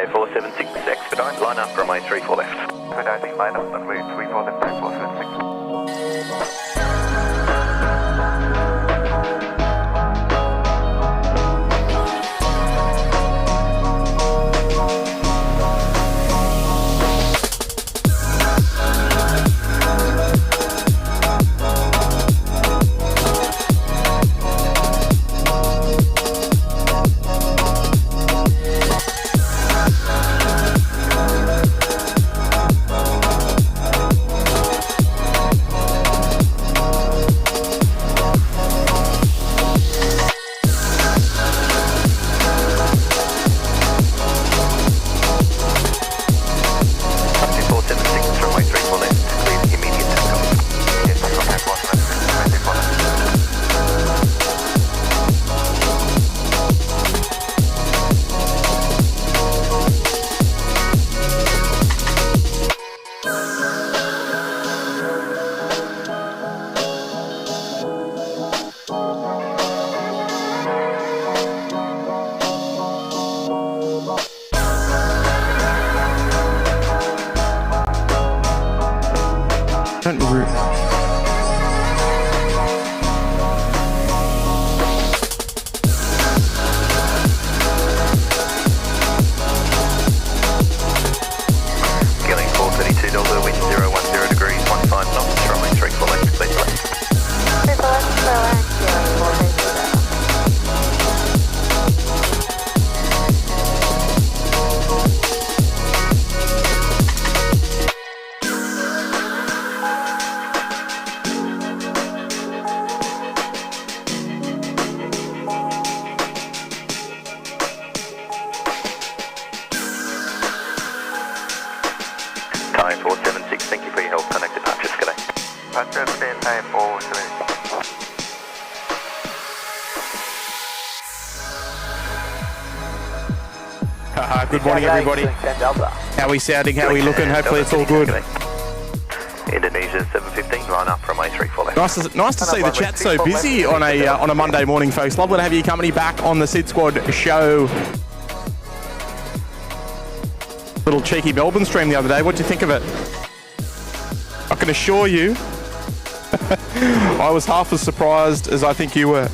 Thai 476 expedite, line up runway 34 left. Expediting, line up runway 34 left, Thai 476. Good morning, everybody. How are we sounding? How are we looking? Hopefully it's all good. Indonesia 715, line up from A34 left. Nice to see the chat so busy on a Monday morning, folks. Lovely to have your company back on the SydSquad show. Little cheeky Melbourne stream the other day. What do you think of it? I can assure you, I was half as surprised as I think you were.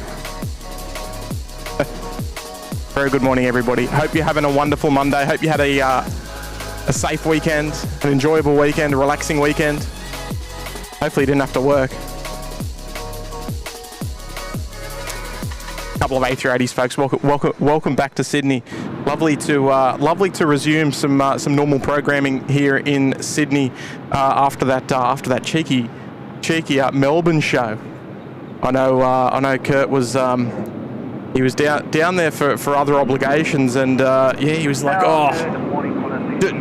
Very good morning, everybody. Hope you're having a wonderful Monday. Hope you had a safe weekend, an enjoyable weekend, a relaxing weekend. Hopefully you didn't have to work. A couple of A380s, folks. Welcome back to Sydney. Lovely to resume some normal programming here in Sydney after that cheeky Melbourne show. I know Kurt was. He was down there for other obligations, and he was like, oh,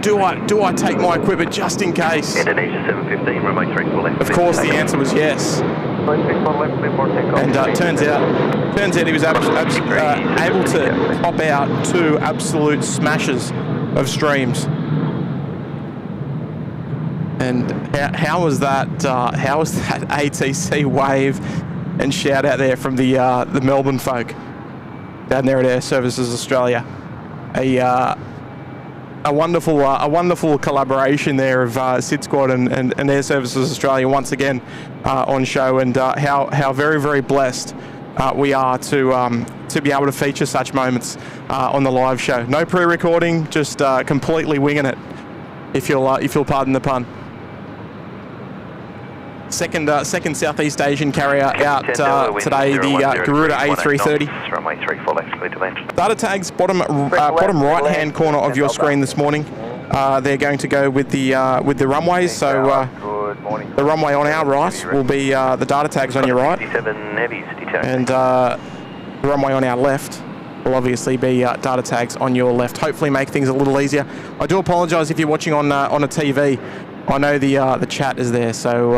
do I take my equipment just in case? Indonesia 715, runway 34 left. Of course, the answer was yes. And turns out he was able to pop out two absolute smashes of streams. And how was that ATC wave and shout out there from the Melbourne folk down there at Air Services Australia. A wonderful collaboration there of SydSquad and Air Services Australia once again on show, and how very, very blessed we are to be able to feature such moments on the live show. No pre-recording, just completely winging it, if you'll pardon the pun. Second Southeast Asian carrier out today, the Garuda A380. Runway 34 left, clear to land. Data tags bottom right-hand corner of your screen this morning. They're going to go with the runways. So the runway on our right will be the data tags on your right, and the runway on our left will obviously be data tags on your left. Hopefully, make things a little easier. I do apologise if you're watching on a TV. I know the chat is there, so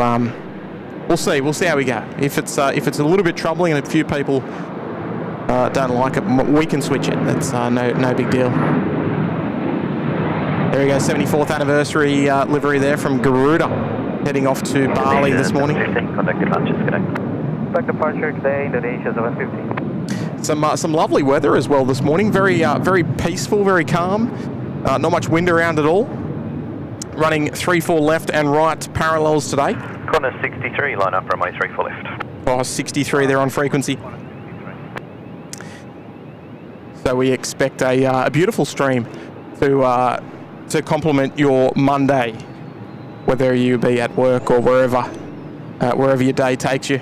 we'll see how we go. If it's a little bit troubling and a few people don't like it, we can switch it. That's no big deal. There we go, 74th anniversary livery there from Garuda, heading off to Bali this morning. Contact departures, good day. Contact departure today, Indonesia 715. Some lovely weather as well this morning. Very peaceful, very calm. Not much wind around at all. Running 3-4 left and right parallels today. Corner 63, line up runway 34 left. Oh, 63 there on frequency. So we expect a beautiful stream to complement your Monday, whether you be at work or wherever your day takes you.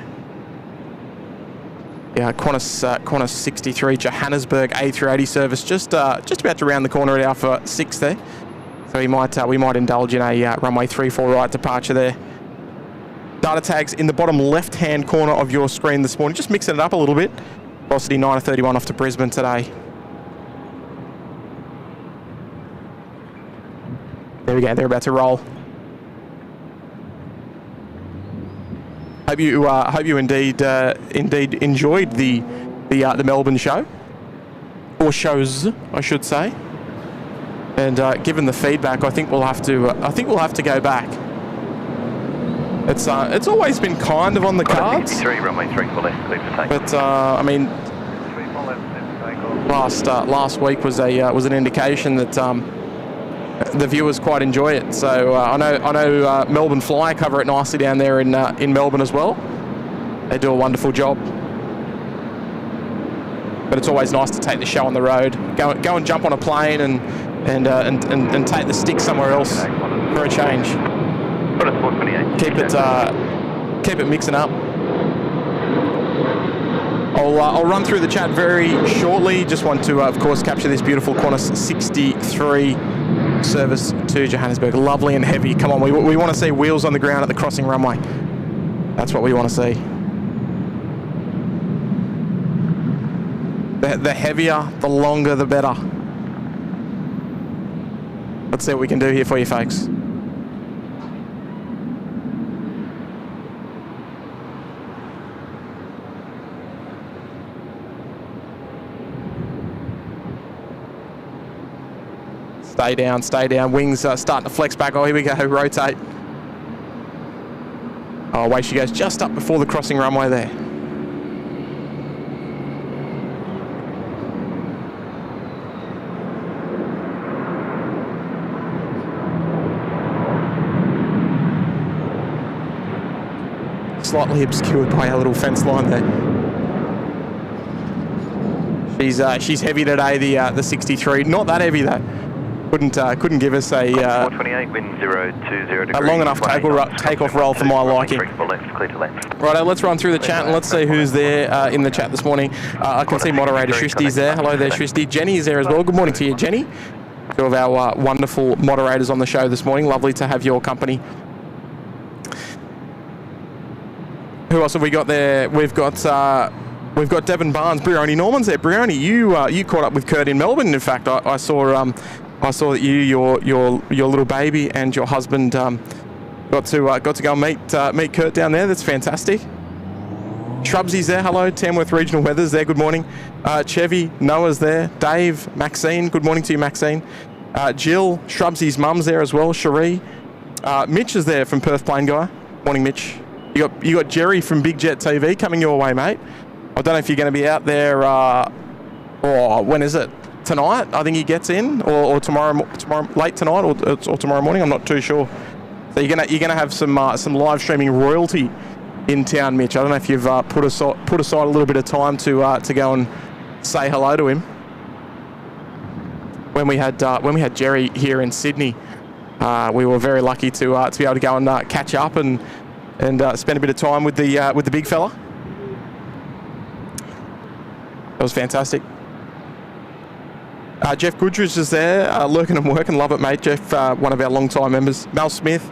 Yeah, Qantas 63 Johannesburg A380 service just about to round the corner at Alpha 6 there. So we might indulge in a runway 34 right departure there. Data tags in the bottom left-hand corner of your screen this morning. Just mixing it up a little bit. Velocity 9:31 off to Brisbane today. There we go. They're about to roll. Hope you indeed enjoyed the Melbourne show, or shows, I should say. And given the feedback, I think we'll have to go back. It's always been kind of on the cards. 63, runway 34 left, clear for takeoff. But I mean, last week was an indication that the viewers quite enjoy it. So I know Melbourne Fly cover it nicely down there in Melbourne as well. They do a wonderful job. But it's always nice to take the show on the road. Go and jump on a plane and take the stick somewhere else for a change. Keep it mixing up. I'll run through the chat very shortly. Just want to, of course, capture this beautiful Qantas 63 service to Johannesburg. Lovely and heavy. Come on, we want to see wheels on the ground at the crossing runway. That's what we want to see. The heavier, the longer, the better. Let's see what we can do here for you, folks. Stay down. Wings starting to flex back. Oh, here we go. Rotate. Oh, away she goes. Just up before the crossing runway there. Slightly obscured by our little fence line there. She's heavy today, the 63. Not that heavy though. Couldn't give us a 428, wind 020 degrees. A long enough takeoff roll for my liking. Righto, let's run through the chat and let's see who's there in the chat this morning. I can see moderator Shristi's there. Hello there, Shristi. Jenny's there as well. Good morning to you, Jenny. Two of our wonderful moderators on the show this morning. Lovely to have your company. Who else have we got there? We've got Devon Barnes. Brioni Norman's there. Brioni, you caught up with Kurt in Melbourne. In fact, I saw that your little baby and your husband got to go and meet Kurt down there. That's fantastic. Shrubsy's there. Hello. Tamworth Regional Weather's there. Good morning. Chevy, Noah's there. Dave, Maxine. Good morning to you, Maxine. Jill, Shrubsy's mum's there as well. Cherie. Mitch is there from Perth Plain Guy. Morning, Mitch. You got Jerry from Big Jet TV coming your way, mate. I don't know if you're going to be out there. When is it? Tonight, I think he gets in, or tomorrow late tonight, or tomorrow morning. I'm not too sure. So you're gonna have some live streaming royalty in town, Mitch. I don't know if you've put aside a little bit of time to go and say hello to him. When we had Jerry here in Sydney, we were very lucky to be able to go and catch up and spend a bit of time with the big fella. That was fantastic. Jeff Goodridge is there, lurking and working. Love it, mate. Jeff, one of our long-time members. Mel Smith,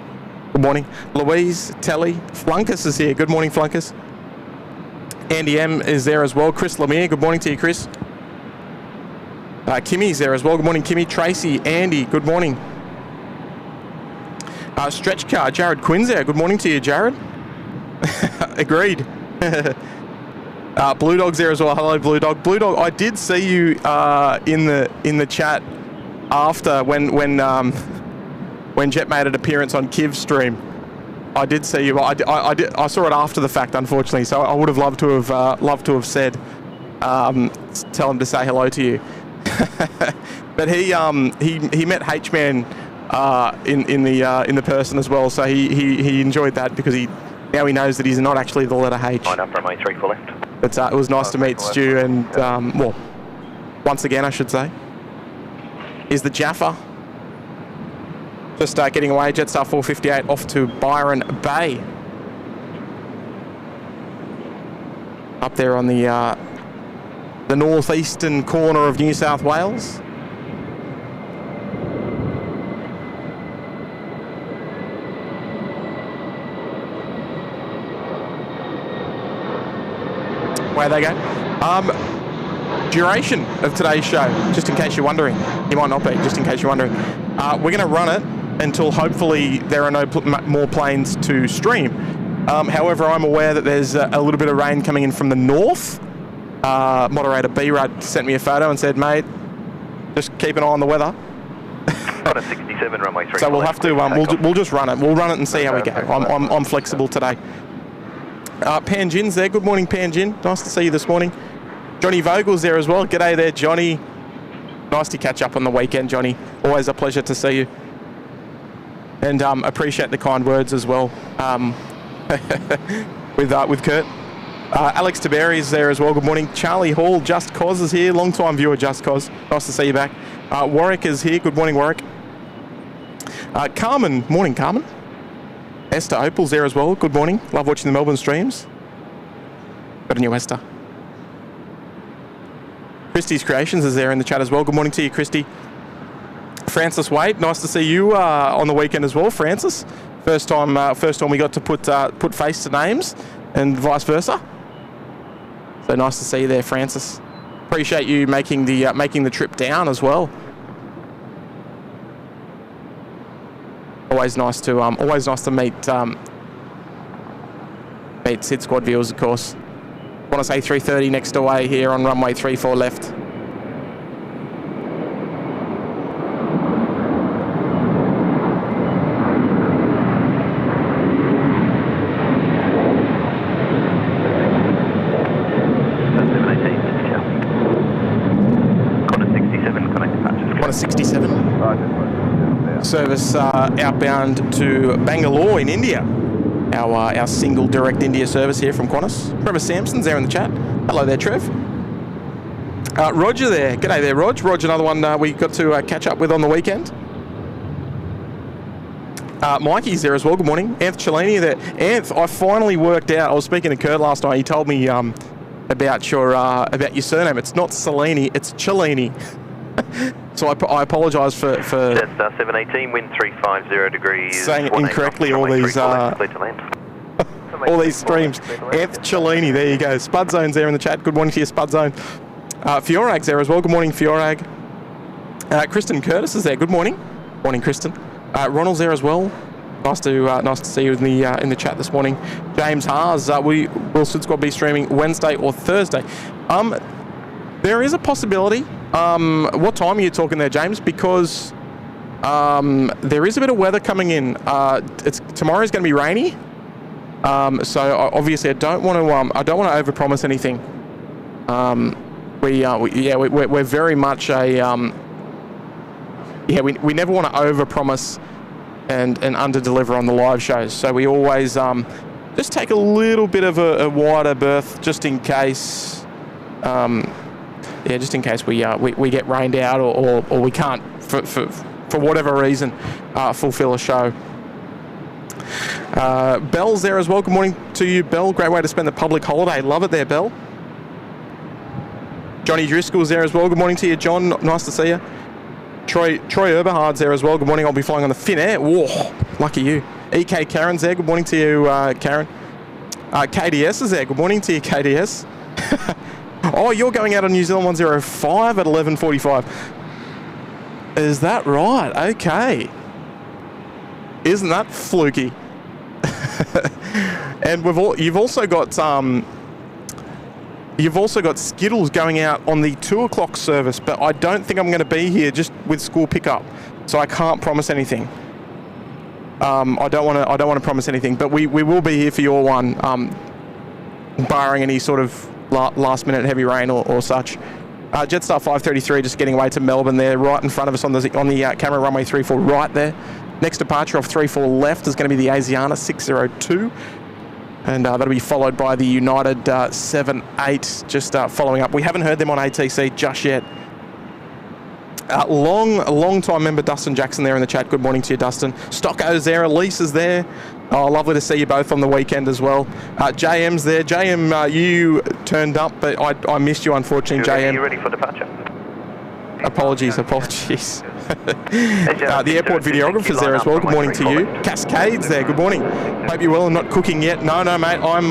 good morning. Louise, Telly, Flunkus is here. Good morning, Flunkus. Andy M is there as well. Chris Lemire, good morning to you, Chris. Kimmy's there as well. Good morning, Kimmy. Tracy, Andy, good morning. Stretch car, Jared Quinn's there. Good morning to you, Jared. Agreed. Blue Dog's there as well. Hello, Blue Dog. Blue Dog, I did see you in the chat after when Jet made an appearance on Kiv's stream. I did see you. I saw it after the fact, unfortunately. So I would have loved to have said, tell him to say hello to you. But he met H-Man in the person as well, so he enjoyed that because now he knows that he's not actually the letter H. Line up runway 34 left. But it was nice to meet Stu, and well, once again I should say. Is the Jaffa just getting away? Jetstar 458 off to Byron Bay. Up there on the northeastern corner of New South Wales. Away they go. Duration of today's show, just in case you're wondering. You might not be, just in case you're wondering. We're going to run it until hopefully there are no more planes to stream. However, I'm aware that there's a little bit of rain coming in from the north. Moderator B-Rad sent me a photo and said, mate, just keep an eye on the weather. Got a 67 runway 34 So we'll have to, we'll just run it. We'll run it and see how we go. I'm flexible today. Panjin's there. Good morning, Panjin. Nice to see you this morning. Johnny Vogel's there as well. G'day there, Johnny. Nice to catch up on the weekend, Johnny. Always a pleasure to see you. And appreciate the kind words as well with Kurt. Alex Taberry is there as well. Good morning. Charlie Hall, Just Cause is here. Long-time viewer, Just Cause. Nice to see you back. Warwick is here. Good morning, Warwick. Carmen. Morning, Carmen. Esther Opal's there as well. Good morning. Love watching the Melbourne streams. Got a new Esther. Christy's Creations is there in the chat as well. Good morning to you, Christy. Francis Wade, nice to see you on the weekend as well, Francis. First time we got to put face to names, and vice versa. So nice to see you there, Francis. Appreciate you making the trip down as well. Always nice to meet SydSquad viewers, of course. Qantas A330 next away here on runway 34 left. Qantas 67. Service outbound to Bangalore in India. Our single direct India service here from Qantas. Trevor Sampson's there in the chat. Hello there, Trev. Roger there. G'day there, Rog. Roger, another one we got to catch up with on the weekend. Mikey's there as well. Good morning. Anth Cellini there. Anth, I finally worked out. I was speaking to Kurt last night. He told me about your surname. It's not Cellini, it's Cellini. So I apologise for Jetstar 718, wind 350 degrees. Saying it incorrectly all these streams. Anth Cellini, there you go. Spud Zone's there in the chat. Good morning to you, Spud Zone. Fiorag's there as well. Good morning, Fiorag. Kristen Curtis is there. Good morning. Morning, Kristen. Ronald's there as well. Nice to see you in the chat this morning. James Haas, will SydSquad be streaming Wednesday or Thursday? There is a possibility. What time are you talking there, James? Because there is a bit of weather coming in. Tomorrow's going to be rainy. So obviously I don't want to overpromise anything. We're very much we never want to overpromise and underdeliver on the live shows. So we always just take a little bit of a wider berth just in case. Just in case we get rained out or we can't for whatever reason fulfill a show. Bell's there as well. Good morning to you, Bell. Great way to spend the public holiday. Love it there, Bell. Johnny Driscoll's there as well. Good morning to you, John. Nice to see you. Troy Eberhard's there as well. Good morning. I'll be flying on the Finnair. Whoa, lucky you. EK Karen's there. Good morning to you, Karen. KDS is there. Good morning to you, KDS. Oh, you're going out on New Zealand 105 at 11:45. Is that right? Okay. Isn't that fluky? And you've also got Skittles going out on the 2 o'clock service, but I don't think I'm going to be here just with school pickup, so I can't promise anything. I don't want to promise anything, but we will be here for your one, barring any sort of last minute heavy rain or such. Jetstar 533 just getting away to Melbourne there, right in front of us on the camera runway 34 right there. Next departure off 34 left is going to be the Asiana 602. And that'll be followed by the United 78 just following up. We haven't heard them on ATC just yet. Long time member Dustin Jackson there in the chat. Good morning to you, Dustin. Stocko's there, Elise is there. Oh, lovely to see you both on the weekend as well. JM's there. JM, you turned up, but I missed you, unfortunately, JM. Are you ready for departure? Apologies. The airport videographer's there as well. Good morning to you. Cascade's there. Good morning. Hope you're well and not cooking yet. No, mate. I'm.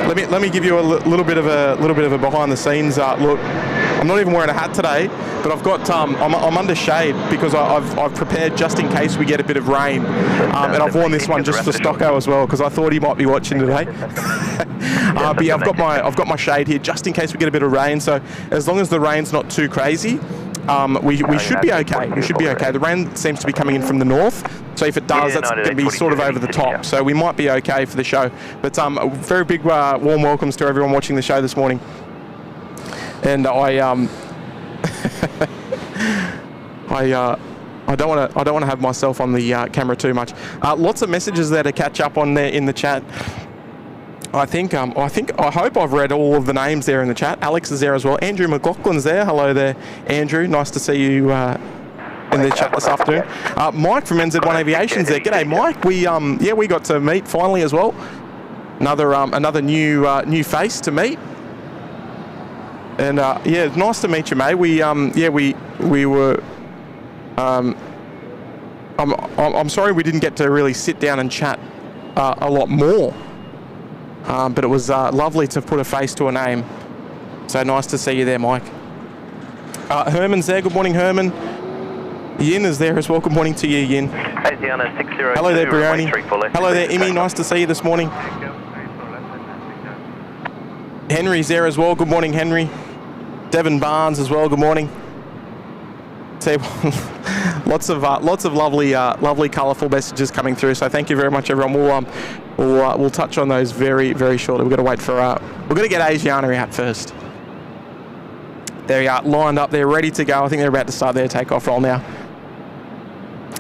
Let me give you a little bit of a behind the scenes look. I'm not even wearing a hat today, but I've got I'm under shade because I've prepared just in case we get a bit of rain, and I've worn this one just for Stocko as well because I thought he might be watching today. But yeah, I've got my shade here just in case we get a bit of rain. So as long as the rain's not too crazy, we should be okay. We should be okay. The rain seems to be coming in from the north, so if it does, that's going to be sort of over the top. So we might be okay for the show. But very big warm welcomes to everyone watching the show this morning. And I don't want to have myself on the camera too much. Lots of messages there to catch up on there in the chat. I hope I've read all of the names there in the chat. Alex is there as well. Andrew McLaughlin's there. Hello there, Andrew. Nice to see you in the chat this afternoon. Mike from NZ1 Aviation's there. G'day, Mike. We got to meet finally as well. Another new face to meet. And it's nice to meet you, mate. We were. I'm sorry we didn't get to really sit down and chat a lot more. But it was lovely to put a face to a name. So nice to see you there, Mike. Herman's there. Good morning, Herman. Yin is there as well. Good morning to you, Yin. Asiana 602. Hello there, Brioni. Hello there, Imi. Nice to see you this morning. Henry's there as well. Good morning, Henry. Devon Barnes as well. Good morning. See, lots of lovely, colourful messages coming through. So thank you very much, everyone. We'll touch on those very, very shortly. We've got to wait for we're going to get Asiana out first. There we are, lined up. They're ready to go. I think they're about to start their takeoff roll now.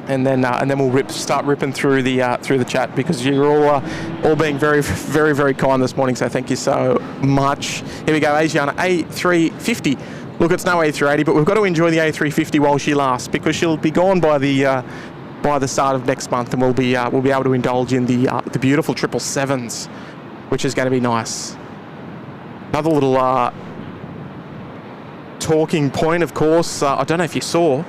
And then we'll start ripping through the chat because you're all being very, very, very kind this morning. So thank you so much. Here we go, Asiana A350. Look, it's no A380, but we've got to enjoy the A350 while she lasts because she'll be gone by the start of next month, and we'll be able to indulge in the beautiful 777s, which is going to be nice. Another little talking point, of course. I don't know if you saw.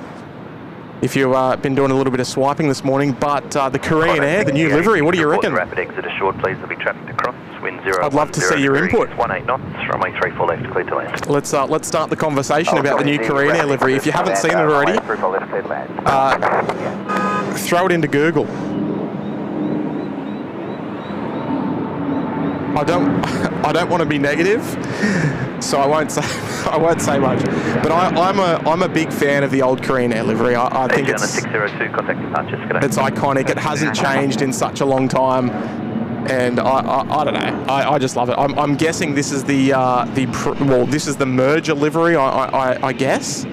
If you've been doing a little bit of swiping this morning, but the Korean Air, the new livery, what do you reckon? Rapid exit assured, please. There'll be traffic to cross. Wind 0. I'd love to see your input. 18 knots, runway 34 left, clear to land. Let's start the conversation about the new Korean Air livery. If you haven't seen it already, throw it into Google. I don't want to be negative, so I won't say much. But I'm a big fan of the old Korean Air livery. I think it's 602, contact departure. It's iconic. It hasn't changed in such a long time, and I don't know. I just love it. I'm guessing this is this is the merger livery. I guess,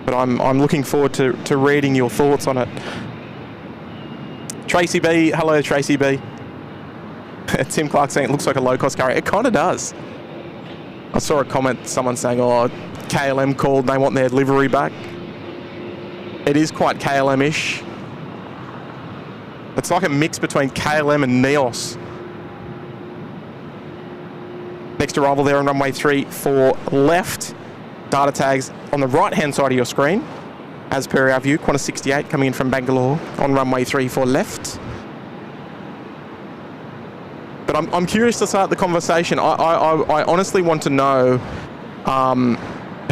but I'm looking forward to reading your thoughts on it. Tracy B, hello Tracy B. Tim Clark saying it looks like a low-cost carrier. It kind of does. I saw a comment, someone saying, oh, KLM called, they want their livery back. It is quite KLM-ish. It's like a mix between KLM and Neos. Next arrival there on runway 34 left. Data tags on the right-hand side of your screen. As per our view, Qantas 68 coming in from Bangalore on runway 34 left. But I'm curious to start the conversation. I honestly want to know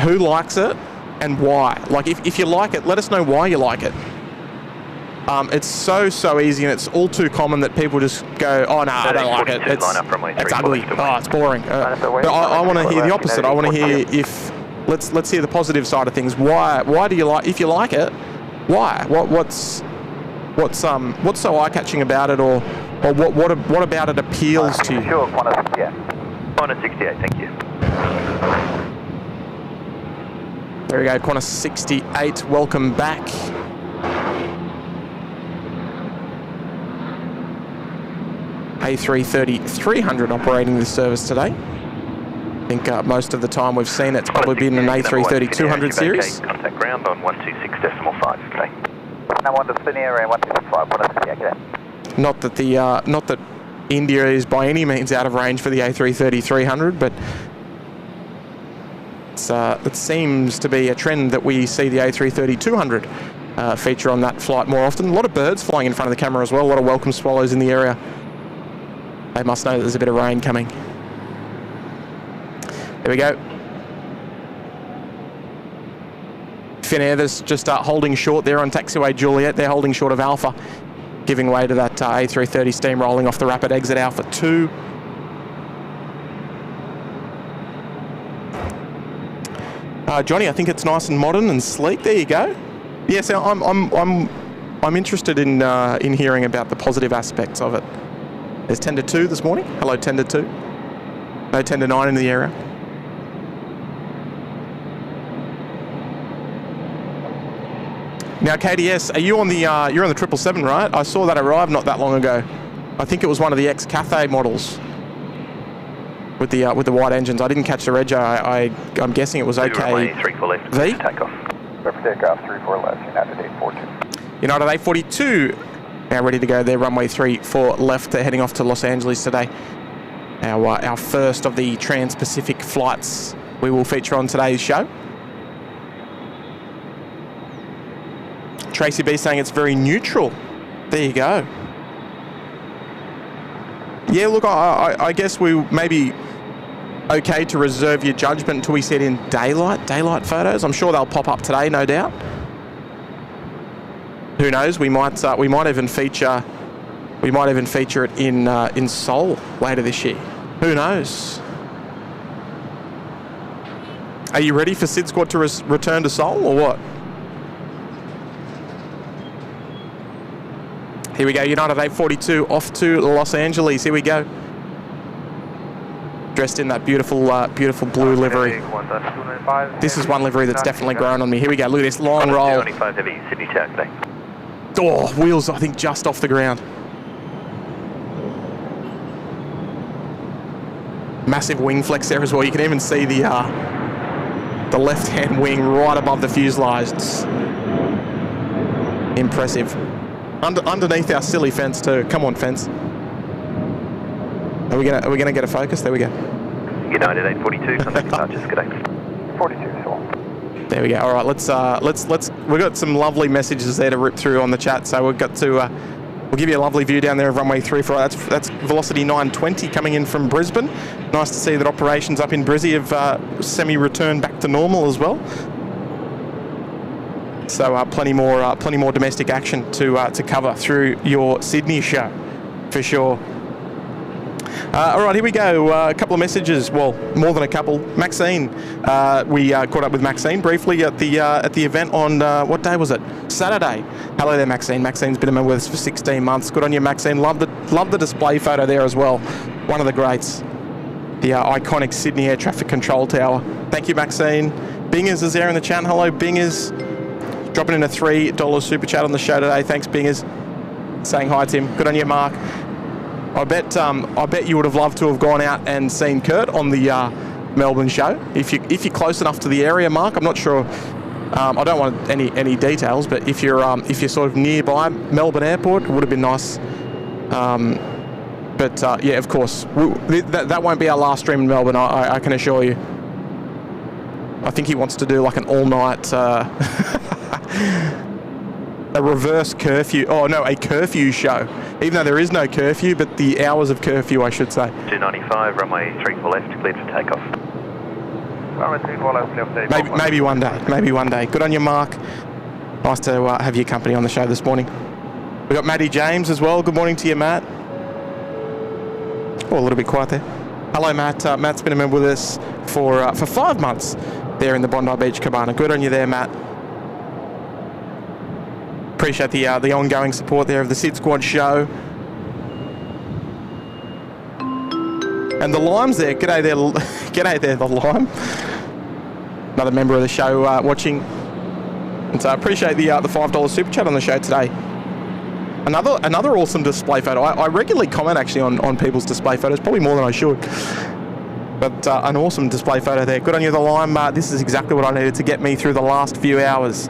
who likes it and why. Like, if you like it, let us know why you like it. It's so easy, and it's all too common that people just go, oh no, I don't like it. It's ugly. Oh, it's boring. But I want to hear the opposite. I want to hear let's hear the positive side of things. Why do you like? If you like it, why? What's so eye-catching about it, or what about it appeals to you? Sure, Qantas 68. Qantas 68, thank you. There we go, corner 68, welcome back. A330-300 operating this service today. I think most of the time we've seen it's probably been an A330-200 series. Contact ground on 126.5 today. Now on to Sydney area 125, 128. Not that India is by any means out of range for the A330-300, but it seems to be a trend that we see the A330-200 feature on that flight more often. A lot of birds flying in front of the camera as well, a lot of welcome swallows in the area. They must know that there's a bit of rain coming. There we go. Finnair, there's just holding short there on taxiway Juliet. They're holding short of Alpha, giving way to that A330 steam rolling off the rapid exit Alpha 2. Johnny, I think it's nice and modern and sleek. There you go. Yes, I'm interested in hearing about the positive aspects of it. There's 10 to 2 this morning. Hello, 10 to 2. No 10 to 9 in the area. Now, KDS, are you on the you're on the 777, right? I saw that arrive not that long ago. I think it was one of the ex-Cathay models with the wide engines. I didn't catch the reg. I'm guessing it was OK. 34 left. V. Takeoff. Perfect takeoff, 34 left, United 842. United 842. Now ready to go there, runway 34 left. They're heading off to Los Angeles today. Our first of the Trans-Pacific flights we will feature on today's show. Tracy B saying it's very neutral. There you go. Yeah, look, I guess we may be okay to reserve your judgment until we see it in daylight photos. I'm sure they'll pop up today, no doubt. Who knows? We might even feature it in Seoul later this year. Who knows? Are you ready for SydSquad to return to Seoul or what? Here we go, United 842 off to Los Angeles. Here we go. Dressed in that beautiful blue livery. This is one livery that's definitely grown on me. Here we go, look at this long roll. 25 heavy, Sydney Tower today. Oh, wheels, I think, just off the ground. Massive wing flex there as well. You can even see the left-hand wing right above the fuselage. It's impressive. Underneath our silly fence too. Come on, fence. Are we gonna get a focus? There we go. United 842, contact departures. Good day. 42, so. There we go. All right, let's. We've got some lovely messages there to rip through on the chat. So we've got to. We'll give you a lovely view down there of runway 34. That's velocity 920 coming in from Brisbane. Nice to see that operations up in Brizzy have semi-returned back to normal as well. So plenty more domestic action to cover through your Sydney show, for sure. All right, here we go. A couple of messages. Well, more than a couple. Maxine, we caught up with Maxine briefly at the event on what day was it? Saturday. Hello there, Maxine. Maxine's been a member with us for 16 months. Good on you, Maxine. Love the display photo there as well. One of the greats. The iconic Sydney Air Traffic Control Tower. Thank you, Maxine. Bingers is there in the chat. Hello, Bingers. Dropping in a $3 super chat on the show today. Thanks, Bingers. Saying hi, Tim. Good on you, Mark. I bet you would have loved to have gone out and seen Kurt on the Melbourne show. If you're close enough to the area, Mark, I'm not sure. I don't want any details, but if you're sort of nearby Melbourne Airport, it would have been nice. But yeah, of course, that won't be our last stream in Melbourne. I can assure you. I think he wants to do like an all-night. A reverse curfew. Oh no, a curfew show. Even though there is no curfew, but the hours of curfew, I should say. 295, runway 34 left, cleared for takeoff. Runway 34 left, left. Maybe one day. Maybe one day. Good on you, Mark. Nice to have your company on the show this morning. We got Matty James as well. Good morning to you, Matt. Oh, a little bit quiet there. Hello, Matt. Matt's been a member with us for 5 months there in the Bondi Beach Cabana. Good on you there, Matt. Appreciate the ongoing support there of the SydSquad show. And the Lime's there. G'day there, the Lime. another member of the show watching. And so I appreciate the $5 super chat on the show today. Another awesome display photo. I regularly comment actually on people's display photos, probably more than I should. But an awesome display photo there. Good on you, the Lime. This is exactly what I needed to get me through the last few hours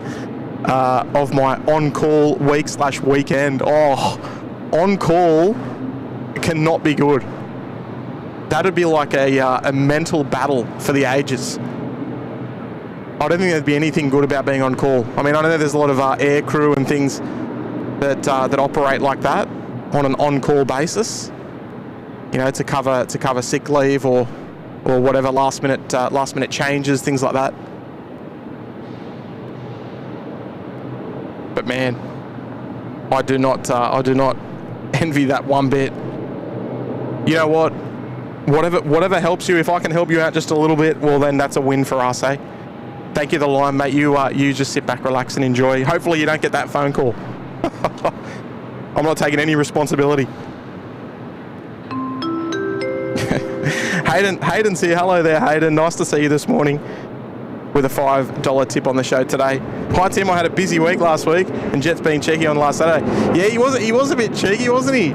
of my on-call week/weekend. Oh, on-call cannot be good. That'd be like a mental battle for the ages. I don't think there'd be anything good about being on call. I mean, I know there's a lot of air crew and things that operate like that on an on-call basis. You know, to cover sick leave or whatever last minute changes, things like that. But man, I do not envy that one bit. You know what? Whatever helps you. If I can help you out just a little bit, well then that's a win for us, eh? Thank you, the Line, mate. You just sit back, relax, and enjoy. Hopefully you don't get that phone call. I'm not taking any responsibility. Hayden's here. Hello there, Hayden. Nice to see you this morning with a $5 tip on the show today. Hi, Tim. I had a busy week last week, and Jet's being cheeky on last Saturday. Yeah, he was a bit cheeky, wasn't he?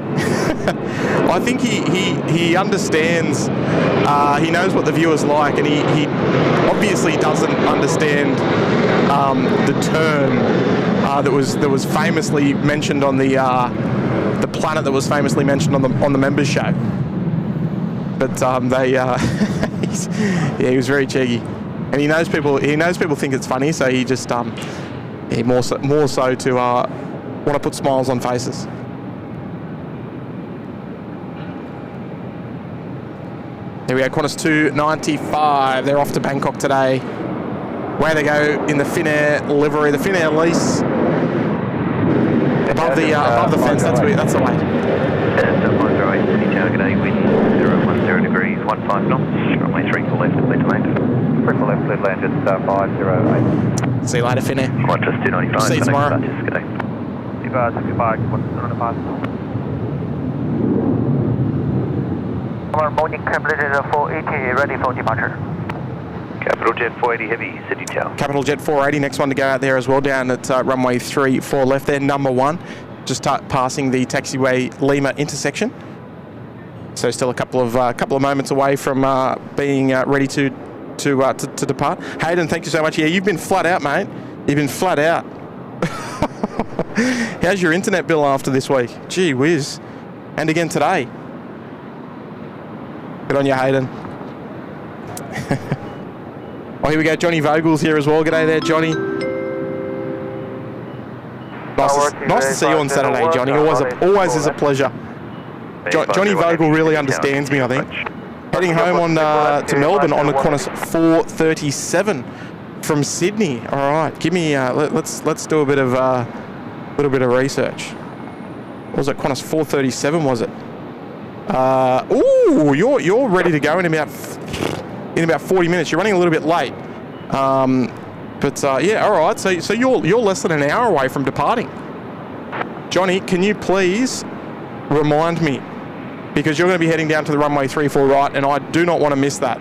I think he understands. He knows what the viewer's like, and he obviously doesn't understand the term that was famously mentioned on the planet that was famously mentioned on the members show. But he was very cheeky, and he knows people think it's funny, so he just he more so to want to put smiles on faces. There we go, Qantas 295. They're off to Bangkok today. Away they go in the Finnair livery, the Finnair lease. Above the fence, that's the way. 708, City Tower, g'day, wind 010 degrees, 15 knots, runway 34 left, clear to land. 34 left, clear to land, just 508. See you later, Finnair. Qantas 295, See you tomorrow. G'day. 65, Qantas 295. Morning, completed 480, ready for departure. Capital Jet 480 Heavy, City Tower. Capital Jet 480, next one to go out there as well, down at runway 34 left there, number 1. Just passing the taxiway Lima intersection. So still a couple of moments away from being ready to depart. Hayden, thank you so much. Yeah, you've been flat out, mate. You've been flat out. How's your internet bill after this week? Gee whiz. And again today. Good on you, Hayden. Oh, here we go. Johnny Vogel's here as well. G'day there, Johnny. Nice to see you on Saturday, Johnny. Always is a pleasure. Johnny Vogel really understands me, I think. Heading home on to Melbourne on the Qantas 437 from Sydney. All right, give me. Let's do a bit of little bit of research. What was it? Qantas 437 was it? Ooh, you're ready to go in about 40 minutes. You're running a little bit late. But yeah, all right. So you're less than an hour away from departing. Johnny, can you please remind me, because you're going to be heading down to the runway 34 right, and I do not want to miss that.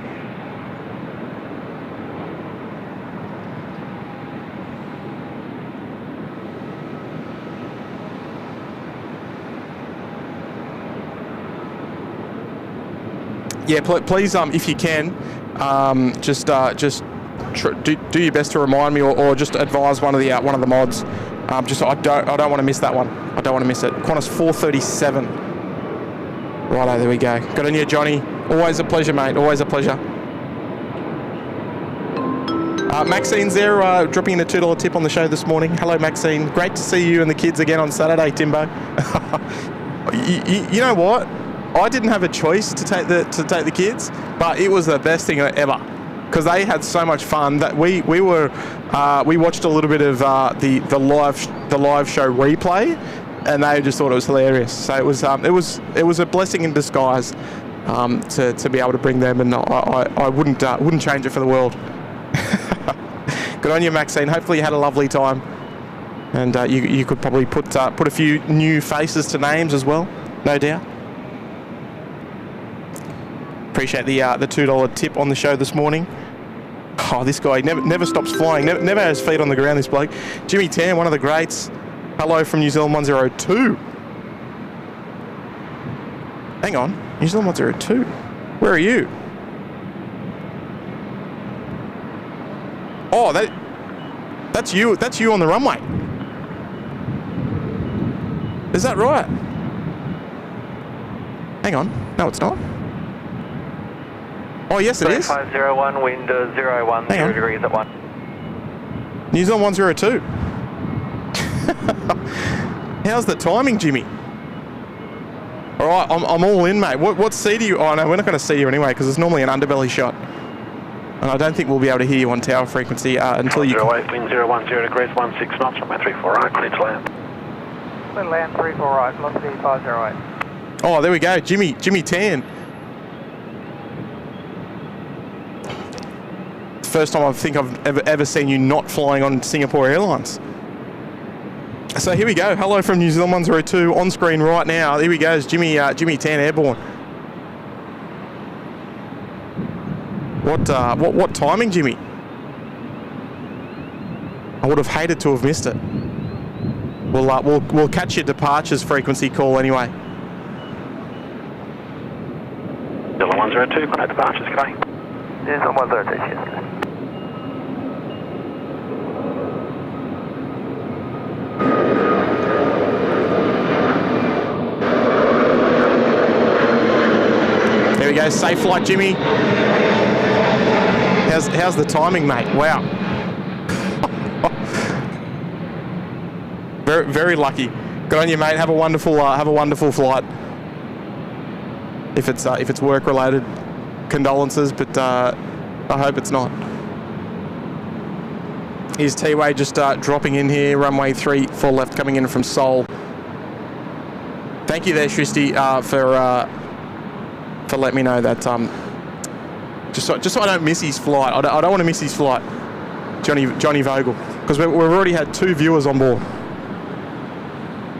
Yeah, please, if you can, just do your best to remind me, or just advise one of the mods. Just I don't want to miss that one. I don't want to miss it. Qantas 437. Righto, there we go. Good on you, Johnny. Always a pleasure, mate. Always a pleasure. Maxine's there, dropping in a $2 tip on the show this morning. Hello, Maxine. Great to see you and the kids again on Saturday, Timbo. You know what? I didn't have a choice to take the kids, but it was the best thing ever, because they had so much fun that we watched a little bit of the live show replay, and they just thought it was hilarious. So it was a blessing in disguise to be able to bring them, and I wouldn't change it for the world. Good on you, Maxine. Hopefully you had a lovely time, and you could probably put a few new faces to names as well, no doubt. Appreciate the $2 tip on the show this morning. Oh, this guy never stops flying, never has feet on the ground, this bloke. Jimmy Tan, one of the greats. Hello from New Zealand 102. Hang on, New Zealand 102. Where are you? Oh, that's you on the runway. Is that right? Hang on. No, it's not. Oh, yes, it is. 3501, wind 010 degrees at 1. New Zealand 102. How's the timing, Jimmy? All right, I'm all in, mate. What seat are you? Oh, no, we're not going to see you anyway because it's normally an underbelly shot. And I don't think we'll be able to hear you on tower frequency until you... 08, wind 010 degrees, 16 knots, runway 34 right, clear to land. Clear to land 34 right, velocity 508. Oh, there we go, Jimmy Tan. First time I think I've ever seen you not flying on Singapore Airlines. So here we go. Hello from New Zealand 102 on screen right now. Here we go. It's Jimmy Tan airborne. What timing, Jimmy? I would have hated to have missed it. We'll catch your departures frequency call anyway. New Zealand 102, contact departures, okay? New Zealand 102, yes. There we go. Safe flight, Jimmy. How's the timing, mate? Wow. Very, very lucky. Good on you, mate. Have a wonderful flight. If it's work related, condolences, but I hope it's not. Here's T-Way just dropping in here. Runway 34 left, coming in from Seoul. Thank you there, Shristi, for letting me know that. Just so I don't miss his flight. I don't want to miss his flight, Johnny Vogel, because we've already had 2 viewers on board,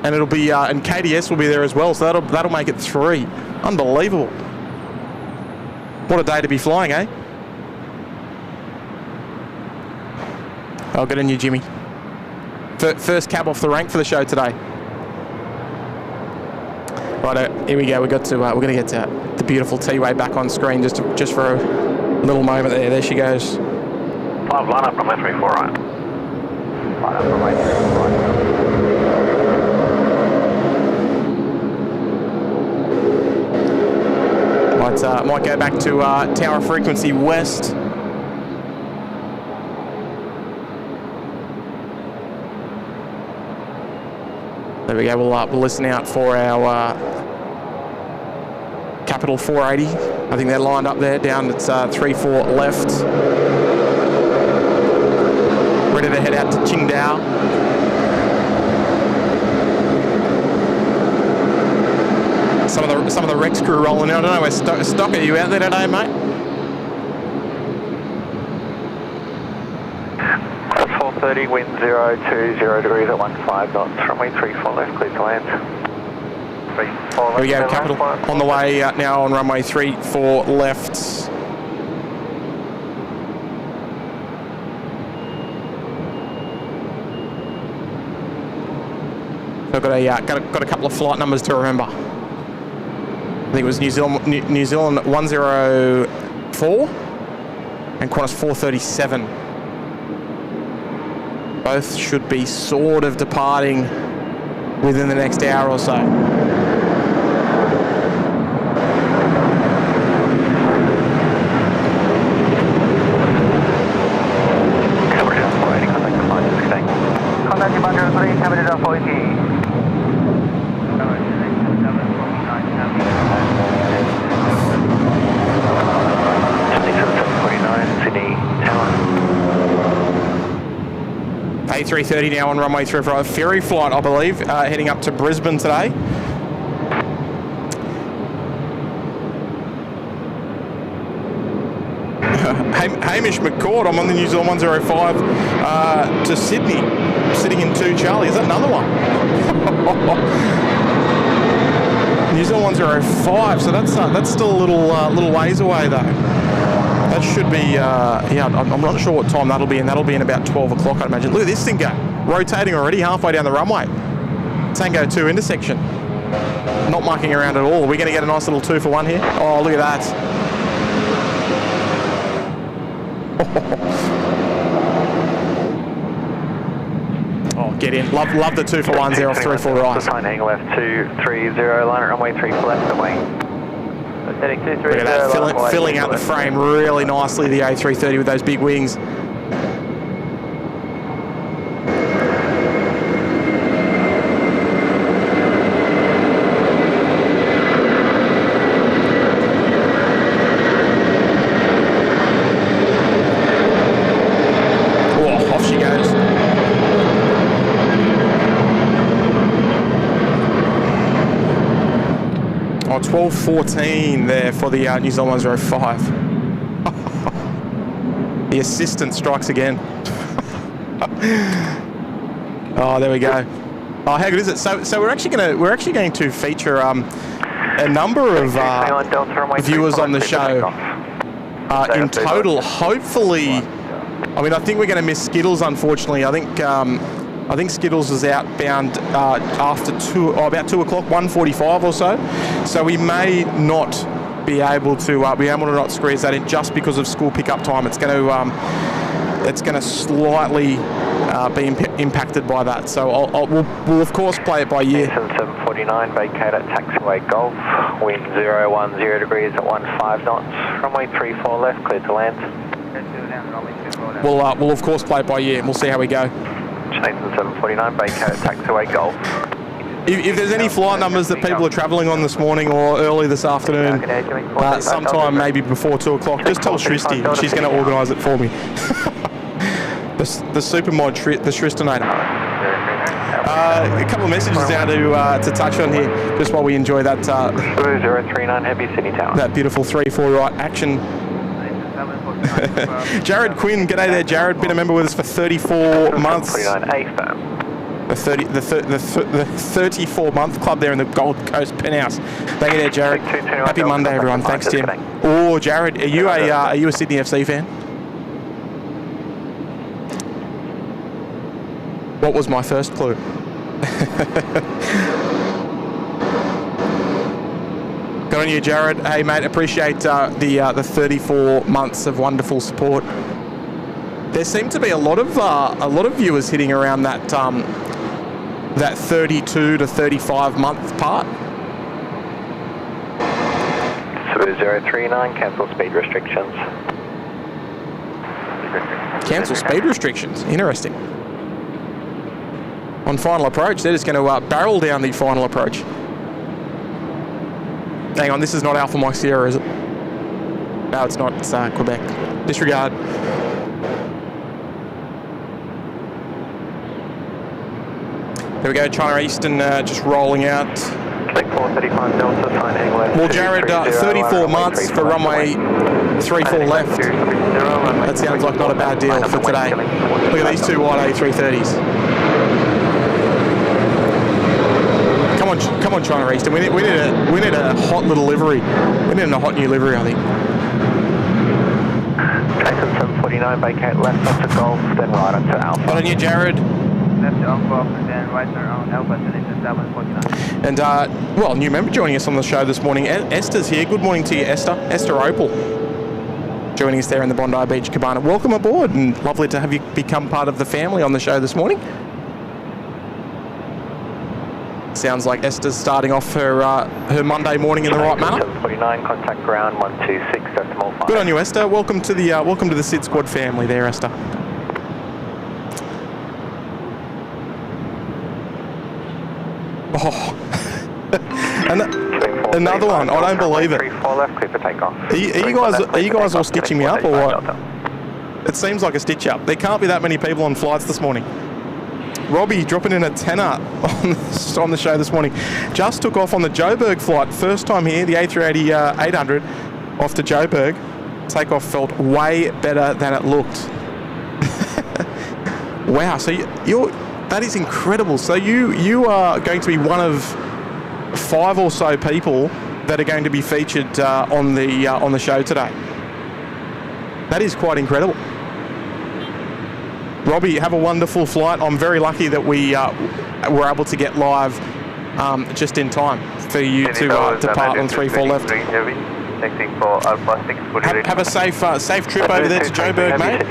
and it'll be and KDS will be there as well, so that'll make it 3. Unbelievable! What a day to be flying, eh? I'll get in you, Jimmy. First cab off the rank for the show today. Right, here we go. We're going to get the beautiful T-Way back on screen just for a little moment there. There she goes. 5 line up, runway 34 right. Line up, runway 34 right. Might go back to tower frequency west. There we go. We'll listen out for our Capital 480. I think they're lined up there. Down at 34 left. Ready to head out to Qingdao. Some of the Rex crew rolling out. I don't know where Stock, are you out there today, mate? 430, wind 020 degrees at 15 knots, runway 34 left, clear to land. 34 left. Here we go, Capital on the way now on runway 34 left. So I've got a couple of flight numbers to remember. I think it was New Zealand 104 and Qantas 437. Both should be sort of departing within the next hour or so. Contact departure 3, cabinet of 40. A330 now on runway 34. Ferry flight, I believe, heading up to Brisbane today. Hamish McCord, I'm on the New Zealand 105 to Sydney, sitting in 2 Charlie. Is that another one? New Zealand 105, so that's still a little ways away though. That should be, yeah, I'm not sure what time that'll be in. That'll be in about 12 o'clock, I'd imagine. Look at this thing go. Rotating already, halfway down the runway. Tango 2 intersection. Not mucking around at all. Are we going to get a nice little 2 for 1 here? Oh, look at that. Oh, get in. Love the 2 for 1s there off 3 4 right. Sign angle left 230, line at runway 3 for left away. Look at that, filling out the frame really nicely, the A330 with those big wings. Oh, off she goes. Oh, 12.14 there for the New Zealand 105. The assistant strikes again. Oh, there we go. Oh, how good is it? So we're actually going to feature a number of viewers on the show in total. Hopefully, I mean, I think we're going to miss Skittles. Unfortunately, I think Skittles is outbound after about 2 o'clock, 1:45 or so. So we may not be able to not squeeze that in just because of school pickup time. It's going to slightly be impacted by that. So we'll of course play it by ear. 749, vacate at taxiway Golf, wind 010 degrees at 15 knots, runway 34 left, clear to land. We'll of course play it by ear and we'll see how we go. Nathan 749, vacate at taxiway Golf. If there's any flight numbers that people are travelling on this morning or early this afternoon, sometime maybe before 2 o'clock, just tell Shristi. She's going to organise it for me. the supermod, the Shristinator. A couple of messages now to touch on here, just while we enjoy that 039 Heavy Sydney Tower. That beautiful 3-4 right action. Jared Quinn, g'day there, Jared. Been a member with us for 34 months. The 34-month club there in the Gold Coast penthouse. Thank you there, Jared. Happy Monday, everyone. Thanks, Tim. Oh, Jared, are you a Sydney FC fan? What was my first clue? Good on you, Jared. Hey, mate, appreciate the 34 months of wonderful support. There seem to be a lot of viewers hitting around that 32 to 35 month part. 039, cancel speed restrictions. Cancel speed restrictions. Interesting. On final approach, they're just going to barrel down the final approach. Hang on, this is not Alpha Mike Sierra, is it? No, it's not. It's Quebec. Disregard. There we go, China Eastern just rolling out. Well, Jared, 34 months for runway 34 left. That sounds like not a bad deal for today. Look at these two white A330s. Come on, China Eastern. We need a hot little livery. We need a hot new livery, I think. Jason 749, vacate left onto Golf, then right onto Alpha. Good on you, Jared. Left to Golf, then right around Alpha, Destination 749. And, well, new member joining us on the show this morning. Esther's here. Good morning to you, Esther. Esther Opal joining us there in the Bondi Beach Cabana. Welcome aboard, and lovely to have you become part of the family on the show this morning. Sounds like Esther's starting off her Monday morning in the right manner. 749, contact ground 126.5. Good on you, Esther. Welcome to the SydSquad family there, Esther. Oh, and another one. I don't believe it. Are you guys all stitching me up or what? It seems like a stitch up. There can't be that many people on flights this morning. Robbie dropping in a tenner on the show this morning. Just took off on the Joburg flight. First time here, the A380 800 off to Joburg. Takeoff felt way better than it looked. Wow, so that is incredible. So you are going to be one of 5 or so people that are going to be featured on the show today. That is quite incredible. Robbie, have a wonderful flight. I'm very lucky that we were able to get live just in time for you to depart on 34 left. Have a safe trip over there to Joburg, mate.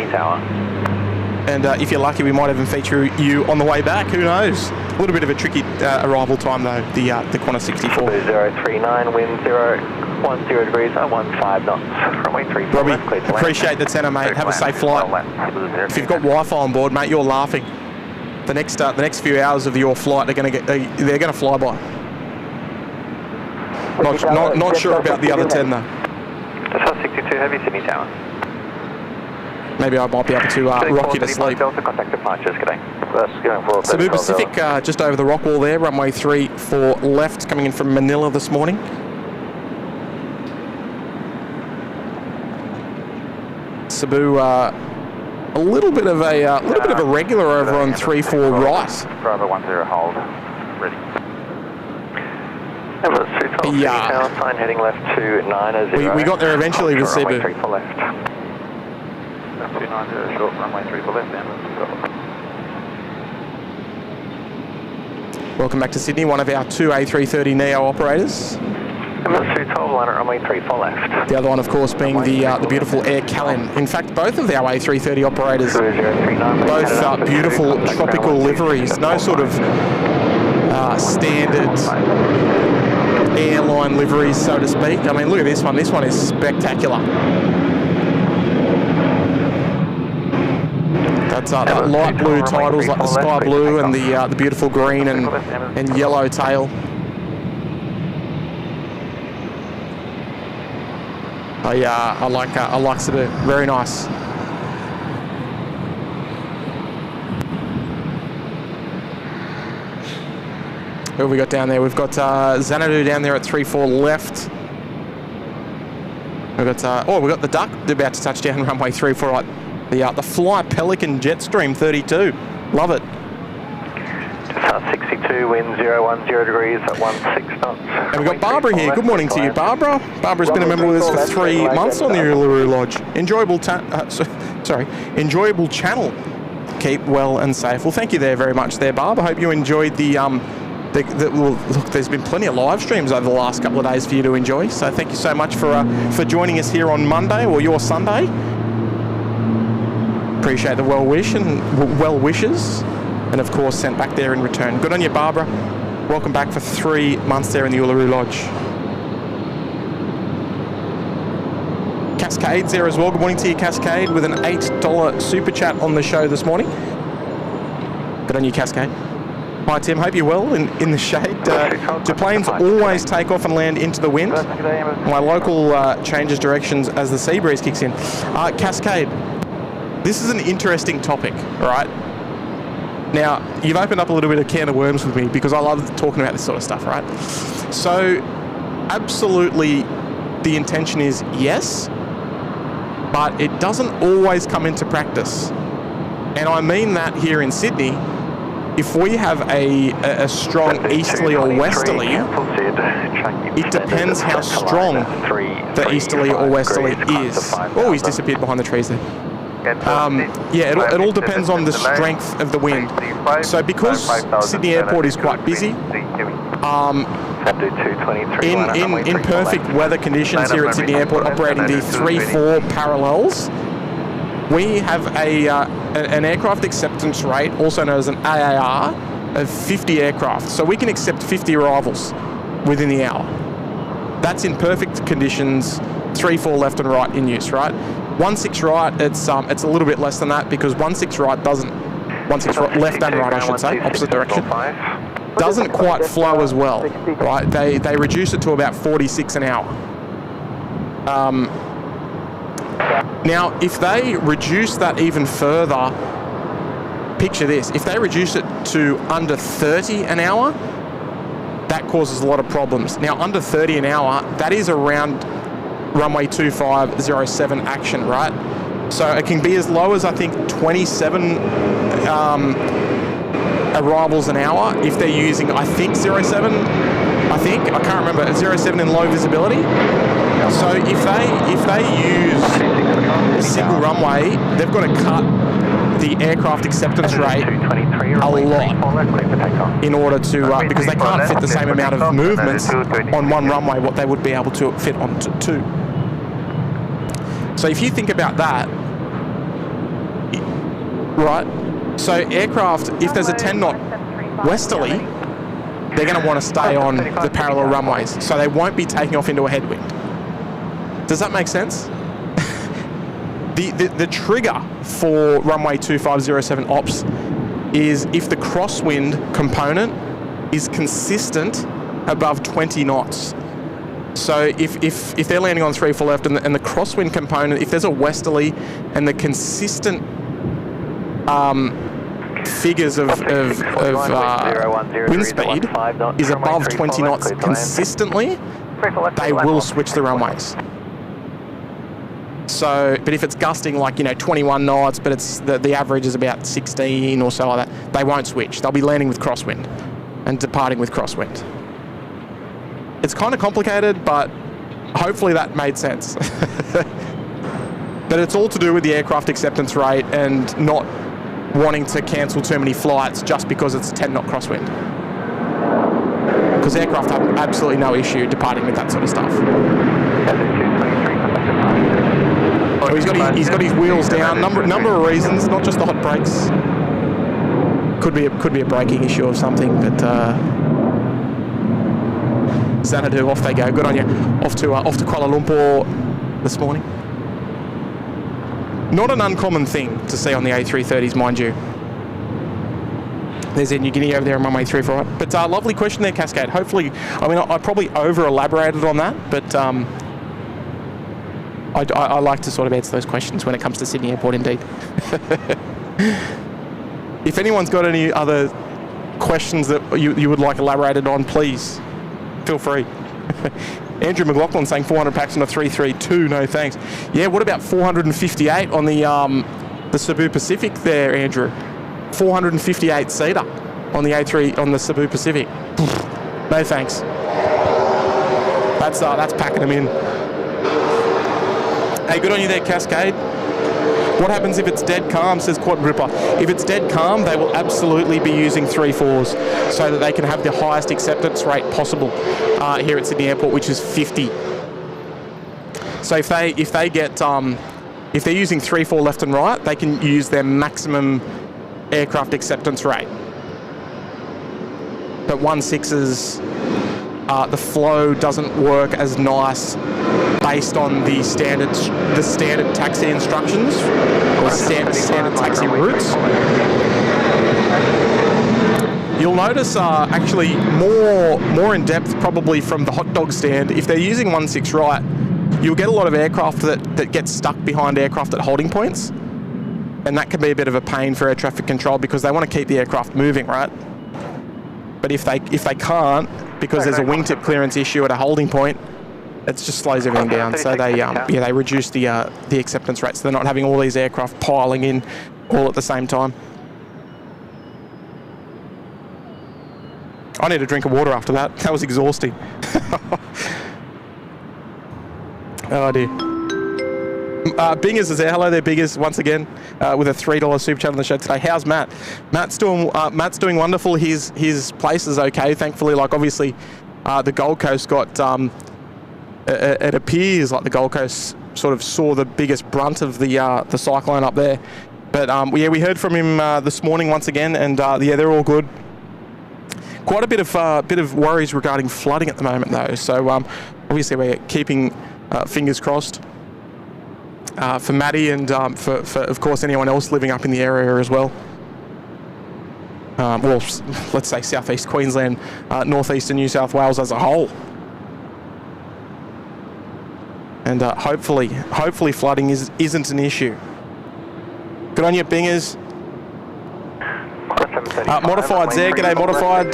And if you're lucky, we might even feature you on the way back. Who knows? A little bit of a tricky arrival time though. The Qantas 64. 039, wind 010 degrees, 15 knots. Runway 34. Robbie, appreciate the tenor, mate. Have a safe flight. If you've got Wi-Fi on board, mate, you're laughing. The next few hours of your flight are they're gonna fly by. Not sure about the other 10 though. Just 62 heavy, Sydney Tower. Maybe I might be able to rock you to sleep. Contact departures, good day. Cebu Pacific just over the rock wall there, runway 34 left, coming in from Manila this morning. Cebu, a little bit of a regular over on 34 right. Bravo 10 hold, ready. Yeah. Sign heading left to 90. We got there eventually with Cebu. 34 left. 290 short, runway 34 left, and Welcome back to Sydney, one of our two A330 Neo operators. Number 212, line at runway 34 left. The other one, of course, being the beautiful Air Calin. In fact, both of our A330 operators, both beautiful tropical liveries, no sort of standard airline liveries, so to speak. I mean, look at this one. This one is spectacular. That's that light blue titles like the sky blue and the beautiful green and yellow tail. I like Cebu. Very nice. Who have we got down there? We've got Xanadu down there at 34 left. We've got we've got the Duck about to touch down runway 34 right. The Fly Pelican Jetstream 32. Love it. Just 62, wind 010 degrees at 16 knots. And we've got Barbara here. Good morning to you, Barbara. Barbara's been a member with us for 3 months on the Uluru Lodge. Enjoyable channel. Keep well and safe. Well, thank you there very much there, Barb. I hope you enjoyed well, look, there's been plenty of live streams over the last couple of days for you to enjoy. So thank you so much for joining us here on Monday or your Sunday. Appreciate the well wishes, and of course sent back there in return. Good on you, Barbara. Welcome back for 3 months there in the Uluru Lodge. Cascade's there as well. Good morning to you, Cascade, with an $8 super chat on the show this morning. Good on you, Cascade. Hi, Tim. Hope you're well in the shade. Do planes always take off and land into the wind? My local changes directions as the sea breeze kicks in. Cascade. This is an interesting topic, right? Now, you've opened up a little bit of can of worms with me because I love talking about this sort of stuff, right? So, absolutely, the intention is yes, but it doesn't always come into practice. And I mean that here in Sydney, if we have a strong easterly or westerly, it depends how strong the easterly or westerly is. Oh, he's disappeared behind the trees there. Yeah, it all depends on the strength of the wind. So because Sydney Airport is quite busy, in perfect weather conditions here at Sydney Airport, operating the 3-4 parallels, we have an aircraft acceptance rate, also known as an AAR, of 50 aircraft. So we can accept 50 arrivals within the hour. That's in perfect conditions, 3-4 left and right in use, right? 1-6 right, it's a little bit less than that because 1-6 right doesn't, 1-6 right, left and right I should say, opposite direction, doesn't quite flow as well, right? They reduce it to about 46 an hour. Now, if they reduce that even further, picture this, if they reduce it to under 30 an hour, that causes a lot of problems. Now, under 30 an hour, that is around runway 2507 action, right? So it can be as low as I think 27 arrivals an hour if they're using, I think 07, I can't remember, 07 in low visibility. So if they use single runway, they've got to cut the aircraft acceptance rate a lot in order to, because they can't fit the same amount of movements on one runway what they would be able to fit on two. So if you think about that, right, so aircraft, if there's a 10 knot westerly, they're going to want to stay on the parallel runways, so they won't be taking off into a headwind. Does that make sense? The trigger for runway 2507 ops is if the crosswind component is consistent above 20 knots. So if they're landing on 3-4 left and the crosswind component, if there's a westerly and the consistent figures of wind speed is above 20 knots consistently, they will switch the runways. So, but if it's gusting like, 21 knots, but it's the average is about 16 or so like that, they won't switch. They'll be landing with crosswind and departing with crosswind. It's kind of complicated, but hopefully that made sense. But it's all to do with the aircraft acceptance rate and not wanting to cancel too many flights just because it's 10 knot crosswind. Because aircraft have absolutely no issue departing with that sort of stuff. So he's got his wheels down. Number of reasons, not just the hot brakes. Could be a braking issue or something, but Xanadu, off they go. Good on you. Off to Kuala Lumpur this morning. Not an uncommon thing to see on the A330s, mind you. There's Air New Guinea over there on runway 34. But lovely question there, Cascade. Hopefully, I probably over-elaborated on that, but I like to sort of answer those questions when it comes to Sydney Airport, indeed. If anyone's got any other questions that you would like elaborated on, please feel free. Andrew McLaughlin saying 400 packs on a 332, no thanks. Yeah, what about 458 on the Cebu Pacific there, Andrew? 458 seater on the A3 on the Cebu Pacific. No thanks. That's packing them in. Hey, good on you there, Cascade. What happens if it's dead calm, says Quad Ripper. If it's dead calm, they will absolutely be using 3-4s so that they can have the highest acceptance rate possible here at Sydney Airport, which is 50. So if they're using 3-4 left and right, they can use their maximum aircraft acceptance rate. But 1.6s, the flow doesn't work as nice based on the standard taxi instructions or standard taxi routes. You'll notice actually more in depth probably from the hot dog stand. If they're using 1.6 right, you'll get a lot of aircraft that get stuck behind aircraft at holding points, and that can be a bit of a pain for air traffic control because they want to keep the aircraft moving, right? But if they can't, because there's a wingtip clearance issue at a holding point, it just slows everything down. So they reduce the acceptance rate, so they're not having all these aircraft piling in all at the same time. I need a drink of water after that. That was exhausting. Oh dear. Bingers is there. Hello there, Bingers, once again, with a $3 super chat on the show today. How's Matt? Matt's doing wonderful. His place is okay, thankfully. Like, obviously, the Gold Coast got... it appears like the Gold Coast sort of saw the biggest brunt of the cyclone up there. But yeah, we heard from him this morning once again, and yeah, they're all good. Quite a bit of worries regarding flooding at the moment, though. So obviously we're keeping fingers crossed for Maddie and for of course anyone else living up in the area as well. Well, let's say southeast Queensland, northeastern New South Wales as a whole. And hopefully flooding isn't an issue. Good on you, Bingers. Modified's there. G'day, Modified.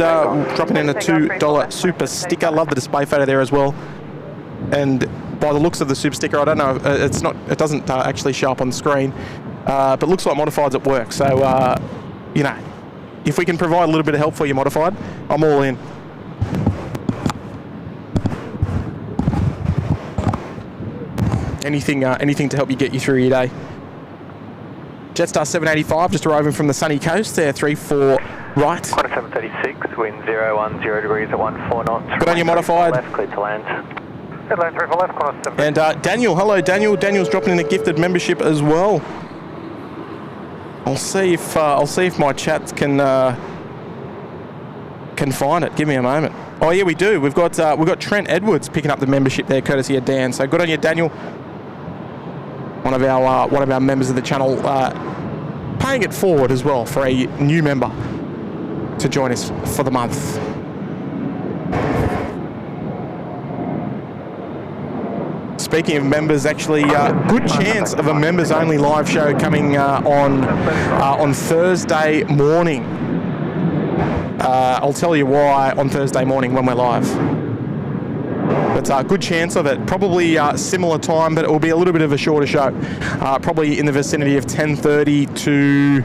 Dropping in a $2 super sticker. Love the display photo there as well. And by the looks of the super sticker, I don't know. It doesn't actually show up on the screen, but looks like Modified's at work. So you know, if we can provide a little bit of help for you, Modified, I'm all in. anything to help you get you through your day. Jetstar 785 just arriving from the sunny coast there, 34 right. Qantas 736, wind 010 degrees at 14 knots. Good on your modified. Left, clear to land. Headline 34 left, Qantas 736. And Daniel, hello Daniel. Daniel's dropping in a gifted membership as well. I'll see if my chats can find it. Give me a moment. Oh yeah, we do. We've got Trent Edwards picking up the membership there, courtesy of Dan. So good on you, Daniel. One of our members of the channel, paying it forward as well for a new member to join us for the month. Speaking of members, actually, good chance of a members-only live show coming on Thursday morning. I'll tell you why on Thursday morning when we're live. But good chance of it. Probably similar time, but it will be a little bit of a shorter show. Probably in the vicinity of 10:30 to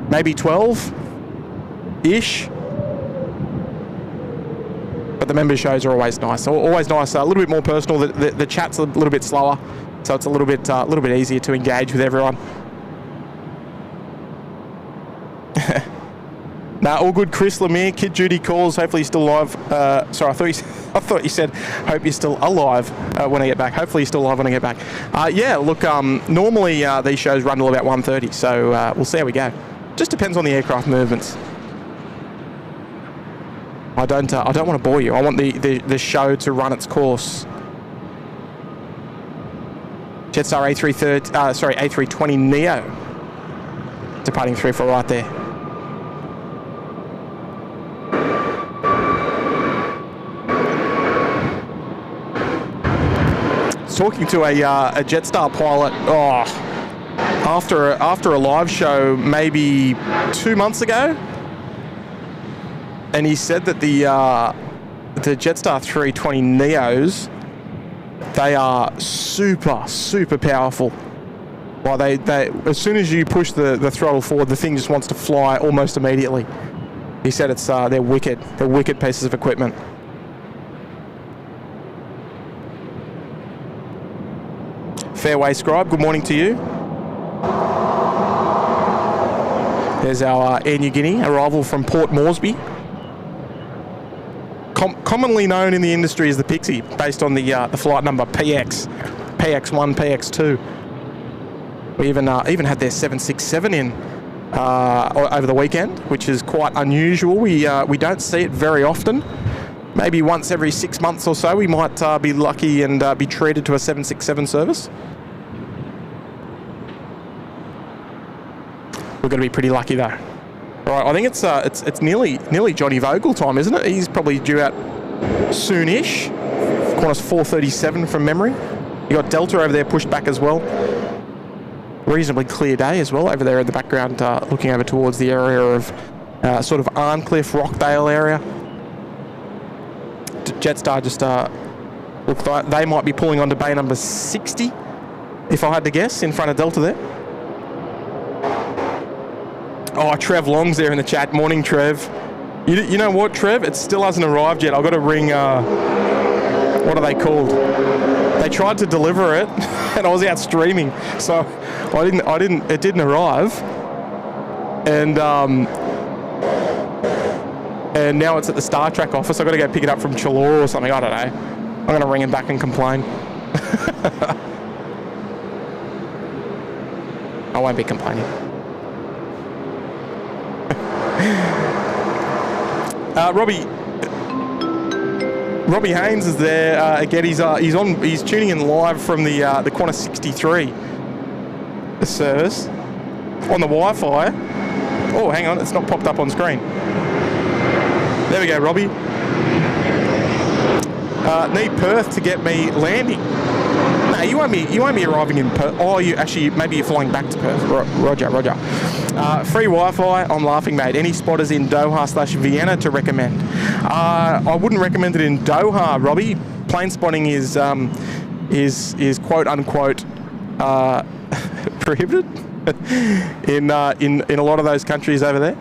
maybe 12-ish. But the member shows are always nice. Always nice. A little bit more personal. The chat's a little bit slower, so it's a little bit easier to engage with everyone. Nah, all good, Chris Lemire. Kid Judy calls. Hopefully, he's still alive. Sorry, I thought you said, hope you're still alive when I get back. Hopefully, you're still alive when I get back. Yeah, look, normally these shows run till about 1:30, so we'll see how we go. Just depends on the aircraft movements. I don't want to bore you. I want the show to run its course. Jetstar A320 Neo departing 34 right there. Talking to a Jetstar pilot after a live show maybe 2 months ago, and he said that the Jetstar 320 Neos, they are super powerful. Well, they as soon as you push the throttle forward, the thing just wants to fly almost immediately. He said it's they're wicked pieces of equipment. Fairway Scribe, good morning to you. There's our Air Niugini arrival from Port Moresby. Commonly known in the industry as the Pixie, based on the flight number PX, PX1, PX2. We even had their 767 in over the weekend, which is quite unusual. We don't see it very often. Maybe once every 6 months or so, we might be lucky and be treated to a 767 service. We're going to be pretty lucky though. Right, I think it's nearly Johnny Vogel time, isn't it? He's probably due out soonish. Qantas 437 from memory. You got Delta over there pushed back as well. Reasonably clear day as well over there in the background, looking over towards the area of sort of Arncliffe, Rockdale area. Jetstar just look like they might be pulling onto bay number 60, if I had to guess, in front of Delta there. Oh, Trev Long's there in the chat. Morning, Trev. You know what, Trev? It still hasn't arrived yet. I've got to ring, what are they called? They tried to deliver it, and I was out streaming, so it didn't arrive. And now it's at the Star Trek office. I've got to go pick it up from Chalora or something. I don't know. I'm going to ring him back and complain. I won't be complaining. Robbie Haynes is there again. He's tuning in live from the Qantas 63 service on the Wi-Fi. Oh, hang on, it's not popped up on screen. There we go, Robbie. Need Perth to get me landing. No, you won't be arriving in Perth. Oh, maybe you're flying back to Perth. Roger. Free Wi-Fi. I'm laughing, mate. Any spotters in Doha/Vienna to recommend? I wouldn't recommend it in Doha, Robbie. Plane spotting is quote unquote prohibited in a lot of those countries over there.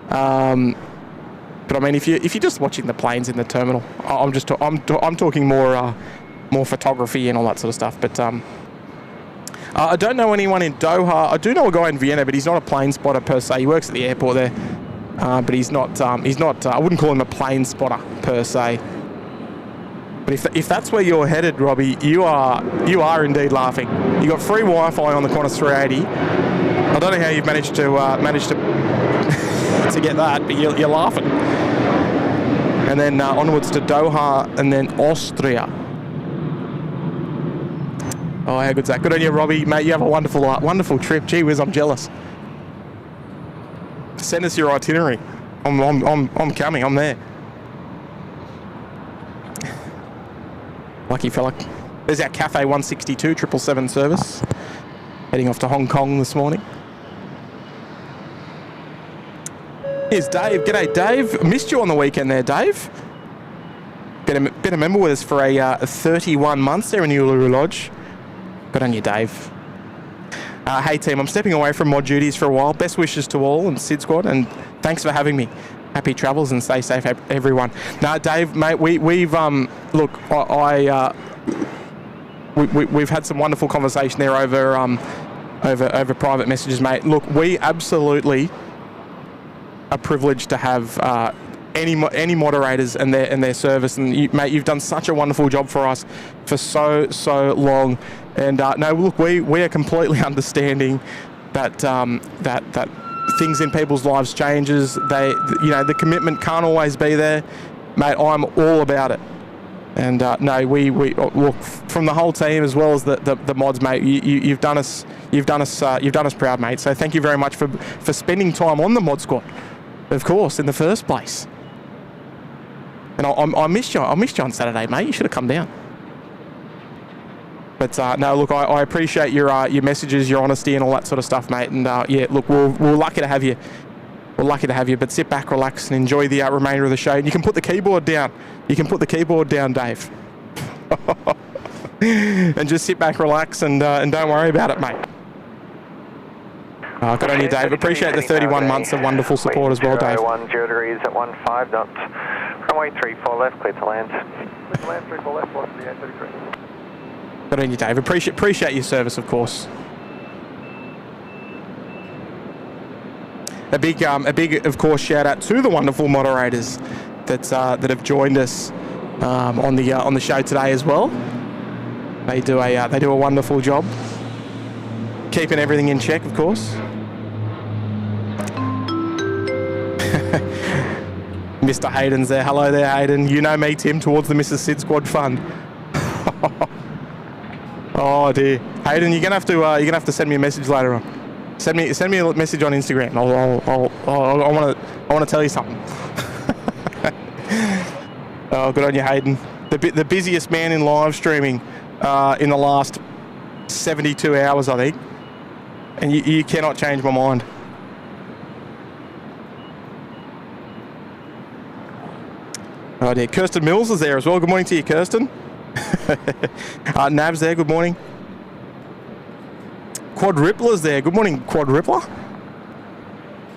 But I mean, if you're just watching the planes in the terminal, I'm talking more photography and all that sort of stuff. But I don't know anyone in Doha. I do know a guy in Vienna, but he's not a plane spotter per se. He works at the airport there, but he's not. I wouldn't call him a plane spotter per se. But if that's where you're headed, Robbie, you are indeed laughing. You got free Wi-Fi on the Qantas 380. I don't know how you've managed to to get that, but you're laughing. And then onwards to Doha, and then Austria. Oh, how good's that? Good on you, Robbie, mate. You have a wonderful trip. Gee whiz, I'm jealous. Send us your itinerary. I'm coming. I'm there. Lucky fella. There's our Cafe 162 777 service. Heading off to Hong Kong this morning. Here's Dave. G'day, Dave. Missed you on the weekend there, Dave. Been a member with us for a 31 months there in Uluru Lodge. Good on you, Dave. Hey, team. I'm stepping away from mod duties for a while. Best wishes to all and SydSquad, and thanks for having me. Happy travels and stay safe, everyone. No, Dave, mate, we've look, we've had some wonderful conversation there over private messages, mate. Look, we absolutely are privileged to have any moderators and their service, and mate, you've done such a wonderful job for us for so long. And no, look, we are completely understanding that that things in people's lives changes. The commitment can't always be there, mate. I'm all about it. And no, we look, from the whole team as well as the mods, mate. You've done us proud, mate. So thank you very much for spending time on the mod squad, of course, in the first place. And I missed you on Saturday, mate. You should have come down. But no, look, I appreciate your messages, your honesty, and all that sort of stuff, mate. And yeah, look, we're lucky to have you. We're lucky to have you. But sit back, relax, and enjoy the remainder of the show. And you can put the keyboard down. You can put the keyboard down, Dave. And just sit back, relax, and don't worry about it, mate. Good on you, Dave. Appreciate the 31 months of wonderful support as well, Dave. 10 degrees at 15 knots. Runway 34 left, clear to land. Clear to land, 34 left, velocity 833. Good on you, Dave. Appreciate your service, of course. A big, of course, shout out to the wonderful moderators that have joined us on the show today as well. They do a wonderful job, keeping everything in check, of course. Mr. Hayden's there. Hello there, Hayden. You know me, Tim, towards the Mrs. SydSquad Fund. Oh dear, Hayden, you're gonna have to send me a message later on. Send me a message on Instagram. I want to tell you something. Oh, good on you, Hayden. The busiest man in live streaming in the last 72 hours, I think. And you cannot change my mind. Oh dear, Kirsten Mills is there as well. Good morning to you, Kirsten. Nav's there, good morning. Quadrippler's there, good morning, Quadrippler.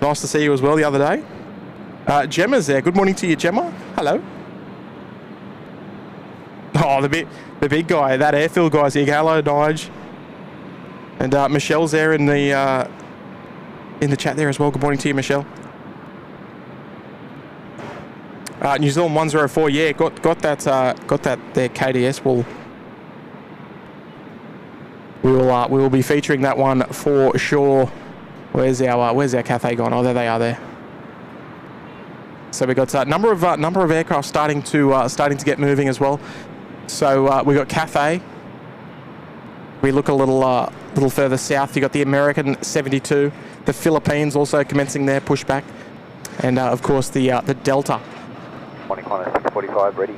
Nice to see you as well the other day. Gemma's there, good morning to you, Gemma. Hello. Oh, the big guy, that airfield guy's here. Hello, Nige. And Michelle's there in the chat there as well. Good morning to you, Michelle. New Zealand 104, yeah, got that there, KDS. We will be featuring that one for sure. Where's our cafe gone? Oh, there they are there. So we got a number of aircraft starting to get moving as well. So we got Cathay. We look a little further south. You got the American 72, the Philippines also commencing their pushback, and of course the Delta. Morning, Qantas 645 ready.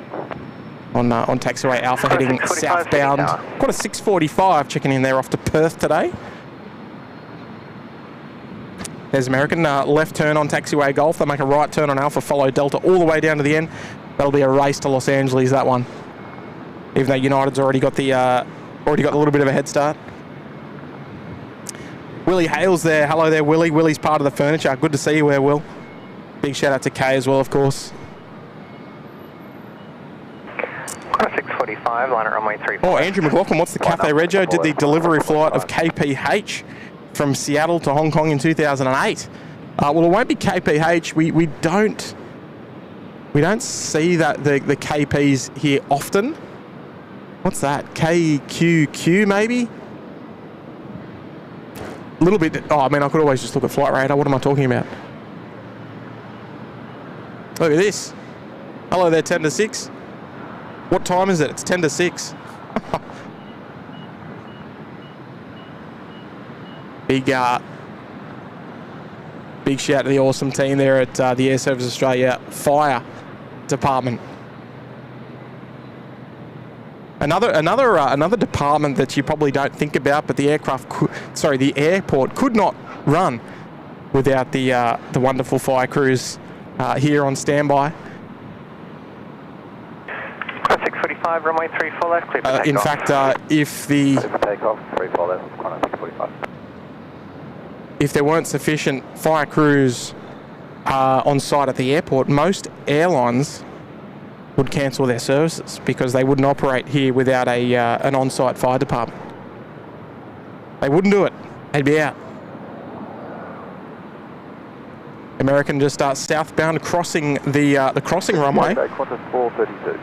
On taxiway Alpha heading southbound. Got a 645 checking in there off to Perth today. There's American left turn on taxiway Golf. They'll make a right turn on Alpha, follow Delta all the way down to the end. That'll be a race to Los Angeles, that one. Even though United's already got a little bit of a head start. Willie Hale's there. Hello there, Willie. Willie's part of the furniture. Good to see you there, Will. Big shout out to Kay as well, of course. Qantas 6:45, line at runway 34. Oh, Andrew McLaughlin, what's the Cathay Rego? Did the delivery flight of KPH from Seattle to Hong Kong in 2008. Well, it won't be KPH. We don't see that the KPs here often. What's that? KQQ maybe? A little bit. Oh, I mean, I could always just look at Flight Radar. What am I talking about? Look at this. Hello there, 10 to 6. What time is it? It's 10 to 6. Big shout to the awesome team there at the Air Service Australia Fire Department. Another department that you probably don't think about, but the airport could not run without the wonderful fire crews here on standby. 6:45, runway 34 left, clear for takeoff. In fact, if the takeoff, 34 left, 6:45. If there weren't sufficient fire crews on site at the airport, most airlines would cancel their services because they wouldn't operate here without an on-site fire department. They wouldn't do it. They'd be out. American just southbound, crossing the crossing runway. Qantas 432.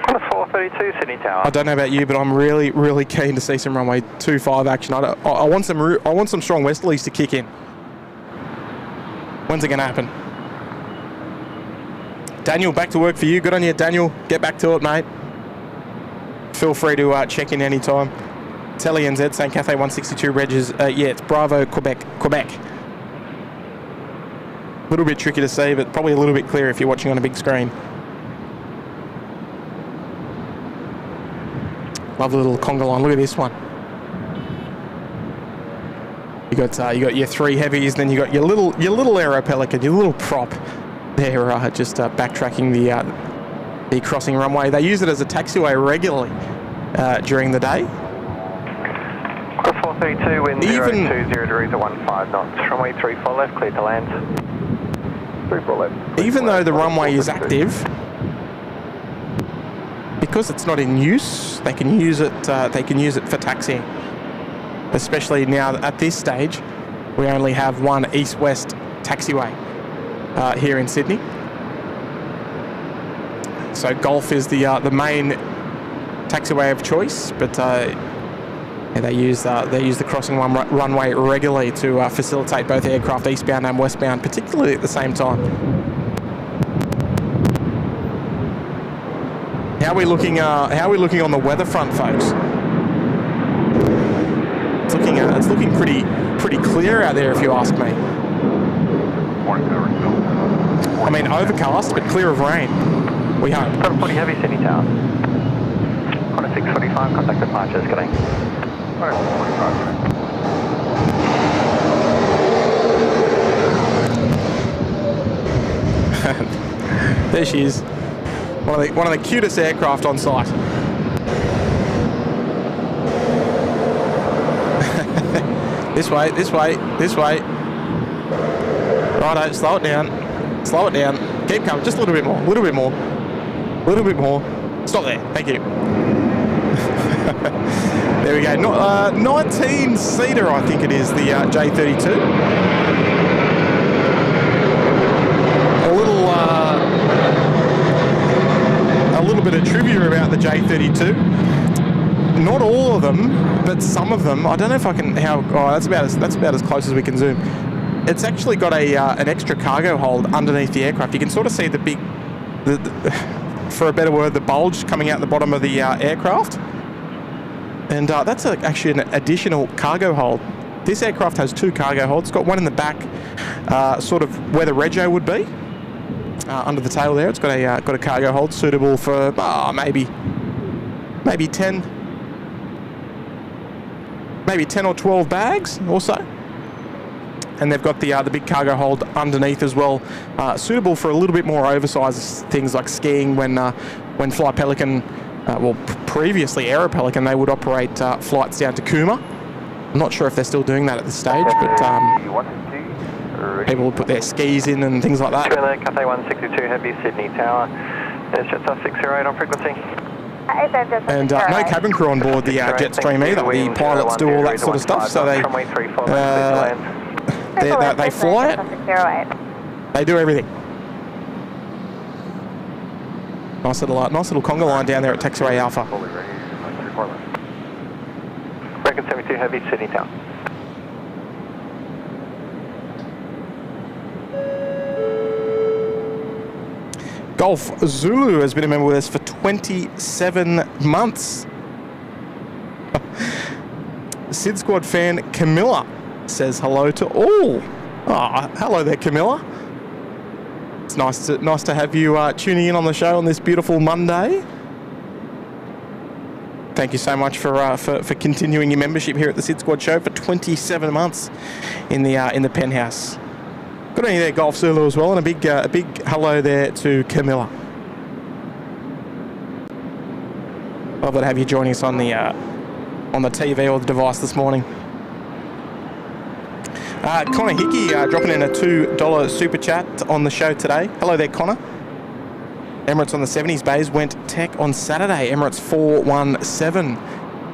Qantas 432, Sydney Tower. I don't know about you, but I'm really, really keen to see some runway 25 action. I want some strong westerlies to kick in. When's it going to happen? Daniel, back to work for you. Good on you, Daniel. Get back to it, mate. Feel free to check in anytime. Telly NZ saying Cathay 162 Rydges. Yeah, it's Bravo, Quebec. A little bit tricky to see, but probably a little bit clearer if you're watching on a big screen. Lovely little Conga line. Look at this one. You got your three heavies, then you got your little Aero Pelican, your little prop. They're just backtracking the crossing runway. They use it as a taxiway regularly during the day. Qantas 432, wind 020 degrees at 15 knots. Runway 34 left, clear to land. 34 left. Even though the runway is active, because it's not in use, they can use it. They can use it for taxiing. Especially now at this stage, we only have one east-west taxiway here in Sydney. So Golf is the main taxiway of choice, but they use the crossing runway regularly to facilitate both aircraft eastbound and westbound, particularly at the same time. How are we looking on the weather front, folks? It's looking pretty clear out there, if you ask me. I mean, overcast, but clear of rain. We hope. 740 heavy, Sydney Tower. Qantas 6:45, contact departure, escalating. There she is. One of the cutest aircraft on site. This way. Righto, slow it down. Keep coming, just a little bit more. Stop there, thank you. There we go, 19-seater I think it is, the J32. A little bit of trivia about the J32. Not all of them, but some of them. I don't know if I can. That's about as close as we can zoom. It's actually got an extra cargo hold underneath the aircraft. You can sort of see the big, for a better word, the bulge coming out the bottom of the aircraft, and that's actually an additional cargo hold. This aircraft has two cargo holds. It's got one in the back, sort of where the Rego would be, under the tail there. It's got a cargo hold suitable for maybe 10 or 12 bags or so. And they've got the big cargo hold underneath as well, suitable for a little bit more oversized things like skiing. When Fly Pelican, previously Aero Pelican, they would operate flights down to Cooma. I'm not sure if they're still doing that at this stage, but people would put their skis in and things like that. Cathay 162 heavy, Sydney Tower. It's just 608 on frequency. And no cabin crew on board the Jetstream either. The pilots do all that sort of stuff, so they fly it. They do everything. Nice little Conga line down there at Taxiway Alpha. Breaking 72 Heavy, Sydney Town. Golf Zulu has been a member with us for 27 months. SydSquad fan Camilla says hello to all. Oh, hello there, Camilla. It's nice to have you tuning in on the show on this beautiful Monday. Thank you so much for continuing your membership here at the SydSquad show for 27 months in the penthouse. Good on you there, Golf Zulu, as well, and a big hello there to Camilla. Lovely to have you joining us on the TV or the device this morning. Connor Hickey dropping in a $2 super chat on the show today. Hello there, Connor. Emirates on the 70s bays went tech on Saturday. Emirates 417.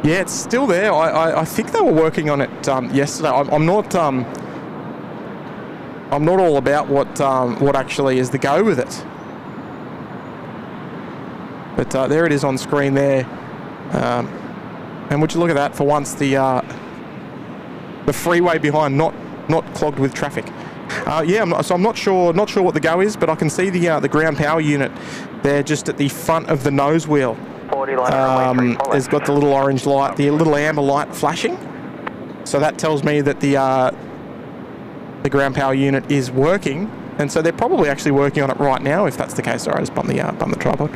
Yeah, it's still there. I think they were working on it yesterday. I'm not all about what actually is the go with it. But there it is on screen there. And would you look at that, for once the freeway behind not clogged with traffic. I'm not sure what the go is, but I can see the ground power unit there just at the front of the nose wheel. It's got the little orange light, the little amber light flashing. So that tells me that the ground power unit is working, and so they're probably actually working on it right now. If that's the case, sorry, I just bumped the tripod.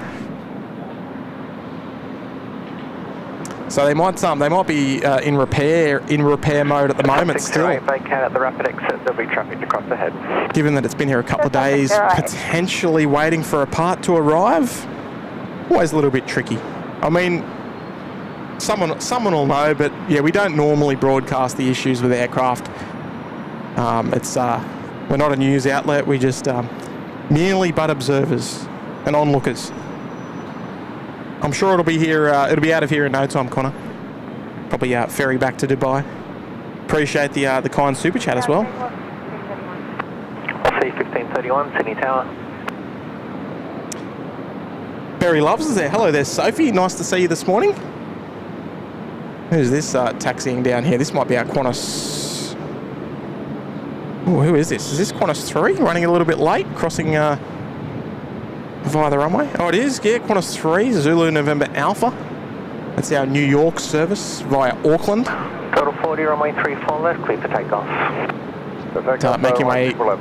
So they might be in repair mode at the moment still. If they can at the rapid exit, there'll be traffic across ahead. Given that it's been here a couple of days, potentially waiting for a part to arrive, always a little bit tricky. I mean, someone will know, but yeah, we don't normally broadcast the issues with aircraft. We're not a news outlet. We just merely but observers and onlookers. I'm sure it'll be here. It'll be out of here in no time, Connor. Probably ferry back to Dubai. Appreciate the kind super chat as well. C1531 Sydney Tower. Barry Loves is there. Hello there, Sophie. Nice to see you this morning. Who's this taxiing down here? This might be our Qantas. Oh, who is this? Is this Qantas 3 running a little bit late, crossing via the runway? Oh, it is. Yeah, Qantas 3, Zulu November Alpha. That's our New York service via Auckland. Total 40, runway 34 left, clear for takeoff.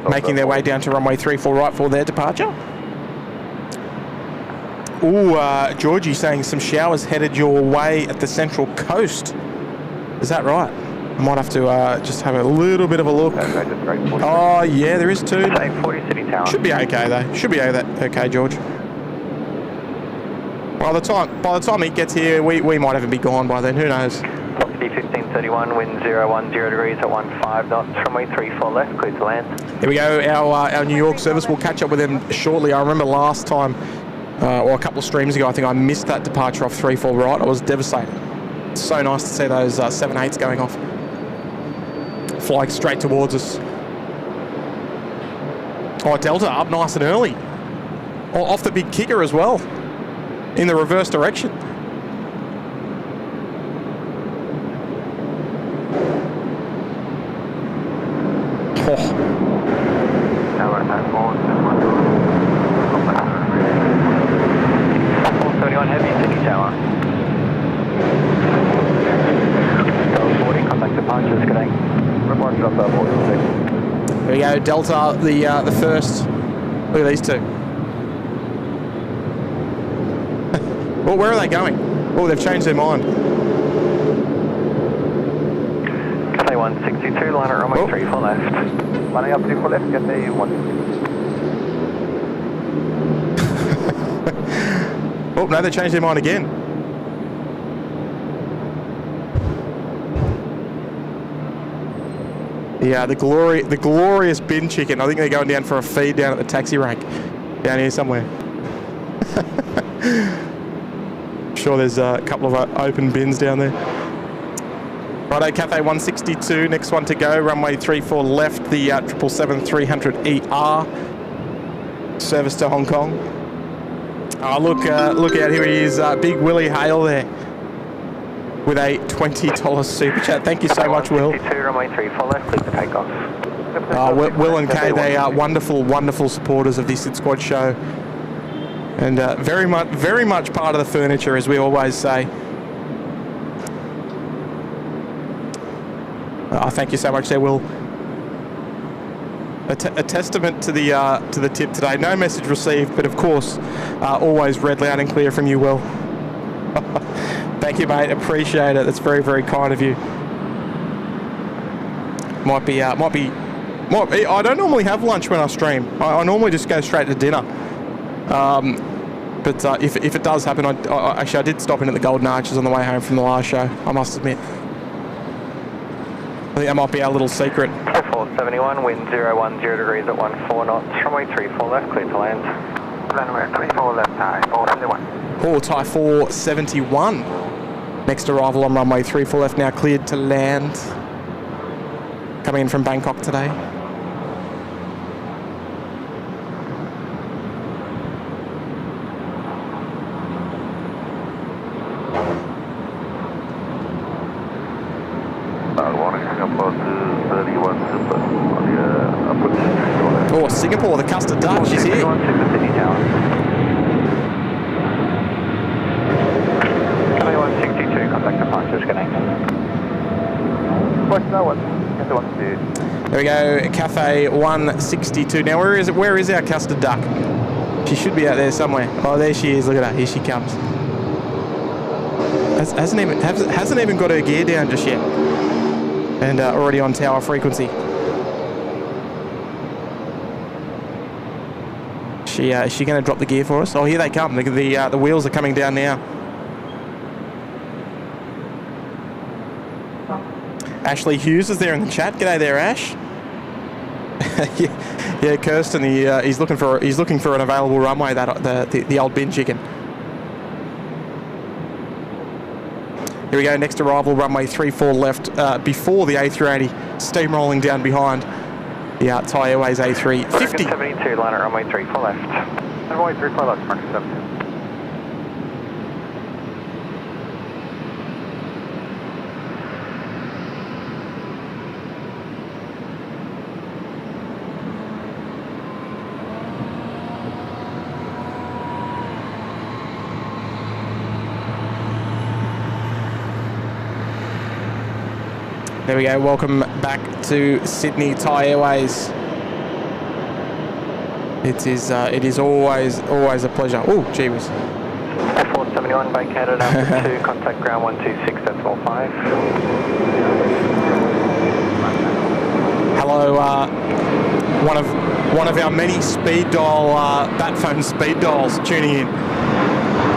Making their way down to runway 34 right for their departure. Ooh, Georgie saying some showers headed your way at the Central Coast. Is that right? I might have to just have a little bit of a look. Oh, yeah, there is too. 40 City Tower. Should be okay, though. Should be okay, George. By the time he gets here, we might even be gone by then. Who knows? Foxy 1531, wind 010 degrees at 15 knots, runway 34 left, clear to land. Here we go. Our New York service. We'll catch up with them shortly. I remember last time, or a couple of streams ago, I think I missed that departure off 34 right. I was devastated. It's so nice to see those 7-8s going off, flying straight towards us. Oh, Delta up nice and early. Oh, off the big kicker as well, in the reverse direction. Oh. 431 heavy, Sydney Tower. 40, contact departures, good day. Report drop out, 46. There we go, Delta, the first. Look at these two. Well, where are they going? Oh, they've changed their mind. Cathay 162, line at runway 34 left. Lining up 34 left, Cathay 1. Oh, no, they changed their mind again. Yeah, the glorious bin chicken. I think they're going down for a feed down at the taxi rank down here somewhere. Sure, there's a couple of open bins down there. Righto, Cathay 162, next one to go, runway 34 left, the 777-300ER, service to Hong Kong. Oh, look out, here he is, Big Willie Hale there, with a $20 super chat. Thank you so much, Will. Runway 34 left, clear for takeoff. Will and Kay, they are wonderful, wonderful supporters of the SydSquad show, and very much part of the furniture, as we always say. Thank you so much there, Will. A testament to the tip today. No message received, but of course, always read loud and clear from you, Will. Thank you, mate. Appreciate it. That's very, very kind of you. Might be. I don't normally have lunch when I stream. I normally just go straight to dinner. But if it does happen, I did stop in at the Golden Arches on the way home from the last show. I must admit. I think that might be our little secret. 471, wind 010 degrees at 14 knots, runway 34 left, clear to land. Runway 34 left, Thai 471. Oh, Thai 471. Next arrival on runway 34 left, now cleared to land. Coming in from Bangkok today. Oh, Singapore, the custard duck, she's here. 2162, contact departure, connecting. There we go, Cathay 162. Now, where is our custard duck? She should be out there somewhere. Oh, there she is. Look at her. Here she comes. Hasn't even got her gear down just yet, and already on tower frequency. Is she going to drop the gear for us? Oh, here they come. The wheels are coming down now. Ashley Hughes is there in the chat. G'day there, Ash. yeah, Kirsten. He's looking for an available runway. The old bin chicken. Here we go. Next arrival, runway 34 left. Before the A380 steamrolling down behind. The Thai Airways A350. 72, line at runway 34 left. Runway 34 left, Mark 72. There we go. Welcome back to Sydney Thai Airways. It is always a pleasure. Oh, gee whiz. 471 vacated after 2, contact ground 126.5. Hello, one of our many speed dial bat phone speed dials tuning in.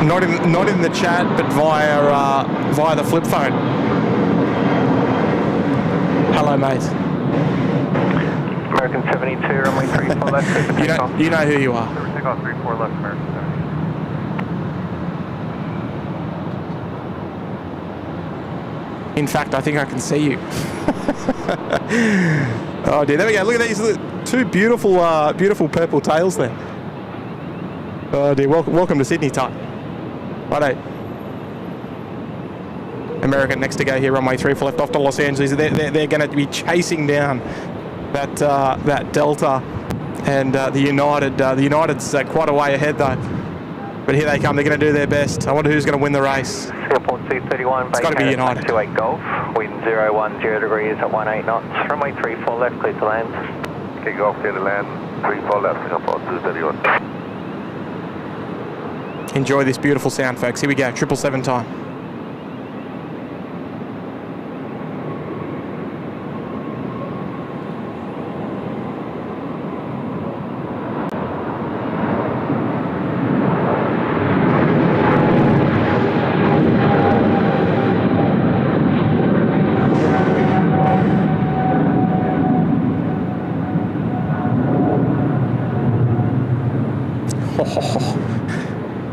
Not in the chat, but via the flip phone. Hello, mate. American 72, runway 34 left. You know who you are. Takeoff 34 left, American 72. In fact, I think I can see you. Oh dear, there we go. Look at these two beautiful purple tails there. Oh dear, welcome to Sydney, Thai. Righto. American next to go here, runway 34 left off to Los Angeles. They're going to be chasing down that Delta, and the United's quite a way ahead though. But here they come. They're going to do their best. I wonder who's going to win the race. Singapore C31. It's got to be United. 28 Golf. Wind 010 degrees at 18 knots. Runway 34 left, clear to land. Okay, Golf, clear to land. 34 left, Singapore 231. Enjoy this beautiful sound, folks. Here we go. 777 time.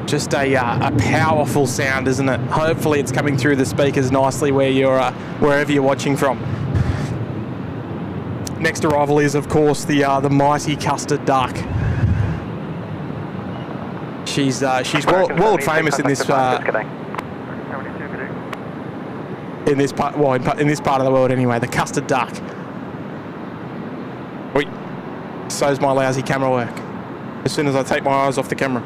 Just a powerful sound, isn't it? Hopefully it's coming through the speakers nicely where you're, wherever you're watching from. Next arrival is, of course, the mighty Custard Duck. She's world famous in this part, well, in this part of the world anyway. The Custard Duck. Wait, so's my lousy camera work. As soon as I take my eyes off the camera.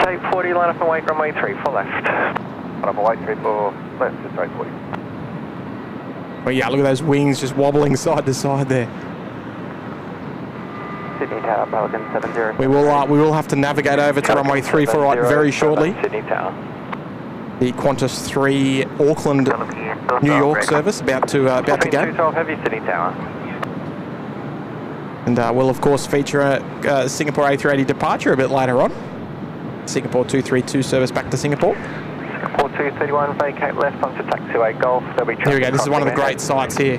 Say 40, line up and wait, runway 34 left. Line up and wait, 34 left, just right 40. Well, yeah, look at those wings just wobbling side to side there. Sydney Tower, Pelican 70. We will have to navigate over to runway 34 right very shortly. Sydney Tower. The Qantas 3 Auckland, New York service about to go. 212 heavy, Sydney Tower. And we'll of course feature a Singapore A380 departure a bit later on. Singapore 232 service back to Singapore. Singapore 231, vacate left onto taxiway Golf. Here we go, this is one of the great sights here.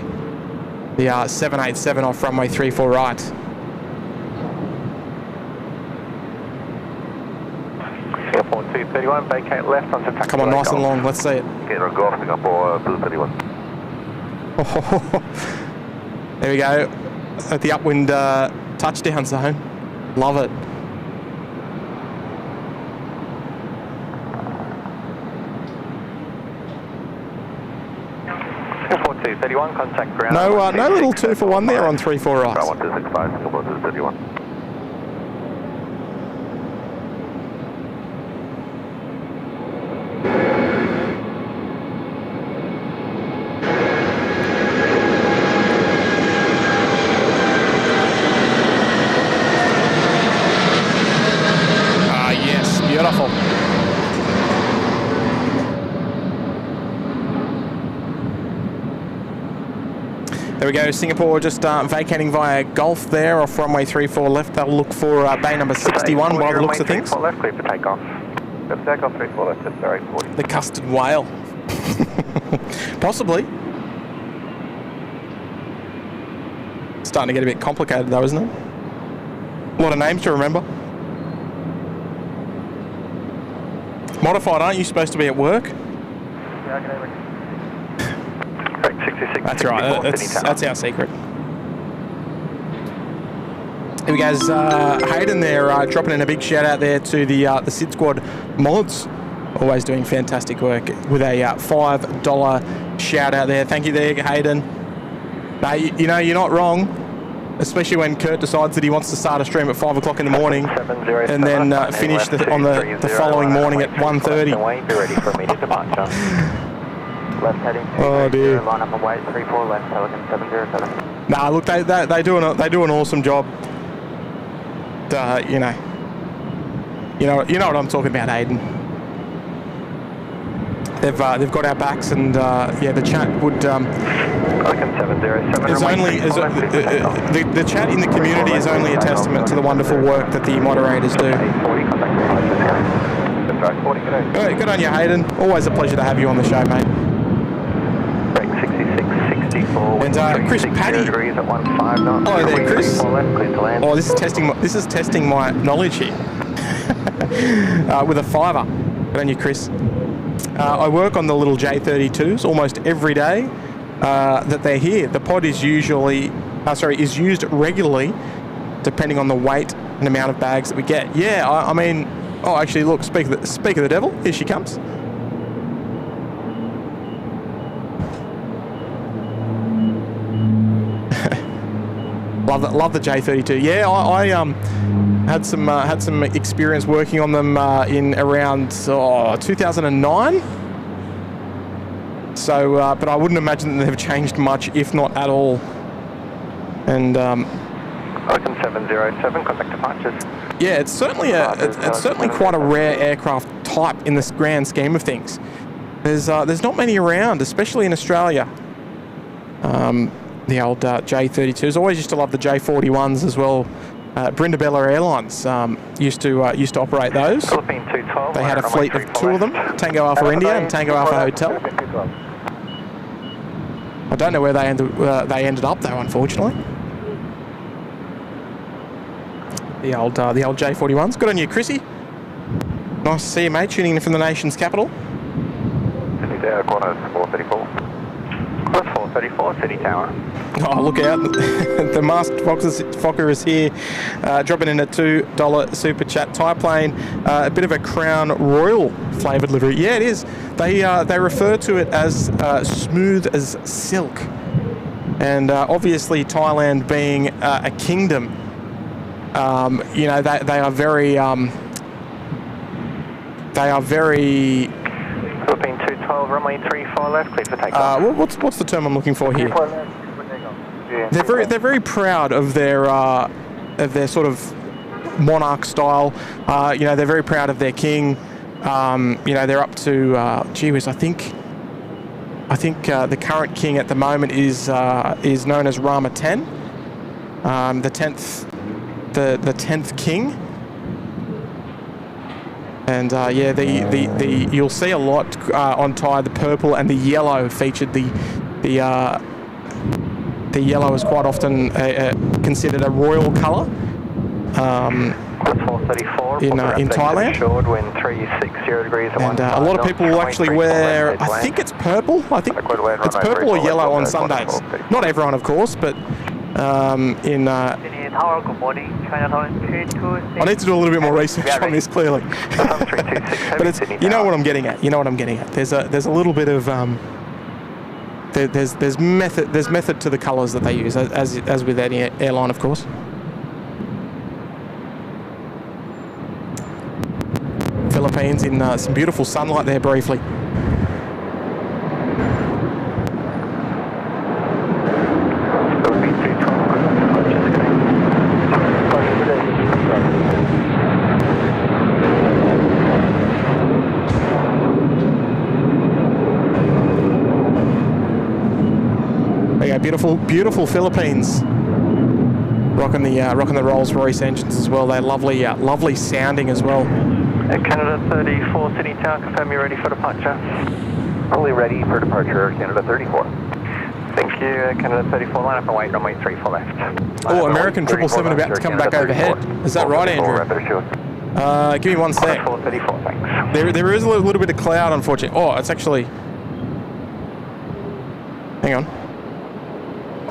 The 787 off runway 34 right. Singapore 231, vacate left onto taxiway. Come on, nice Golf. and long, let's see it. Okay, Golf, Singapore 231. There we go, at the upwind touchdown zone. Love it. Singapore 231, contact ground. No little 2 for 1 there on 34 right. 1265, Singapore 231. Yes, beautiful. There we go, Singapore just vacating via Gulf there off runway 34 left. They'll look for bay number 61 by the looks of things. Left, clear for takeoff. Let's take off 34 left, just right 40. The custard whale. Possibly. Starting to get a bit complicated though, isn't it? A lot of names to remember. Modified, aren't you supposed to be at work? Yeah, okay, Rick. Correct, 66. That's right, that's our secret. Here we go, Hayden there, dropping in a big shout out there to the SydSquad mods. Always doing fantastic work with a $5 shout out there. Thank you there, Hayden. Now, you know, you're not wrong, especially when Kurt decides that he wants to start a stream at 5 o'clock in the morning and then finish on the following morning at 1:30. Be ready for immediate departure. Left heading. Oh dear. Line up and wait. 34 left. Pelican 707. Nah, look, they do an awesome job. You know what I'm talking about, Hayden. They've got our backs, and yeah, the chat would. Pelican 707. The chat in the community is only a testament to the wonderful work that the moderators do. 40, contact departure. 40, Good on you, Hayden. Always a pleasure to have you on the show, mate. Break 66, 64. And Chris Paddy. Degrees at 15 knots. Oh, there, Chris. Left, clear to land. Oh, this is testing my knowledge here. With a $5. Good on you, Chris. I work on the little J32s almost every day that they're here. The pod is used regularly, depending on the weight and amount of bags that we get. Yeah, I mean, oh, actually, look, speak of the devil. Here she comes. Love the J32. Yeah, I had some experience working on them in around 2009. So, but I wouldn't imagine that they've changed much, if not at all. And Pelican 707, contact departures. yeah, it's certainly quite a rare aircraft type in this grand scheme of things. There's not many around, especially in Australia. The old J32s. Always used to love the J41s as well. Brindabella Airlines used to operate those. Philippine 212. They had a fleet of 2 of them: Tango Alpha India and Tango Alpha Hotel. I don't know where they ended up though, unfortunately. The old J41s. Good on you, Chrissy. Nice to see you, mate. Tuning in from the nation's capital. City Tower, Qantas 434. Qantas 434, City Tower. Oh, look out. The masked Fokker is here, dropping in a $2 super chat. Thai plane, a bit of a Crown Royal flavoured livery. Yeah, it is. They refer to it as smooth as silk. And obviously Thailand being a kingdom, you know, they are very... Philippine 212, runway 34 left, clear for takeoff. What's the term I'm looking for here? They're very proud of their sort of monarch style. You know, they're very proud of their king. You know, they're up to gee whiz, I think the current king at the moment is known as Rama 10, the 10th king. And yeah, the you'll see a lot on Thai. The purple and the yellow featured. The yellow is quite often considered a royal colour in Thailand. And a lot of people will actually wear, I think it's purple. I think it's purple or yellow on Sundays. Not everyone, of course, but Tower, good morning. Chinatown 226. I need to do a little bit more research on this, clearly. But it's, you know what I'm getting at. You know what I'm getting at. There's a little bit of there's method to the colours that they use, as with any airline, of course. Philippines in some beautiful sunlight there briefly. Beautiful Philippines, rocking the Rolls-Royce engines as well. They're lovely sounding as well. Canada 34, Sydney Tower, confirm you're ready for departure. Fully ready for departure, Canada 34. Thank you, Canada 34, line up and wait, runway 34 left. Oh, American 777 about to come back overhead. Is that right, Andrew? Give me one sec. 434, thanks. There is a little bit of cloud, unfortunately. Oh, it's actually... Hang on.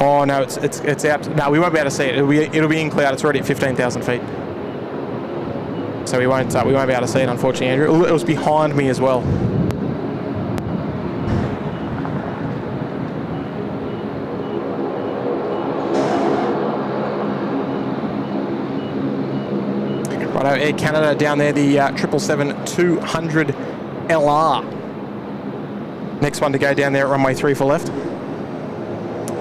Oh no, it's out. No, we won't be able to see it. It'll be in cloud. It's already at 15,000 feet, so we won't be able to see it, unfortunately, Andrew. It was behind me as well. Righto, Air Canada down there, the 777-200 LR. Next one to go down there at runway 34 left.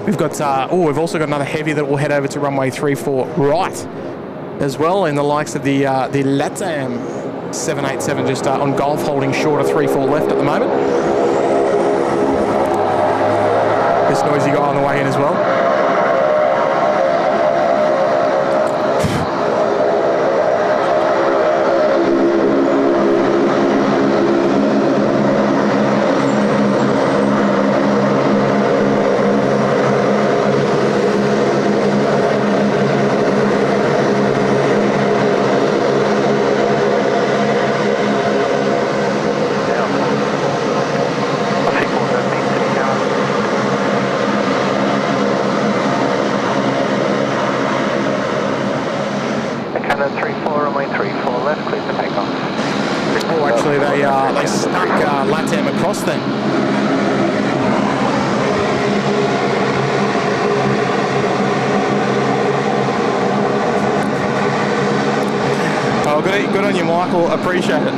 We've got, we've also got another heavy that will head over to runway 34 right as well, in the likes of the LATAM 787, just on Gulf, holding short of 34 left at the moment. This noisy guy on the way in as well. They snuck LATAM across then. Oh, good on you, Michael. Appreciate it.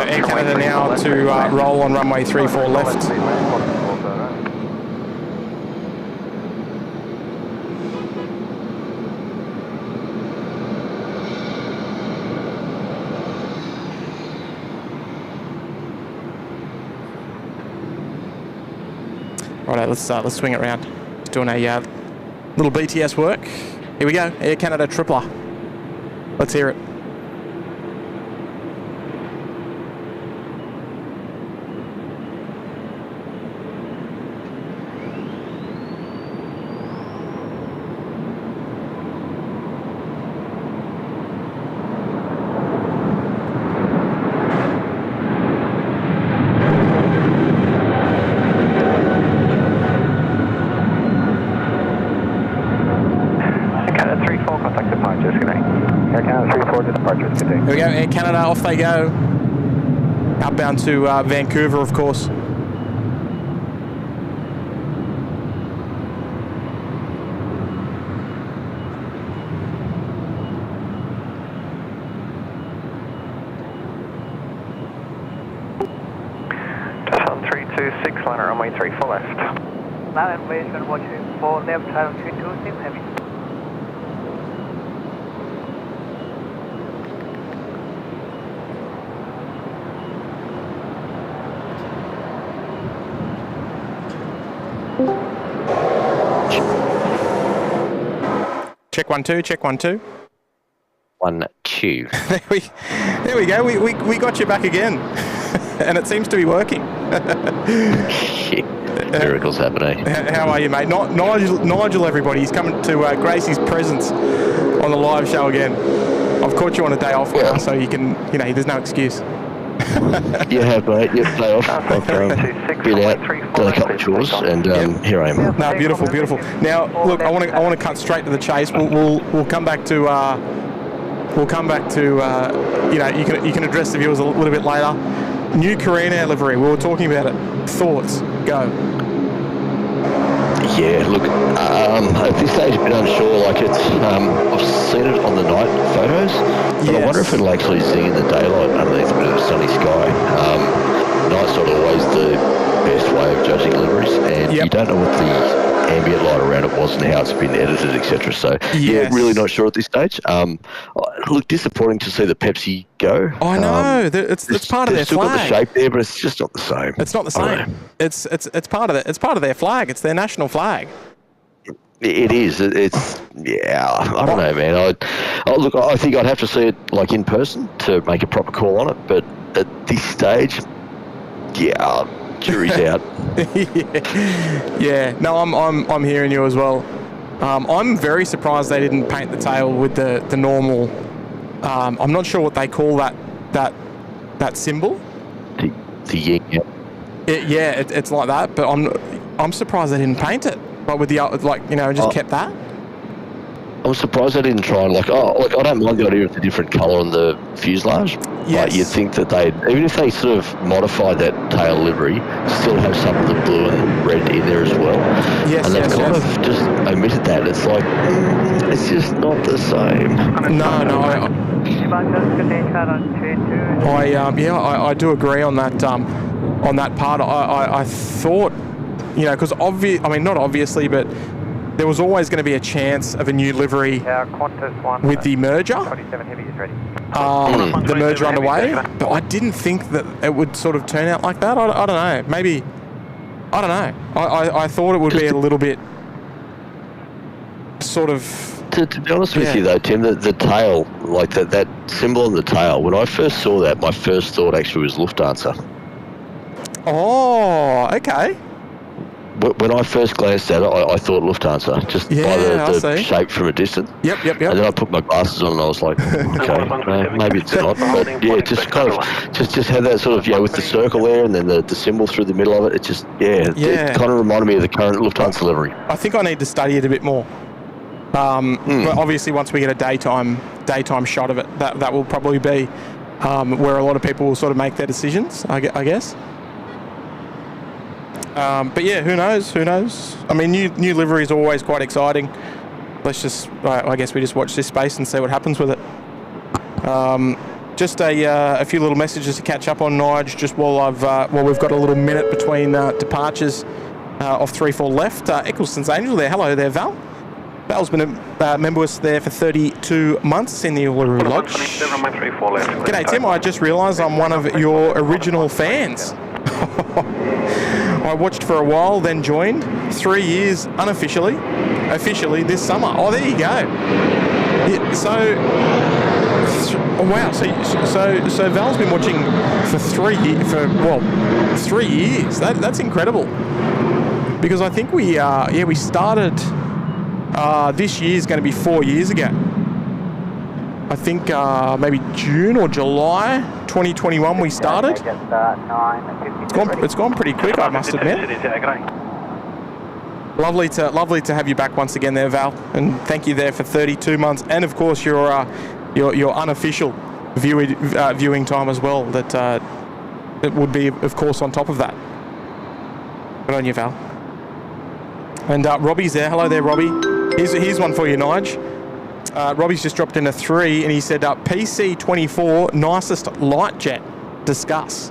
Air Canada now to roll on runway 34 left. Righto, let's swing it around. Just doing a little BTS work. Here we go, Air Canada tripler. Let's hear it. the departures, good day. Here we go, Air Canada, off they go. Outbound to Vancouver, of course. Just on 326, liner runway 34 left. Now Aviation watching 4 left, 326 heavy. Check 1 2, check 1 2. 1 2. There we go. We got you back again, and it seems to be working. Miracles happening. How are you, mate? Nigel, everybody. He's coming to grace his presence on the live show again. I've caught you on a day off now, so you can, there's no excuse. You have, mate. Yep, day off. I've been out, done a couple of chores, and here I am. No, beautiful, beautiful. Now, look, I want to cut straight to the chase. We'll come back to you can address the viewers a little bit later. New Korean Air livery. We were talking about it. Thoughts? Go. Yeah, look, at this stage, a bit unsure. Like I've seen it on the night photos, but I wonder if it'll actually zing in the daylight underneath a bit of a sunny sky. Night's not always the best way of judging liveries, and you don't know what the ambient light around it was and how it's been edited, etc. So really not sure at this stage. Look, disappointing to see the Pepsi go. I know it's part of their flag. Still got the shape there, but it's just not the same. It's not the same. It's part of it's part of their flag. It's their national flag. It is. It's I don't know, man. Look, I think I'd have to see it like in person to make a proper call on it. But at this stage, jury's out. Yeah. No, I'm hearing you as well. I'm very surprised they didn't paint the tail with the normal. I'm not sure what they call that symbol. The yin. It's like that. But I'm surprised they didn't paint it. But with the just kept that. I'm surprised they didn't try and I don't mind the idea of the different colour on the fuselage. Yes. But you'd think that even if they sort of modified that tail livery, still have some of the blue and red in there as well. Yes, and they've kind of just omitted that. It's like, it's just not the same. No. I do agree on that. On that part, I thought, because not obviously, but there was always going to be a chance of a new livery with the merger. 27 heavy is ready. The merger underway, but I didn't think that it would sort of turn out like that. I don't know. Maybe, I don't know. I thought it would be a little bit sort of... To be honest with you though, Tim, the tail, like that symbol on the tail, when I first saw that, my first thought actually was Lufthansa. Oh, okay. When I first glanced at it, I thought Lufthansa, just by the shape from a distance. Yep. And then I put my glasses on and I was like, okay, maybe it's not. But just kind of, just had that sort of, with the circle there and then the symbol through the middle of it. It just, it kind of reminded me of the current Lufthansa livery. I think I need to study it a bit more. But obviously once we get a daytime shot of it, that will probably be where a lot of people will sort of make their decisions, I guess. But who knows? I mean, new livery is always quite exciting. Let's just, I guess we just watch this space and see what happens with it. Just a few little messages to catch up on, Nige, just while we've got a little minute between departures off 34 left. Eccleston's Angel there. Hello there, Val. Val's been a member with us there for 32 months in the Uluru Lodge. G'day, Tim. I just realised I'm one of your original fans. I watched for a while, then joined. 3 years unofficially. Officially this summer. Oh, there you go. Wow. So Val's been watching for 3 years. That's incredible. Because I think we started. This year's going to be 4 years ago. I think maybe June or July 2021 we started. It's gone pretty quick, I must admit. Lovely to have you back once again there, Val, and thank you there for 32 months. And of course, you're your unofficial viewing time as well. That it would be, of course, on top of that. Good on you, Val. And Robbie's there. Hello there, Robbie. Here's one for you, Nige. Robbie's just dropped in a 3, and he said, PC24, nicest light jet. Discuss.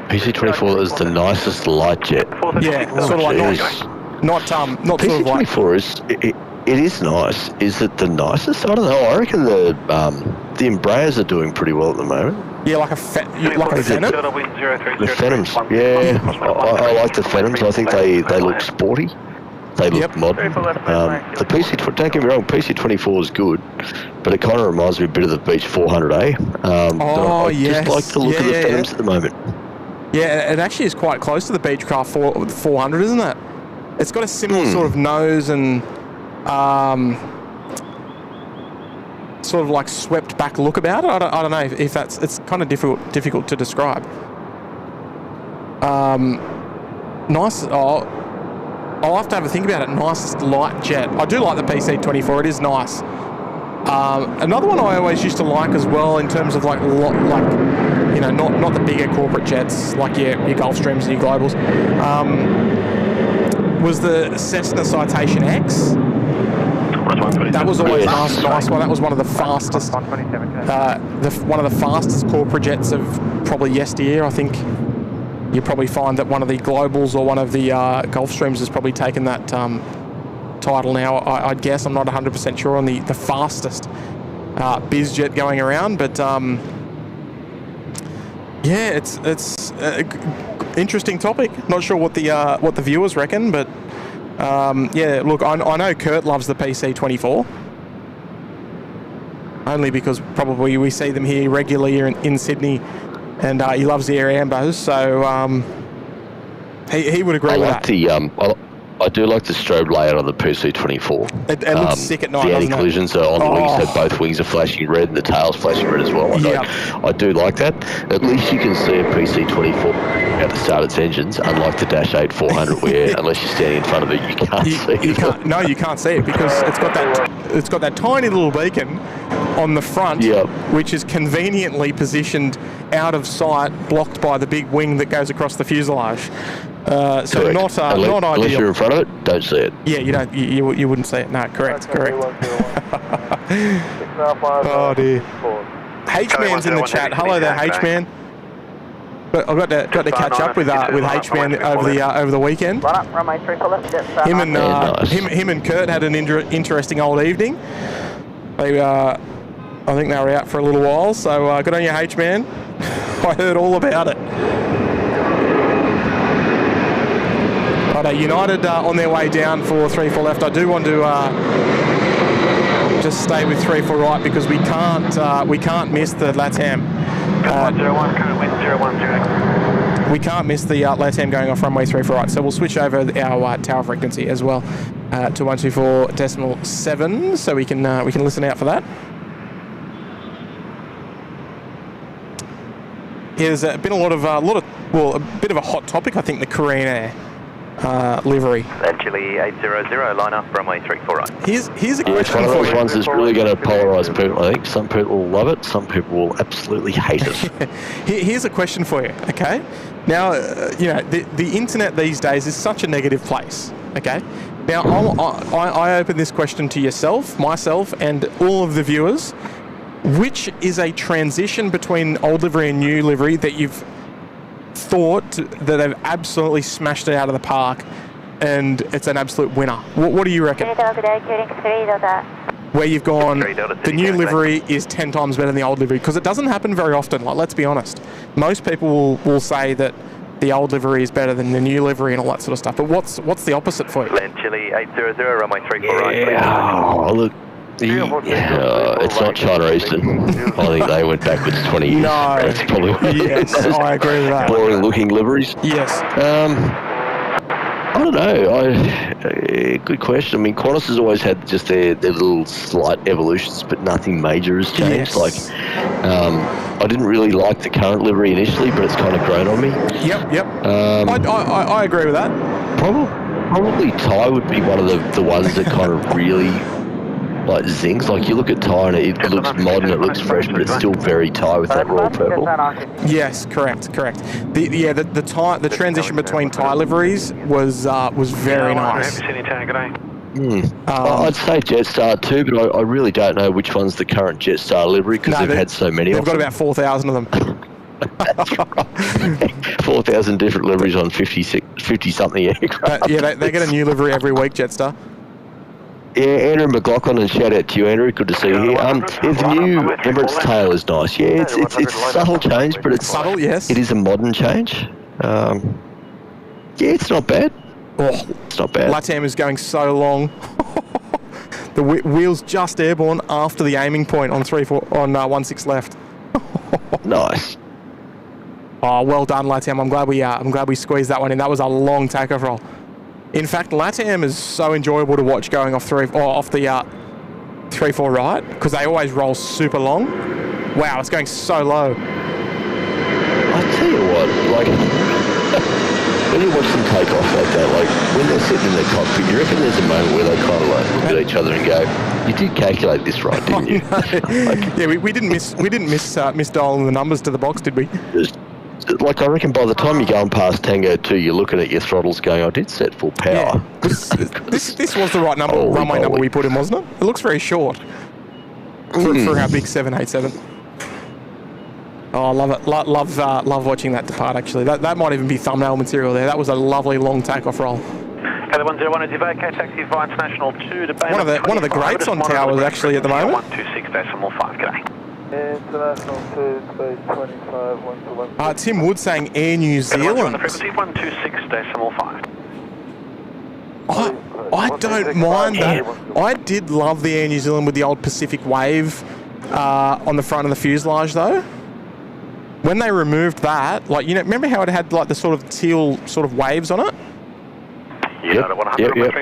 PC24 is the nicest light jet. Yeah, sort of like not sort of like... PC24 it is nice. Is it the nicest? I don't know. I reckon the Embraers are doing pretty well at the moment. Yeah, like a Phenom? The Phenoms, yeah. I like the Phenoms. I think they look sporty. They look modern. The PC, don't get me wrong, PC24 is good, but it kind of reminds me a bit of the Beach 400A. I just like the look of the Phenoms at the moment. Yeah, it actually is quite close to the Beechcraft 400, isn't it? It's got a similar sort of nose and sort of like swept back look about it. I don't know if it's kind of difficult to describe. Nice. I'll have to have a think about it. Nicest light jet. I do like the PC24. It is nice. Another one I always used to like as well, in terms of like you know, not the bigger corporate jets like your Gulfstreams and your Globals, was the Cessna Citation X. That was always a nice one. That was one of the fastest, one of the fastest corporate jets of probably yesteryear. I think you probably find that one of the Globals or one of the Gulfstreams has probably taken that title now. I'd guess. I'm not 100% sure on the fastest biz jet going around, but yeah, it's interesting topic. Not sure what the viewers reckon, but yeah, look, I know Kurt loves the PC24, only because probably we see them here regularly in Sydney, and he loves the Air Ambos, so he would agree with that. I do like the strobe layout on the PC24. It looks sick at night, the doesn't anti-collisions are on the wings, so both wings are flashing red and the tail's flashing red as well. I do like that. At least you can see a PC24 at the start its engines, unlike the Dash 8 400 where unless you're standing in front of it, you can't see it. You can't see it because it's got that tiny little beacon on the front, which is conveniently positioned out of sight, blocked by the big wing that goes across the fuselage. So not ideal. Unless you're in front of it, don't see it. Yeah, you don't. You wouldn't see it. No, correct. Oh dear. H-Man's in the chat. Hello there, H-Man. But I got to catch up with H-Man over the weekend. Him and Kurt had an interesting old evening. They I think they were out for a little while. So good on you, H-Man. I heard all about it. United on their way down for 3-4 left. I do want to just stay with 3-4 right because we can't miss the LATAM. 101, current wind 010. We can't miss the LATAM going off runway 3-4 right. So we'll switch over our tower frequency as well to 124.7, so we can listen out for that. Yeah, there's been a bit of a hot topic, I think, the Korean Air livery. Chile 800, line up, runway 34 right. Here's a question. It's one of those ones that's really going to polarise people, I think. Some people will love it, some people will absolutely hate it. Here's a question for you, okay? Now, you know, the internet these days is such a negative place, okay? Now, I open this question to yourself, myself, and all of the viewers. Which is a transition between old livery and new livery that you've thought that they've absolutely smashed it out of the park and it's an absolute winner? What do you reckon? Where you've gone, the new livery is 10 times better than the old livery, because it doesn't happen very often. Like, let's be honest. Most people will say that the old livery is better than the new livery and all that sort of stuff. But what's the opposite for you? Chile 800, runway 34 right. Oh, look. It's not China Eastern. I think they went backwards 20 years. No. That's probably what yes, I agree with that. Boring looking liveries. Yes. I don't know. Good question. I mean, Qantas has always had just their little slight evolutions, but nothing major has changed. Yes. Like, I didn't really like the current livery initially, but it's kind of grown on me. Yep. I agree with that. Probably Thai would be one of the ones that kind of really like zings. Like you look at Thai and it looks modern, it looks fresh, but it's still very Thai with that royal purple. Yes, correct. The transition between Thai liveries was very nice. I'd say Jetstar too, but I really don't know which one's the current Jetstar livery because they've had so many. They've got about 4,000 of them. 4,000 different liveries on 50-something aircraft. Yeah, they get a new livery every week, Jetstar. Yeah, Andrew McLaughlin, and shout out to you, Andrew. Good to see you here. The new Emirates tail is nice. Yeah, it's a subtle change, but it's subtle. Yes, it is a modern change. Yeah, it's not bad. Oh, it's not bad. LATAM is going so long. The wheels just airborne after the aiming point on 16 left. Nice. Oh, well done, LATAM. I'm glad we squeezed that one in. That was a long takeoff roll. In fact, LATAM is so enjoyable to watch going off the 3-4 right because they always roll super long. Wow, it's going so low. I tell you what, like when you watch them take off like that, like when they're sitting in their cockpit, you reckon there's a moment where they kind of like look at each other and go, "You did calculate this right, didn't you?" Yeah, we didn't miss dialing the numbers to the box, did we? Like I reckon by the time you're going past Tango 2, you're looking at your throttles going, I did set full power. Yeah. This was the right number, runway number we put in, wasn't it? It looks very short for our big 787. Oh, I love it. Love watching that depart, actually. That might even be thumbnail material there. That was a lovely long takeoff roll. Okay, 101 is vacate, taxi via International 2 to Bay. One of the greats on towers, actually, at the moment. 126.5, g'day. International 2, space 25, 121. Tim Wood saying Air New Zealand. Frequency 126.5. I don't mind that. I did love the Air New Zealand with the old Pacific Wave on the front of the fuselage, though. When they removed that, like, you know, remember how it had like the sort of teal sort of waves on it? Yep.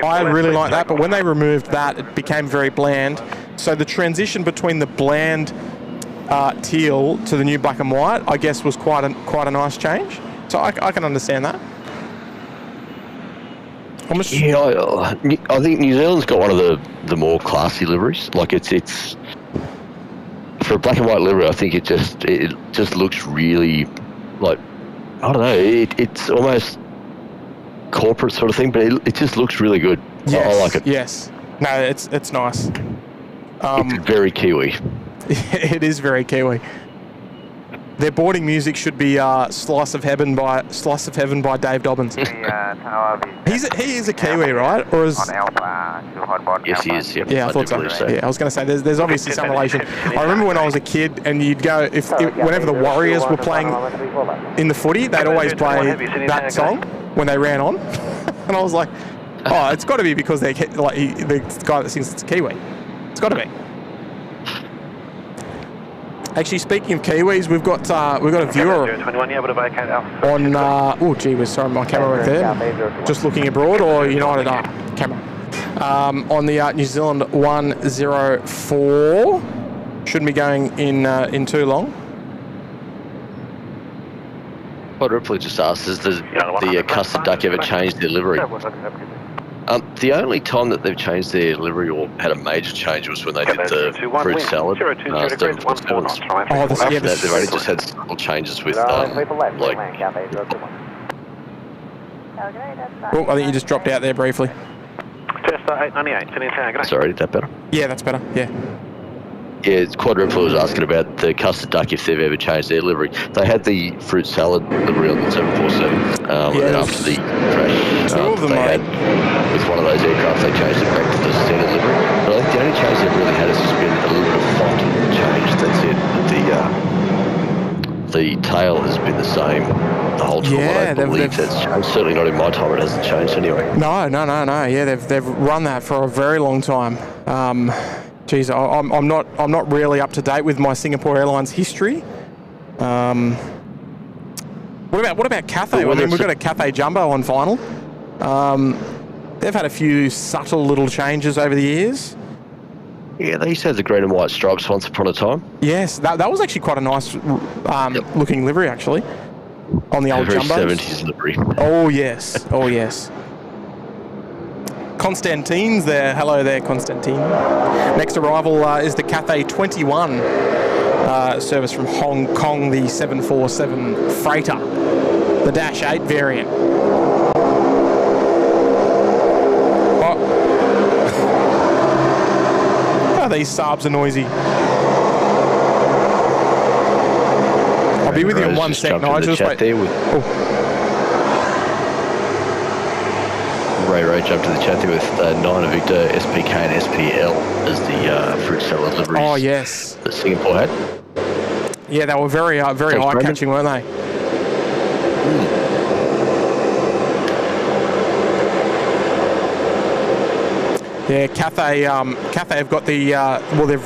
I really like that, but when they removed that, it became very bland. So the transition between the bland teal to the new black and white, I guess, was quite a nice change. So I can understand that. I think New Zealand's got one of the more classy liveries. Like it's for a black and white livery. I think it just looks really like, I don't know. It's almost corporate sort of thing, but it just looks really good. Yes, I like it. Yes. No, it's nice. It's very Kiwi. It is very Kiwi. Their boarding music should be "Slice of Heaven" by Dave Dobbins. He is a Kiwi, right? Or is? Yes, he is. Yeah, I thought so. Yeah, I was going to say there's obviously some relation. I remember when I was a kid, and you'd go whenever the Warriors were playing in the footy, they'd always play that song when they ran on, and I was like, oh, it's got to be because they're like the guy that sings it's a Kiwi. It's got to be. Actually, speaking of Kiwis, we've got a viewer on. Oh, gee whiz, sorry, my camera right there. Just looking abroad or United camera. On the New Zealand 104. Shouldn't be going in too long. What Ripley just asked is, does the custard duck ever change their livery? The only time that they've changed their livery or had a major change was when they did the fruit salad. After that, they've only just had small changes with like. Oh, I think you just dropped out there briefly. Sorry, is that better? Yeah, that's better. Yeah. Yeah, Quadruple was asking about the custard duck if they've ever changed their livery. They had the fruit salad livery on the 747, and then after the crash, two of them they had with one of those aircraft, they changed it back to the standard livery. But I think the only change they've really had has just been a little bit of font change. That's it. The tail has been the same the whole time. Yeah, I don't believe that's changed. Certainly not in my time. It hasn't changed anyway. No. Yeah, they've run that for a very long time. Geez, I'm not really up to date with my Singapore Airlines history. What about Cathay? I mean, we've got a Cathay Jumbo on final. They've had a few subtle little changes over the years. Yeah, they used to have the green and white stripes once upon a time. Yes, that was actually quite a nice looking livery, actually, on the old Jumbos. Jumbos. 70s livery. Oh yes. Constantine's there. Hello there, Constantine. Next arrival is the Cathay 21 service from Hong Kong, the 747 freighter, the Dash 8 variant. Oh, these Saabs are noisy. I'll be with you in 1 sec, Nigel. Just wait. Ray jumped to the chat there with 9 Victor, SPK and SPL as the fruit seller liveries. Oh, yes. That Singapore had. Yeah, they were very eye-catching, weren't they? Yeah, Cathay have got the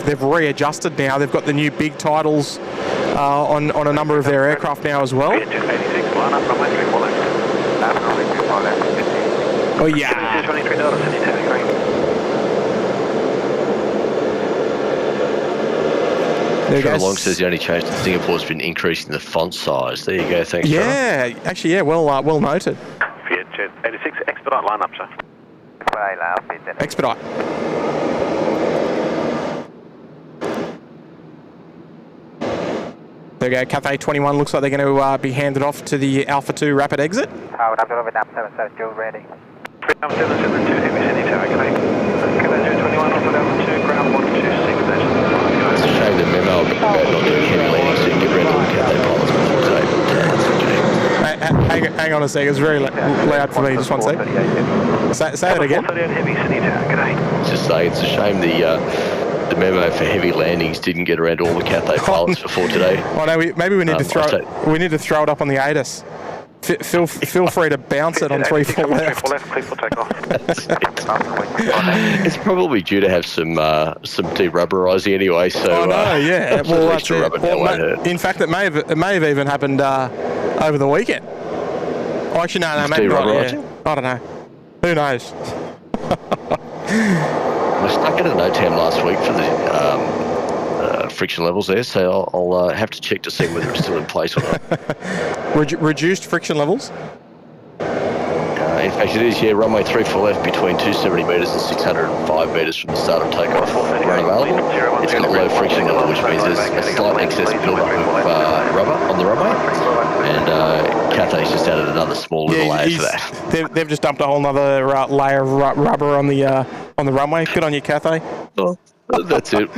they've readjusted now. They've got the new big titles on a number of their aircraft now as well. Oh yeah. Long says the only change to Singapore has been increasing the font size. There you go, thanks. Yeah, Trevor. Actually, yeah, well noted. Fiat Jet 86, expedite line up, sir. Expedite. There we go, Cathay 21 looks like they're going to be handed off to the Alpha 2 rapid exit. Powered up to Vietnam 772 ready. Vietnam 772 heavy city tower, Cathay 21 off with Alpha 2, ground 126, station. It's a shame the memo about not doing heavy landings so you can get rid of the Cathay pilots before today. Hang on a sec, it's very loud for me, just 1 sec. Say that again. Heavy city tower, Cathay. Just saying, it's a shame the memo for heavy landings didn't get around all the Cathay pilots before today. Oh no, maybe we need to throw it up on the ATIS. Feel free to bounce it on 3-4 left. It's probably due to have some de-rubberising anyway. So oh no, yeah. Well, that's it. In fact, it may have even happened over the weekend. Oh, actually, no, maybe right. Yeah. I don't know. Who knows? I stuck it at NOTAM last week for the friction levels there, so I'll have to check to see whether it's still in place or not. Reduced friction levels? In fact, it is, yeah, runway 34 left between 270 metres and 605 metres from the start of takeoff. Running available. It's got low friction level, which means there's a slight excess build-up of rubber on the runway, and Cathay's just added another small little layer to that. They've just dumped a whole other layer of rubber on the runway. Good on you, Cathay. Well, that's it.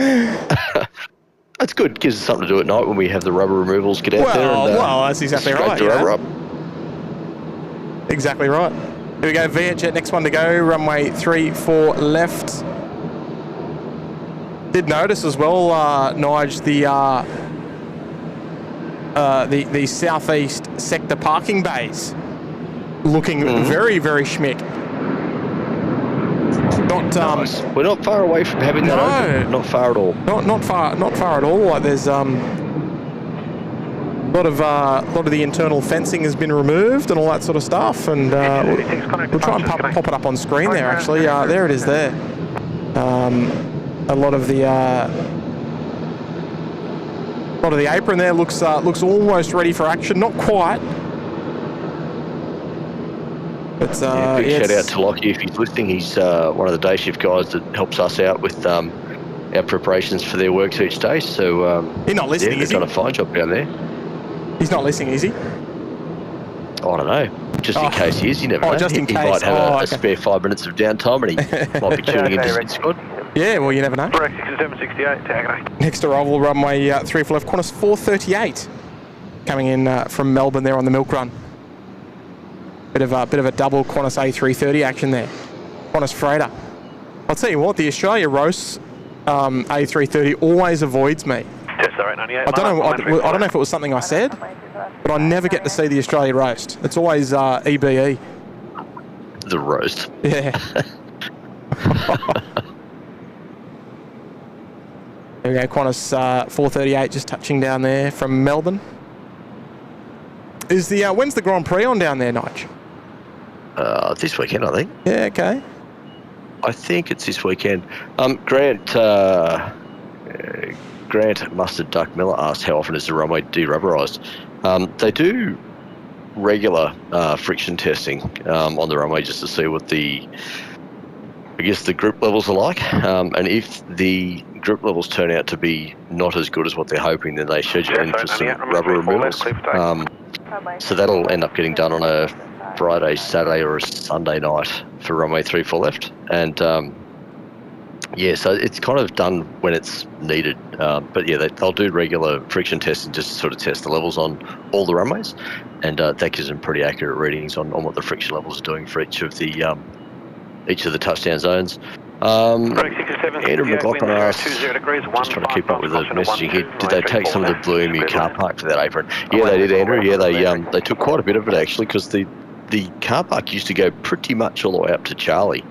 That's good. Gives us something to do at night when we have the rubber removals get out there. And, well, that's exactly right. Yeah. Exactly right. Here we go, Vietjet, next one to go, runway 34 left. Did notice as well, Nige, the southeast sector parking bays looking very, very schmick. Nice. We're not far away from having that open. Not far at all. Not far at all. Like there's a lot of the internal fencing has been removed and all that sort of stuff, and we'll try and pop it up on screen there. Actually, there it is. There, a lot of the apron there looks almost ready for action. Not quite. But, big shout out to Lockie if he's listening. He's one of the day shift guys that helps us out with our preparations for their works each day. So he's not listening. He's done a fine job down there. He's not listening, is he? I don't know. Just in case he is, you never know. Just in case. He might have a spare 5 minutes of downtime and he might be tuning into SydSquad. Yeah, well, you never know. Correct, 6768, tag. Next arrival, runway 34 left, Qantas 438, coming in from Melbourne there on the milk run. Bit of a double Qantas A330 action there. Qantas freighter. I'll tell you what, the Australia roast A330 always avoids me. I don't know if it was something I said, but I never get to see the Australia roast. It's always EBE. The roast. Yeah. There we go, Qantas 438 just touching down there from Melbourne. Is the when's the Grand Prix on down there, Nige? This weekend, I think. Yeah, okay. I think it's this weekend. Grant Mustard Duck Miller asked how often is the runway de-rubberised. They do regular friction testing on the runway just to see what the I guess the grip levels are like, and if the grip levels turn out to be not as good as what they're hoping, then they schedule in for some rubber removals. So that'll end up getting done on a Friday, Saturday, or a Sunday night for runway 34 left, and yeah, so it's kind of done when it's needed. But yeah, they'll do regular friction testing just to sort of test the levels on all the runways, and that gives them pretty accurate readings on what the friction levels are doing for each of the touchdown zones. Andrew McLaughlin asked, just trying to keep up with the messaging here, did they take some of the blue MU car park for that apron? Yeah, they did, Andrew. Yeah, they took quite a bit of it actually, because the car park used to go pretty much all the way up to Charlie,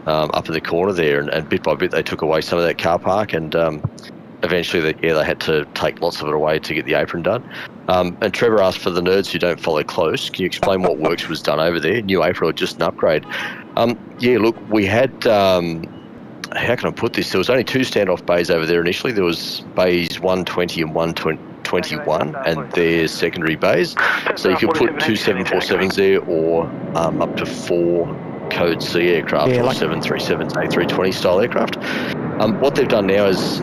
up in the corner there, and bit by bit they took away some of that car park, and eventually they had to take lots of it away to get the apron done. And Trevor asked, for the nerds who don't follow close, can you explain what works was done over there? New apron or just an upgrade? Yeah, look, we had, how can I put this? There was only 2 standoff bays over there initially. There was bays 120 and 121, and they're secondary bays. So you could put 2 747s there, or up to 4 Code C aircraft, or 737s, A320 style aircraft. What they've done now is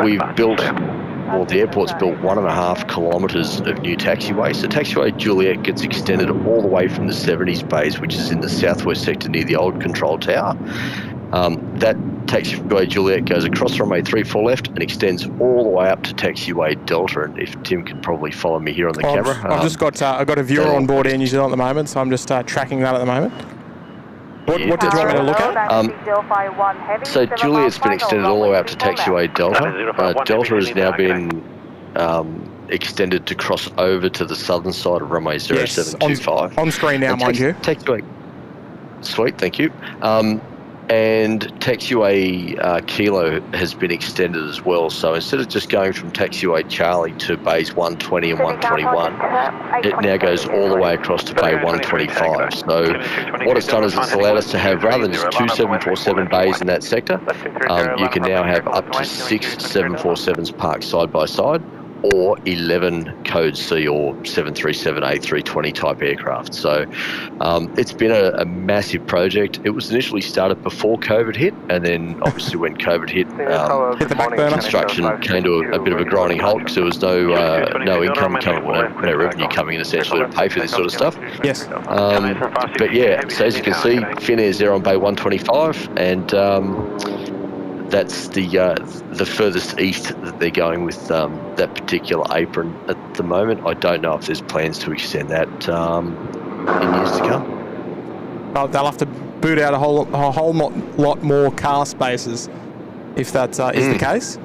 we've built, well, the airport's built 1.5 kilometres of new taxiway. So taxiway Juliet gets extended all the way from the 70s base, which is in the southwest sector near the old control tower. That taxiway Juliet goes across runway 34 left and extends all the way up to taxiway Delta. And if Tim can probably follow me here on the camera. I've just got I've got a viewer on board Air New Zealand at the moment, so I'm just tracking that at the moment. What did you want me to look at? So Juliet's been extended all the way up to taxiway Delta. Delta has now been extended to cross over to the southern side of runway 0725. On screen now, mind you. Taxiway. Sweet, thank you. And taxiway Kilo has been extended as well. So instead of just going from taxiway Charlie to bays 120 and 121, it now goes all the way across to bay 125. So what it's done is it's allowed us to have, rather than just 2 747 bays in that sector, you can now have up to 6 747s parked side by side, or 11 Code C or 737 A320 type aircraft. So it's been a massive project. It was initially started before COVID hit, and then obviously when COVID hit, construction came to a bit of a grinding halt, because there was no income coming, no revenue coming in essentially to pay for this sort of stuff. Yes. But yeah, so as you can see, Finnair's there on bay 125, and that's the furthest east that they're going with that particular apron at the moment. I don't know if there's plans to extend that in years to come. Oh, they'll have to boot out a whole lot more car spaces if that is the case.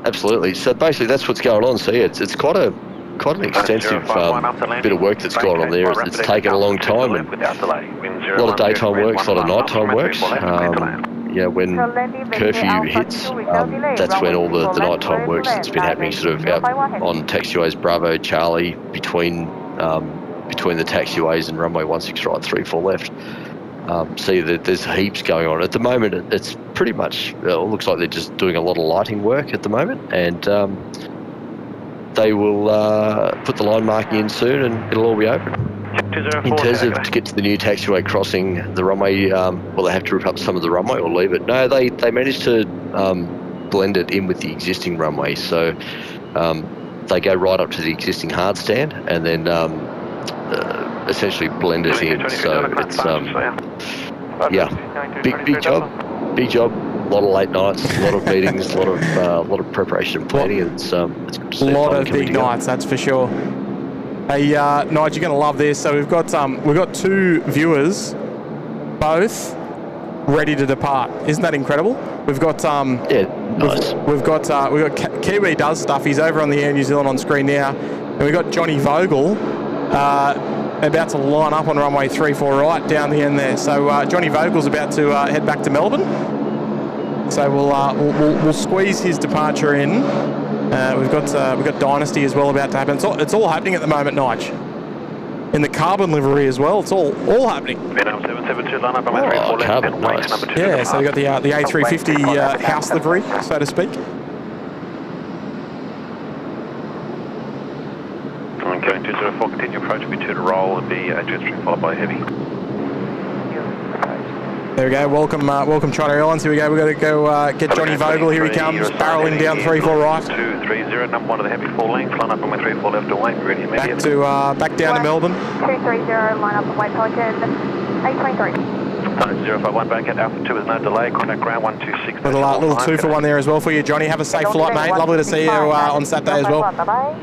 Absolutely. So basically, that's what's going on. So yeah, it's quite an extensive bit of work that's gone on there. It's taken a long time, and a lot of daytime works, a lot of nighttime works. When curfew hits, that's when all the nighttime works that's been happening sort of out on taxiways Bravo, Charlie, between the taxiways and runway 16 right, 34 left. See that there's heaps going on. At the moment, it's pretty much, it looks like they're just doing a lot of lighting work at the moment, and they will put the line marking in soon, and it'll all be open. In terms of to get to the new taxiway crossing the runway, will they have to rip up some of the runway or leave it? No, they managed to blend it in with the existing runway. So they go right up to the existing hard stand, and then essentially blend it in. So it's big job. A lot of late nights, a lot of meetings, a lot of preparation and planning. It's good to see. A lot of big nights, that's for sure. Hey, Nigel, you're going to love this. So we've got 2 viewers, both ready to depart. Isn't that incredible? We've got nice. We've got Kiwi Does Stuff. He's over on the Air New Zealand on screen now, and we've got Johnny Vogel about to line up on runway 34 right down the end there. So Johnny Vogel's about to head back to Melbourne. So we'll squeeze his departure in. We've got Dynasty as well about to happen. It's all happening at the moment, Nige. In the carbon livery as well. It's all happening. Carbon, nice. Yeah, so we've got the A350 house livery, so to speak. Going 204, continue approach, be 2 to roll, and be 2-3 followed by heavy. There we go. Welcome China Airlines. Here we go. We've got to go get Johnny Vogel. Here he comes, barreling down 34 right. 230, number 1 of the heavy 4 length, line up runway 34 left away, ready immediate. Back down to Melbourne. 230, line up and wait Pelican, A23. 051 back at Alpha 2 with no delay, contact ground 126. Little 2 for 1 there as well for you, Johnny. Have a safe flight, mate. Lovely to see you on Saturday as well. Bye-bye.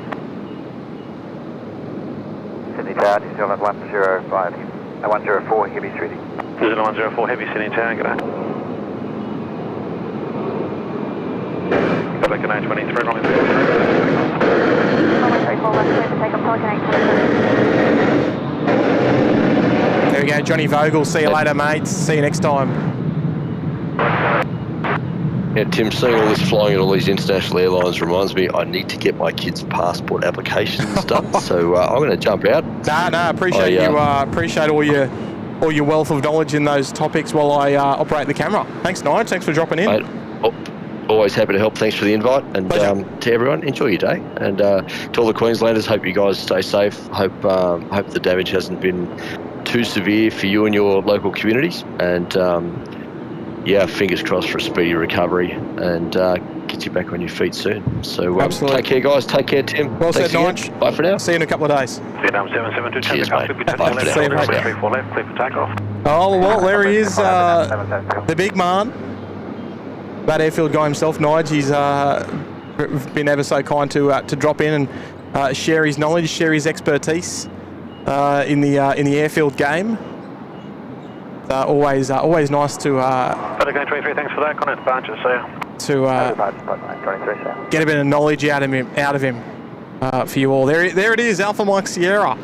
Sydney Tower, New Zealand 105, 104 heavy 3D. New Zealand 104 heavy, Sydney Tower, g'day. Pelican A23, runway 34. Runway 34 left, clear to take up Pelican A23. There we go, Johnny Vogel. See you later, mate. See you next time. Yeah, Tim, seeing all this flying at all these international airlines reminds me I need to get my kids' passport applications done. So I'm going to jump out. No, appreciate appreciate all your wealth of knowledge in those topics while I operate the camera. Thanks, Nige. Thanks for dropping in. Mate, always happy to help. Thanks for the invite. And to everyone, enjoy your day. And to all the Queenslanders, hope you guys stay safe. Hope the damage hasn't been too severe for you and your local communities. And fingers crossed for a speedy recovery and get you back on your feet soon. So take care, guys. Take care, Tim. Well said, Thanks Nige. Bye for now. See you in a couple of days. Vietnam 772, Cheers, mate. Bye for now. See you, mate. 34 left, clear for takeoff. Oh, well, there he is, the big man. That airfield guy himself, Nige. He's been ever so kind to drop in and share his knowledge, share his expertise in the airfield game. Always nice to Pelican 23, thanks for that. Contact departure, see ya. To get a bit of knowledge out of him for you all. There it is, Alpha Mike Sierra.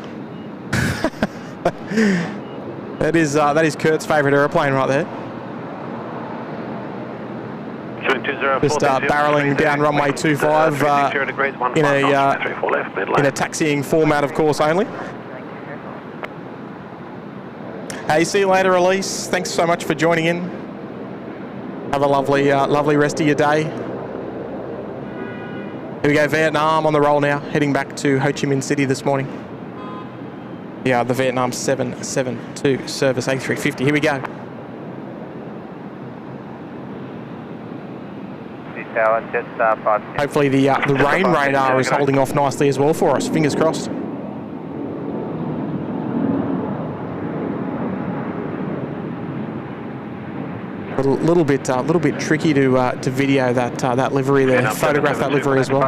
that is Kurt's favourite aeroplane right there. Just barreling down runway 25 in a taxiing format, of course, only. Hey, see you later, Elise. Thanks so much for joining in. Have a lovely rest of your day. Here we go, Vietnam on the roll now, heading back to Ho Chi Minh City this morning. Yeah, the Vietnam 772 service A350. Here we go. Hopefully the rain radar is holding off nicely as well for us. Fingers crossed. A little bit tricky to video that livery there. Photograph that livery as well. The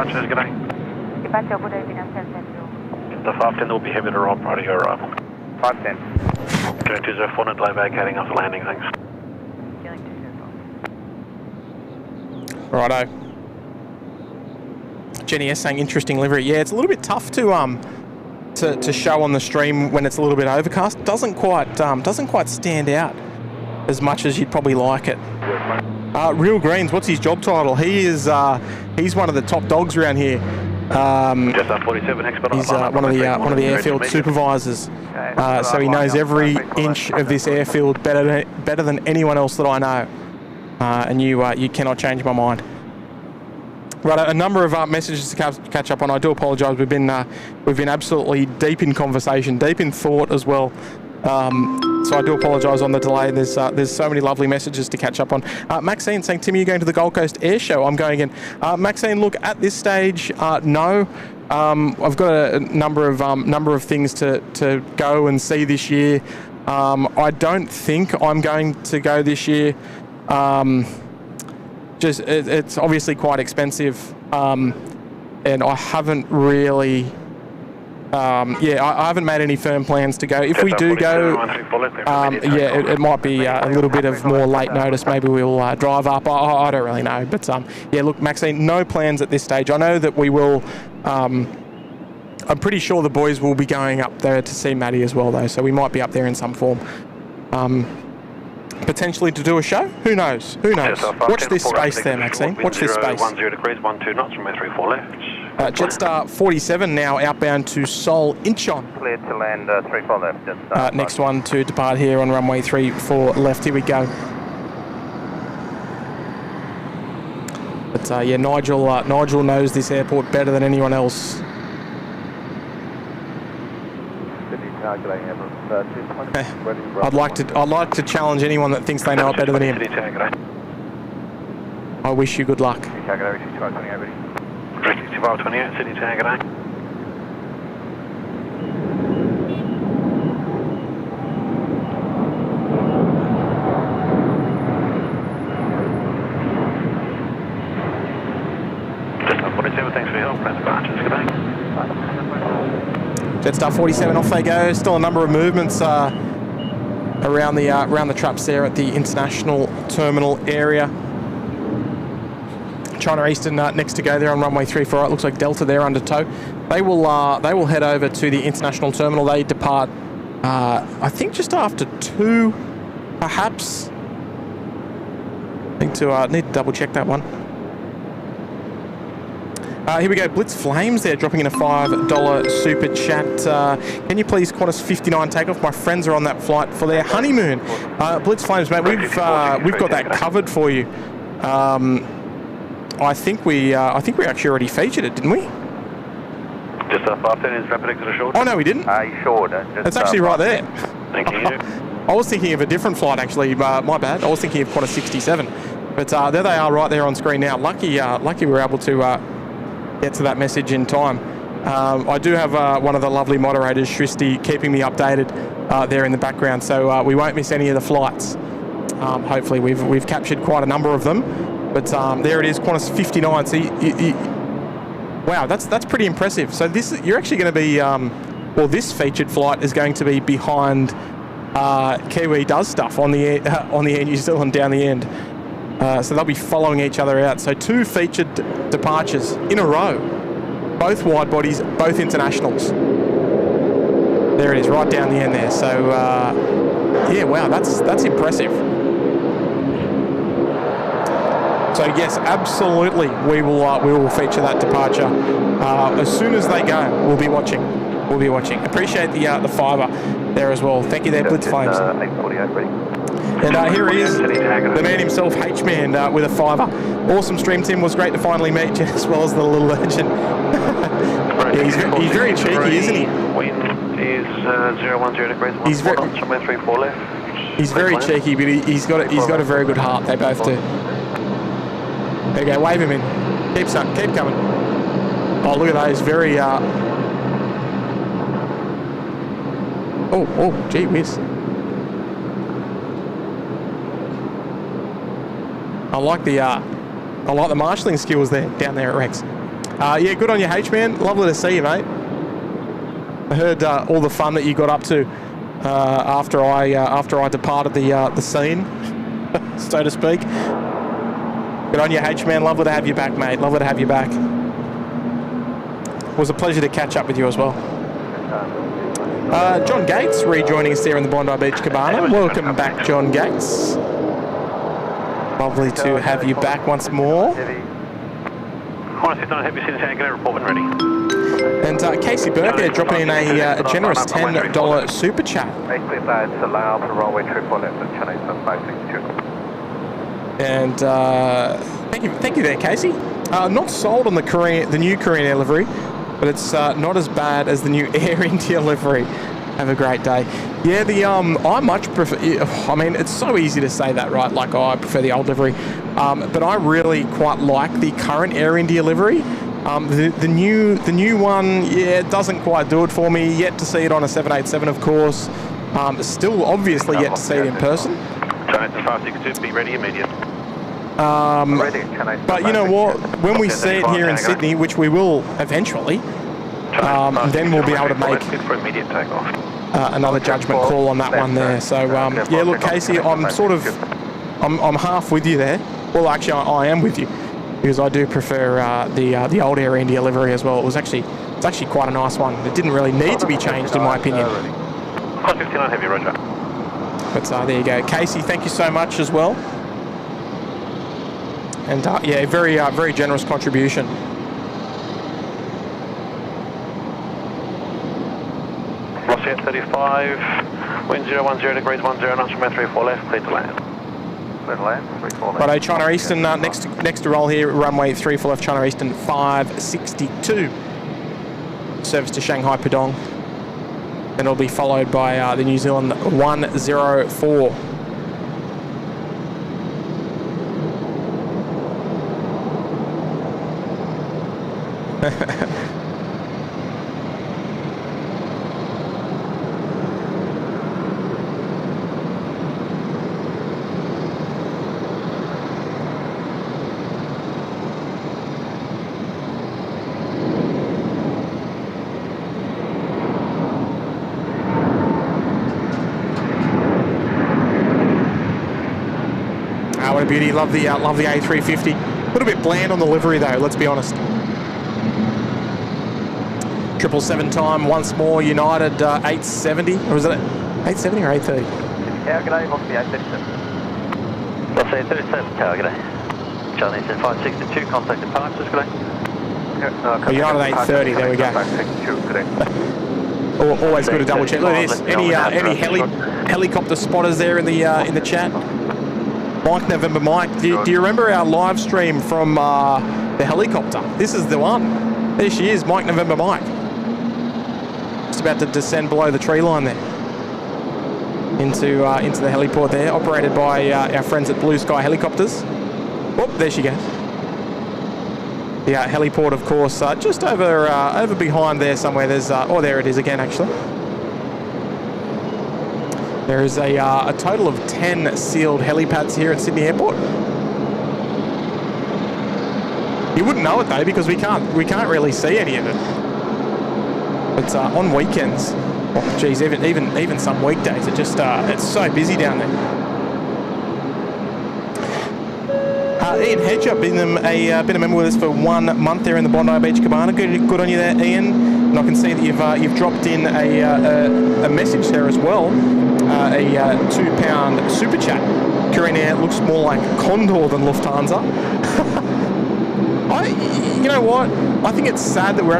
510 will be heavy to roll prior to your arrival. 510. Going 204 and delay vacating after landing, thanks. Righto. Jenny S saying interesting livery. Yeah, it's a little bit tough to show on the stream when it's a little bit overcast. Doesn't quite stand out as much as you'd probably like it. Real Greens, what's his job title? He's one of the top dogs around here. Just 47 expert. He's one of the airfield supervisors. So he knows every inch of this airfield better than anyone else that I know. And you cannot change my mind. Right, a number of messages to catch up on. I do apologise. We've been absolutely deep in conversation, deep in thought as well. So I do apologise on the delay. There's so many lovely messages to catch up on. Maxine saying, Tim, are you going to the Gold Coast Air Show? I'm going in. Maxine, look, at this stage, no. I've got a number of things to go and see this year. I don't think I'm going to go this year. It's obviously quite expensive, and I haven't really. I haven't made any firm plans to go. If we do go, it might be a little bit of more late notice. Maybe we'll drive up. I don't really know. But look, Maxine, no plans at this stage. I know that we will. I'm pretty sure the boys will be going up there to see Maddie as well, though. So we might be up there in some form. Potentially to do a show? Who knows? Watch this space there, Maxine. Watch this space. 10 degrees, 12 knots from 34 left. Jetstar 47 now outbound to Seoul Incheon. Clear to land 34 left. Jetstar next one to depart here on runway 34 left. Here we go. But Nigel knows this airport better than anyone else. I'd like to challenge anyone that thinks they know it better than him. I wish you good luck. 6528, City Tango. Thanks for your help, Brent Barches. Good day. Jetstar 47, off they go. Still a number of movements around the traps there at the international terminal area. China Eastern next to go there on runway 34. It looks like Delta there under tow. They will head over to the international terminal. They depart, I think, just after 2, perhaps. I think need to double check that one. Here we go, Blitz Flames there, dropping in a $5 super chat. Can you please Qantas 59 takeoff? My friends are on that flight for their honeymoon. Blitz Flames, mate, we've got that covered for you. I think we actually already featured it, didn't we? Just a 510 is rapid exit assured. Oh no, we didn't. Sure. It's actually right there. Thank you. I was thinking of a different flight actually. My bad. I was thinking of Qantas 67, but there they are right there on screen now. Lucky we were able to get to that message in time. I do have one of the lovely moderators, Shristi, keeping me updated there in the background, so we won't miss any of the flights. Hopefully we've captured quite a number of them, but there it is, Qantas 59. So wow, that's pretty impressive. So you're actually going to be this featured flight is going to be behind Kiwi Does Stuff on the Air New Zealand down the end. So they'll be following each other out. So 2 featured departures in a row. Both wide bodies, both internationals. There it is, right down the end there. So, yeah, wow, that's impressive. So yes, absolutely, we will feature that departure as soon as they go. We'll be watching. Appreciate the fiver there as well. Thank you there, Blitz Flames. 848 ready. And here he is, the man himself, H-Man, with a fiver. Awesome stream, Tim. Was great to finally meet you, as well as the little legend. Yeah, he's very cheeky, isn't he? Wind is 010 degrees. He's very 34 left. He's very cheeky, but he's got a very good heart. They both do. There you go. Wave him in. Keep coming. Oh, look at those. Very. Oh, gee whiz. I like the marshalling skills there down there at Rex. Yeah, good on you, H-Man. Lovely to see you, mate. I heard all the fun that you got up to after I departed the scene, so to speak. Good on you, H-Man. Lovely to have you back, mate. Lovely to have you back. It was a pleasure to catch up with you as well. John Gates rejoining us there in the Bondi Beach Cabana. Welcome back, John Gates. Lovely to have you back once more. And Casey Burke dropping in a generous $10 super chat. And thank you there, Casey. Not sold on the new Korean Air livery, but it's not as bad as the new Air India livery. Have a great day. Yeah, I much prefer. I mean, it's so easy to say that, right? Like, I prefer the old livery, but I really quite like the current Air India livery. The new one, yeah, it doesn't quite do it for me. Yet to see it on a 787, of course. Still, obviously, yet to see it in person. Jonathan 562, be ready immediate. But you know what? When we see it here in Sydney, which we will eventually. Then we'll be able to make another judgment call on that one there. So yeah, look, Casey, I'm half with you there. Well, actually, I am with you because I do prefer the old Air India livery as well. It's actually quite a nice one. It didn't really need to be changed, in my opinion. 59 heavy, roger. But there you go, Casey. Thank you so much as well. And yeah, very generous contribution. Jet 35, wind 010 degrees, 10 knots from 34 left, clear to land. Clear to land, 34 left. Righto, China Eastern, next to roll here, runway 34 left, China Eastern 562. Service to Shanghai Pudong. and it'll be followed by the New Zealand 104. What a beauty! Love the A350. A little bit bland on the livery though. Let's be honest. 777 time once more. United 870, or was it 870 or 830? Yeah, g'day. Must be 837. I'll say 37 tower, g'day. Charlie 562, contact departures, g'day. Oh, United 830. There we go. Always good to double check. Look at this. Any helicopter spotters there in the chat? Mike November Mike, do you remember our live stream from the helicopter? This is the one. There she is, Mike November Mike. Just about to descend below the tree line there. Into the heliport there, operated by our friends at Blue Sky Helicopters. Oh, there she goes. The heliport, of course, just over behind there somewhere. There's oh, there it is again, actually. There is a total of 10 sealed helipads here at Sydney Airport. You wouldn't know it though, because we can't really see any of it. It's on weekends. Oh, geez, even some weekdays. It just it's so busy down there. Ian Hedger, been a member with us for 1 month there in the Bondi Beach Cabana. Good on you there, Ian. And I can see that you've dropped in a message there as well. A £2 super chat. Korean Air looks more like Condor than Lufthansa. You know what? I think it's sad that we're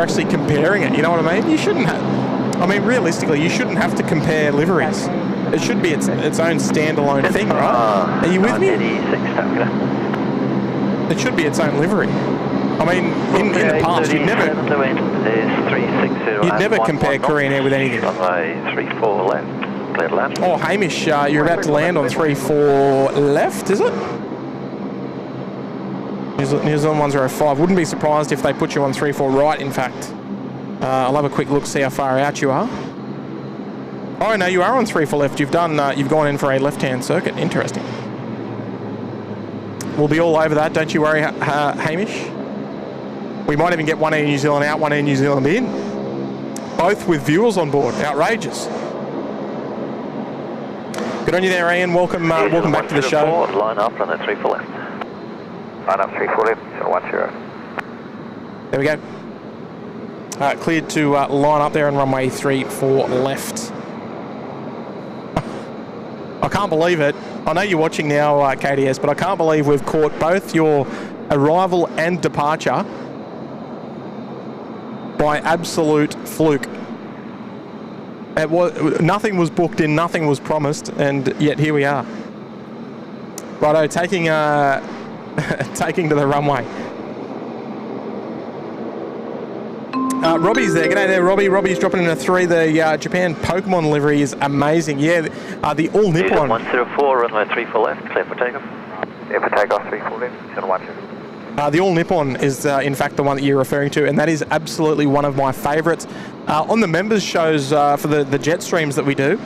actually comparing it. You know what I mean? You shouldn't have. I mean, realistically, you shouldn't have to compare liveries. It should be its own standalone thing, right? Are you with me? It should be its own livery. I mean, in the past, you'd never compare Korean Air with anything. 34 left, clear to land. Oh, Hamish, you're about to land on 34 left, is it? New Zealand 105. Wouldn't be surprised if they put you on 34 right, in fact. I'll have a quick look, see how far out you are. Oh, no, you are on 34 left. You've gone in for a left-hand circuit. Interesting. We'll be all over that, don't you worry, Hamish. We might even get one Air New Zealand out, one Air New Zealand in. Both with viewers on board. Outrageous. Good on you there, Ian. Welcome back to the show. Line up on that 34 left. Line up 34 left, 010. There we go. Cleared to line up there on runway 34 left. I can't believe it. I know you're watching now, KDS, but I can't believe we've caught both your arrival and departure by absolute fluke. Nothing was booked in, nothing was promised, and yet here we are. Righto, taking to the runway. Robbie's there. G'day there, Robbie. Robbie's dropping in a 3. The Japan Pokemon livery is amazing. Yeah, the all Nippon. 104, runway 34 left, clear for takeoff. Yeah, for takeoff 34 left, 012. The all Nippon is in fact the one that you're referring to, and that is absolutely one of my favourites. On the members shows for the jet streams that we do,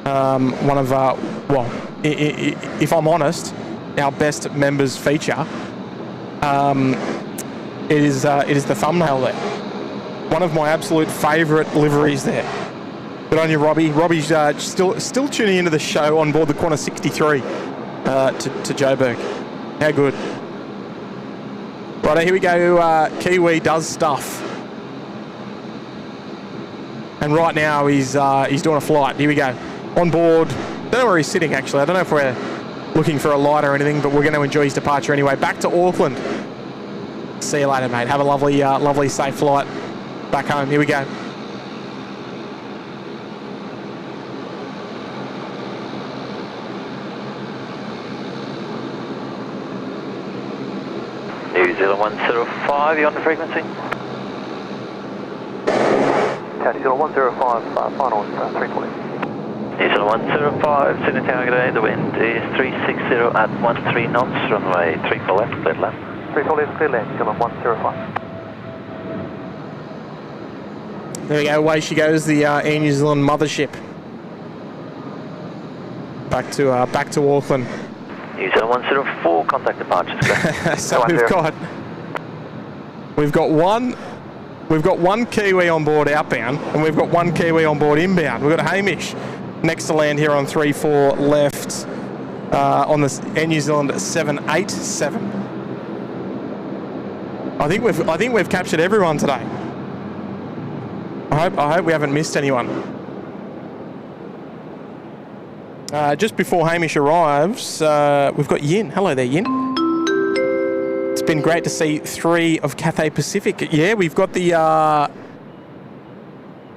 one of if I'm honest, our best members feature. It is the thumbnail there. One of my absolute favourite liveries there. Good on you, Robbie. Robbie's still tuning into the show on board the Qantas 63 to Joburg. How good. Right, here we go. Kiwi does stuff. And right now he's doing a flight. Here we go. On board. Don't know where he's sitting, actually. I don't know if we're looking for a light or anything, but we're going to enjoy his departure anyway. Back to Auckland. See you later, mate. Have a lovely, safe flight back home. Here we go. New Zealand 105, you on the frequency? New Zealand 105, final 340. New Zealand 105, Sydney Tower, good day. The wind is 360 at 13 knots, runway 34 left, clear land. 34 left, clear land, New Zealand 105. There we go, away she goes, the Air New Zealand mothership. Back to Auckland. New Zealand 104, contact departures. So we've got one Kiwi on board outbound, and we've got one Kiwi on board inbound. We've got Hamish next to land here on 34 left on the Air New Zealand 787. I think we've captured everyone today. I hope we haven't missed anyone. Just before Hamish arrives, we've got Yin. Hello there, Yin. It's been great to see 3 of Cathay Pacific. Yeah, we've got the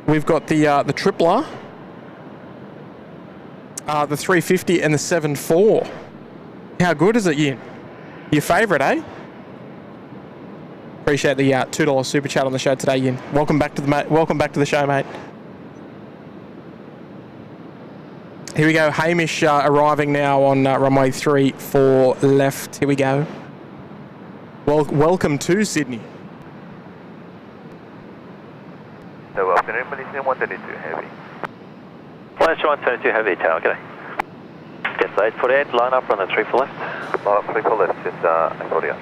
tripler, the 350 and the 74. How good is it, Yin? Your favourite, eh? Appreciate the $2 super chat on the show today, Yin. Welcome back to the show, mate. Here we go, Hamish arriving now on runway 34 left. Here we go. Welcome to Sydney. So welcome, Malaysia 132 heavy. Malaysia 132 heavy, tower, good day. Yes, 848, line up on the 34 left. Line up 34 left, just 848.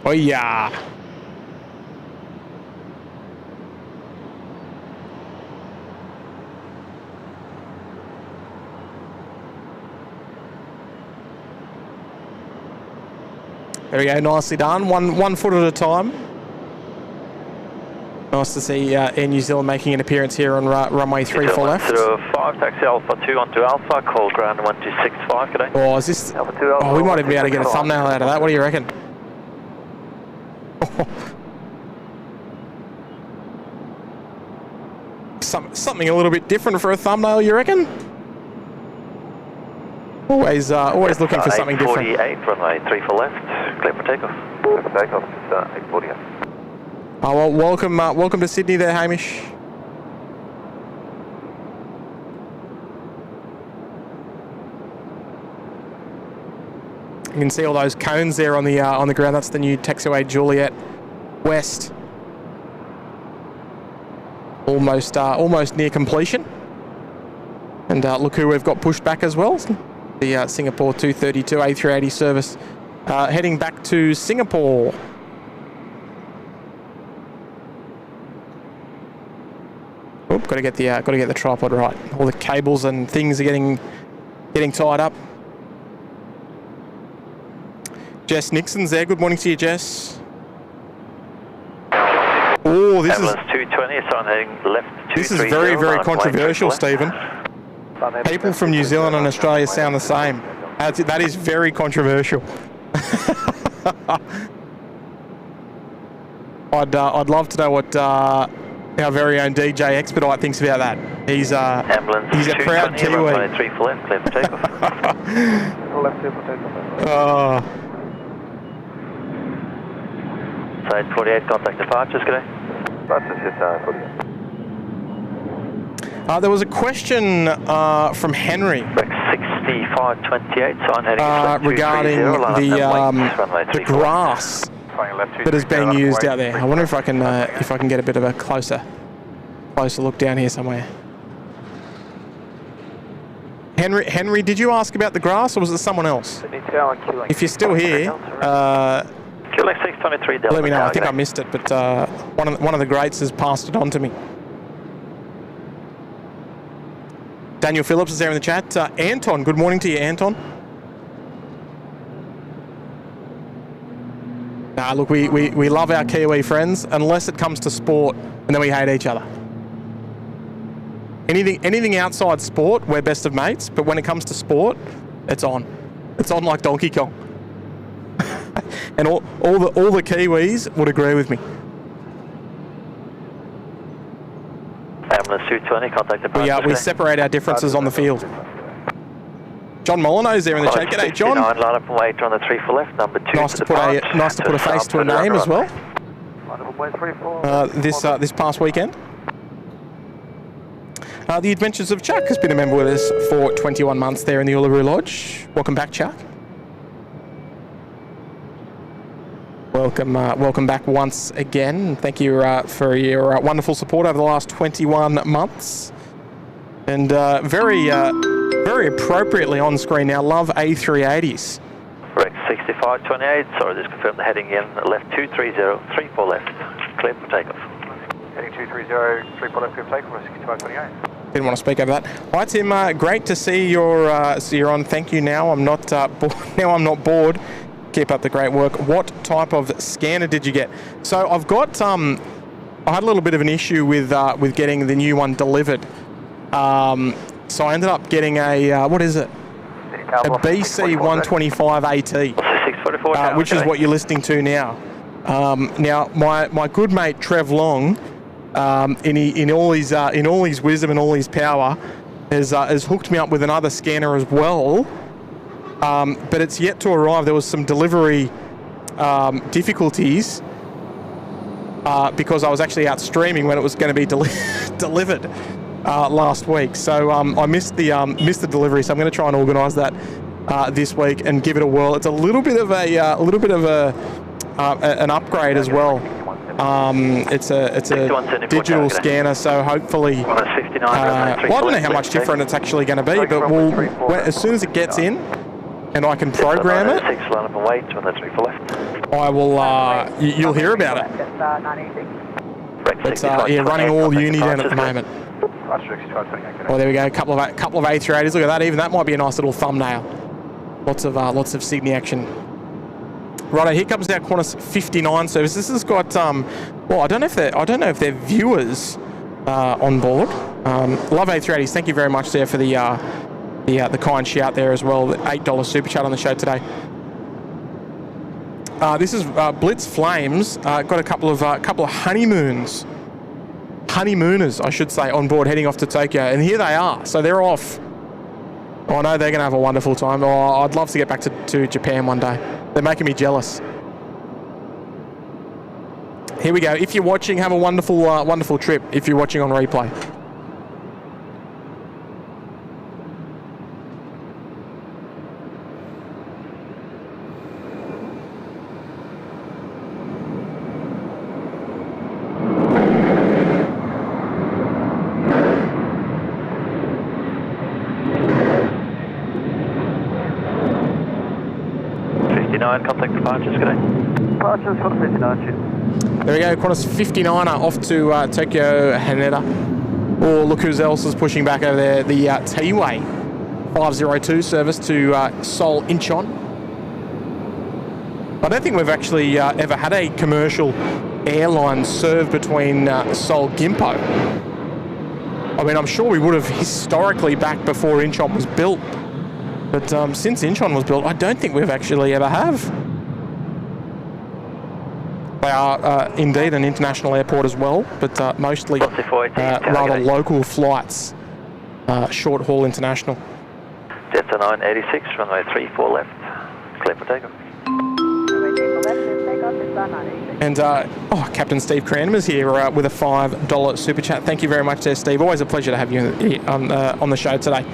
Oh yeah. There we go, nicely done. One foot at a time. Nice to see Air New Zealand making an appearance here on runway 34 left. 105, taxi Alpha 2 onto Alpha, call ground 1265, good day. Oh, is this... Alpha 2, Alpha Oh, we might even be able to get a thumbnail out of that. What do you reckon? Something a little bit different for a thumbnail, you reckon? Always looking for something different. 848, runway 34 left, clear for takeoff. Clear for takeoff, just 848. Oh, well, welcome to Sydney there, Hamish. You can see all those cones there on the ground. That's the new taxiway Juliet West. Almost near completion. And look who we've got pushed back as well. The Singapore 232 A380 service heading back to Singapore. Oop, got to get the tripod right. All the cables and things are getting tied up. Jess Nixon's there. Good morning to you, Jess. Oh, this Ambulance 220, so I'm heading left 230. This is very, very controversial, Stephen. People from New Zealand and Australia sound the same. That is very controversial. I'd love to know what our very own DJ Expedite thinks about that. He's a proud Kiwi. Runway 34 left, clear for takeoff. So 848, contact departures, good day. Departures, just 48. There was a question from Henry 6528, so I'm heading regarding the grass that is being used out there. I wonder if I can get a bit of a closer look down here somewhere. Henry, did you ask about the grass, or was it someone else? If you're still here, let me know. I think I missed it, but one of the greats has passed it on to me. Daniel Phillips is there in the chat. Anton, good morning to you, Anton. Look, we love our Kiwi friends, unless it comes to sport, and then we hate each other. Anything outside sport, we're best of mates, but when it comes to sport, it's on. It's on like Donkey Kong. And all the Kiwis would agree with me. Ambulance 220, contact departures. We separate our differences on the field. John Molyneux's there in the chat. G'day, John. Line up and wait on the 3 for left, number 2 Nice to put a face to a name as well. This past weekend. The Adventures of Chuck has been a member with us for 21 months there in the Uluru Lodge. Welcome back, Chuck. Welcome back once again. Thank you for your wonderful support over the last 21 months. And very appropriately on screen now, love A380s. Correct, 6528. Sorry, just confirm the heading in. Left 230, 34 left. Clear for takeoff. Heading 230, 34 left, clear for takeoff, 6528. Didn't want to speak over that. Hi Tim, great to see you're on. Thank you. Now I'm not bored. Keep up the great work. What type of scanner did you get? So I've got I had a little bit of an issue with getting the new one delivered. So I ended up getting a what is it? A BC 125 AT, which is what you're listening to now. Now my good mate Trev Long, in all his wisdom and all his power, has hooked me up with another scanner as well. But it's yet to arrive. There was some delivery difficulties because I was actually out streaming when it was going to be delivered last week. So I missed the delivery. So I'm going to try and organise that this week and give it a whirl. It's a little bit of an upgrade as well. It's a digital scanner, so hopefully, well, I don't know how much different it's actually going to be, but as soon as it gets in and I can program it, I will. You'll hear about it. It's running all uni down at the moment. Oh, there we go. A couple of A380s. Look at that. Even that might be a nice little thumbnail. Lots of Sydney action. Righto, here comes our Qantas 59 service. This has got well, I don't know if they're viewers on board. Love A380s. Thank you very much there for the kind shout there as well. The $8 super chat on the show today. This is Blitz Flames. Got a couple of honeymooners, I should say, on board heading off to Tokyo, and here they are. So they're off. Oh, I know they're going to have a wonderful time. Oh, I'd love to get back to Japan one day. They're making me jealous. Here we go. If you're watching, have a wonderful trip. If you're watching on replay. Contact departures, good day. Departures for the 59. There we go, Qantas 59er off to Tokyo Haneda. Oh, look who else is pushing back over there. The T-Way 502 service to Seoul Incheon. I don't think we've actually ever had a commercial airline serve between Seoul Gimpo. I mean, I'm sure we would have historically back before Incheon was built. But since Incheon was built, I don't think we've actually ever have. They are indeed an international airport as well, but mostly rather local flights, short-haul international. Delta 986, runway 34 left, clear for takeoff. And Captain Steve Cranham is here with a $5 super chat. Thank you very much there, Steve. Always a pleasure to have you on the show today.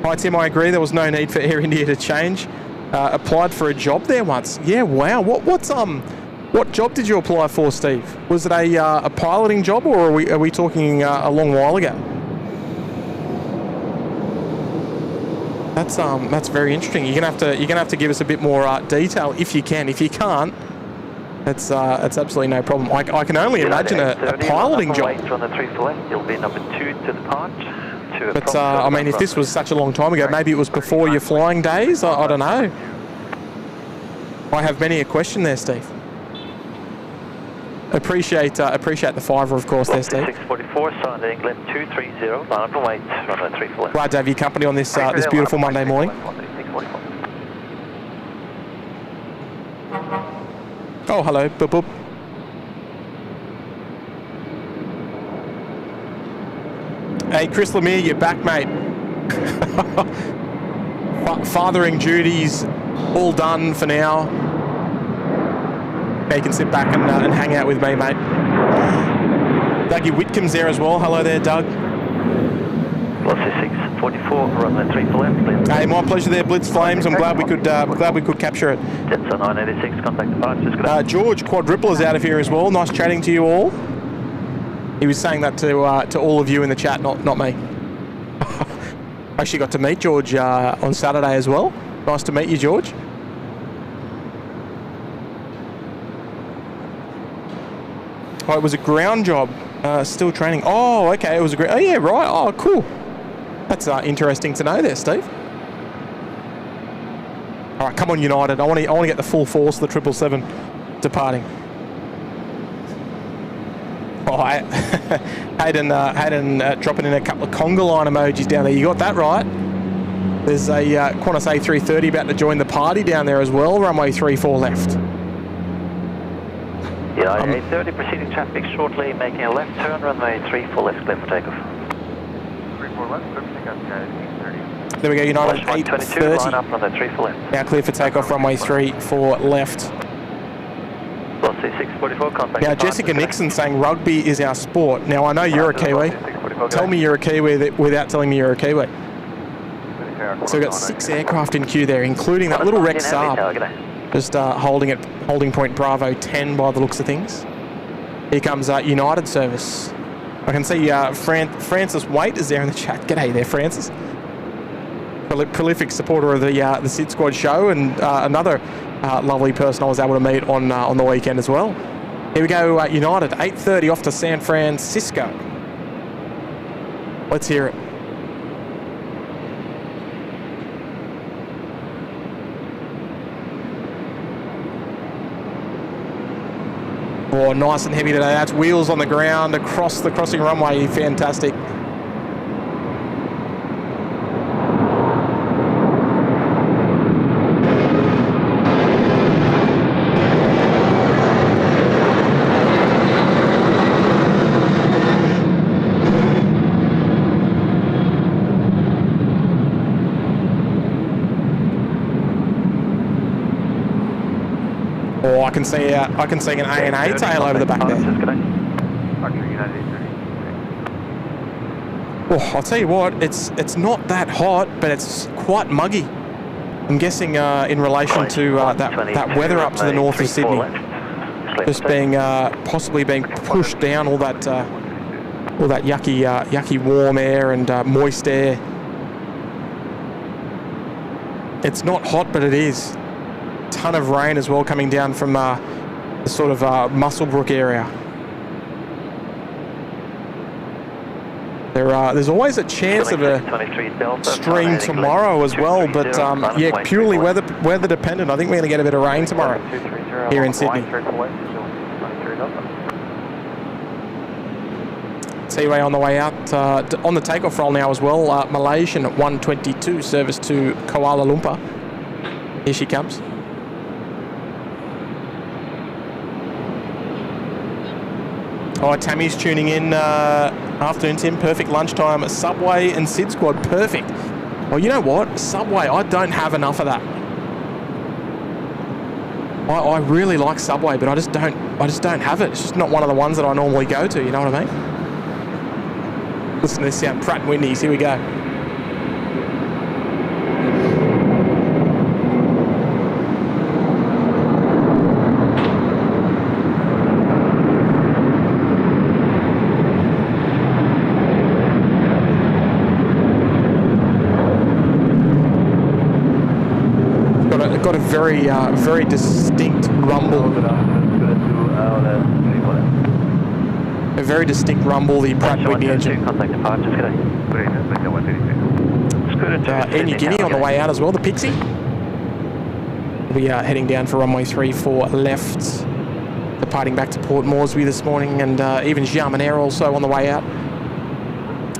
Hi Tim, I agree. There was no need for Air India to change. Applied for a job there once. Yeah, wow. What job did you apply for, Steve? Was it a piloting job, or are we talking a long while ago? That's very interesting. You're gonna have to give us a bit more detail if you can. If you can't, it's absolutely no problem. I can only imagine a piloting job. On the 3 for left, you'll be number 2 to the part. But I mean, if this was such a long time ago, maybe it was before your flying days. I don't know. I have many a question there, Steve. Appreciate the $5, of course, there, Steve. 644, signed England 230, line up and wait, runway 3 for left. Glad to have your company on this beautiful Monday morning. Oh, hello, boop boop. Hey, Chris Lemire, you're back, mate. fathering duties all done for now. Now you can sit back and hang out with me, mate. Dougie Whitcomb's there as well. Hello there, Doug. Velocity 644, runway 3 for left, please. Hey, my pleasure there, Blitz Flames. I'm glad we could capture it. Jets on 986, contact departures. George Quadruple is out of here as well. Nice chatting to you all. He was saying that to all of you in the chat, not me. I actually got to meet George on Saturday as well. Nice to meet you, George. Oh, it was a ground job. Still training. Oh, okay. It was a great. Oh, yeah, right. Oh, cool. That's interesting to know there, Steve. All right, come on, United. I want to get the full force of the 777 departing. Oh, Hayden dropping in a couple of conga line emojis down there. You got that right. There's a Qantas A330 about to join the party down there as well. Runway 34 left. Yeah, A30 proceeding traffic shortly, making a left turn, runway 34 left, clear for takeoff. 34 left, clear for takeoff, 830. There we go, United 830. Line up, runway 34 left. Now clear for takeoff, runway 34 left. Velocity 644, contact. Now Jessica Nixon saying rugby is our sport. Now I know you're a Kiwi. Tell me you're a Kiwi without telling me you're a Kiwi. So we've got 6 aircraft in queue there, including that little Rex Saab. Just holding point Bravo 10 by the looks of things. Here comes United service. I can see Francis Waite is there in the chat. G'day there, Francis. Prolific supporter of the SydSquad show, and another lovely person I was able to meet on the weekend as well. Here we go, United 8:30 off to San Francisco. Let's hear it. Oh, nice and heavy today. That's wheels on the ground across the crossing runway. Fantastic. Oh, I can see an A&A tail over the back there. Oh, I'll tell you what, it's not that hot, but it's quite muggy. I'm guessing in relation to that weather up to the north of Sydney, just being possibly being pushed down all that yucky warm air and moist air. It's not hot, but it is. Ton of rain as well coming down from the sort of Muswellbrook area. There's always a chance of a stream tomorrow as well, but yeah, purely weather dependent. I think we're going to get a bit of rain tomorrow here in Sydney. Seaway on the way out, on the takeoff roll now as well. Malaysian at 122, service to Kuala Lumpur. Here she comes. Oh, Tammy's tuning in. Afternoon, Tim. Perfect lunchtime. Subway and SydSquad. Perfect. Well, you know what? Subway, I don't have enough of that. I really like Subway, but I just don't have it. It's just not one of the ones that I normally go to. You know what I mean? Listen to this sound. Pratt & Whitney's. Here we go. Got a very distinct rumble. A very distinct rumble, the Pratt & Whitney engine. Contact departures, Air New Guinea on the way out as well, the Pixie. We are heading down for runway 34 left, departing back to Port Moresby this morning, and even Xiamen Air also on the way out.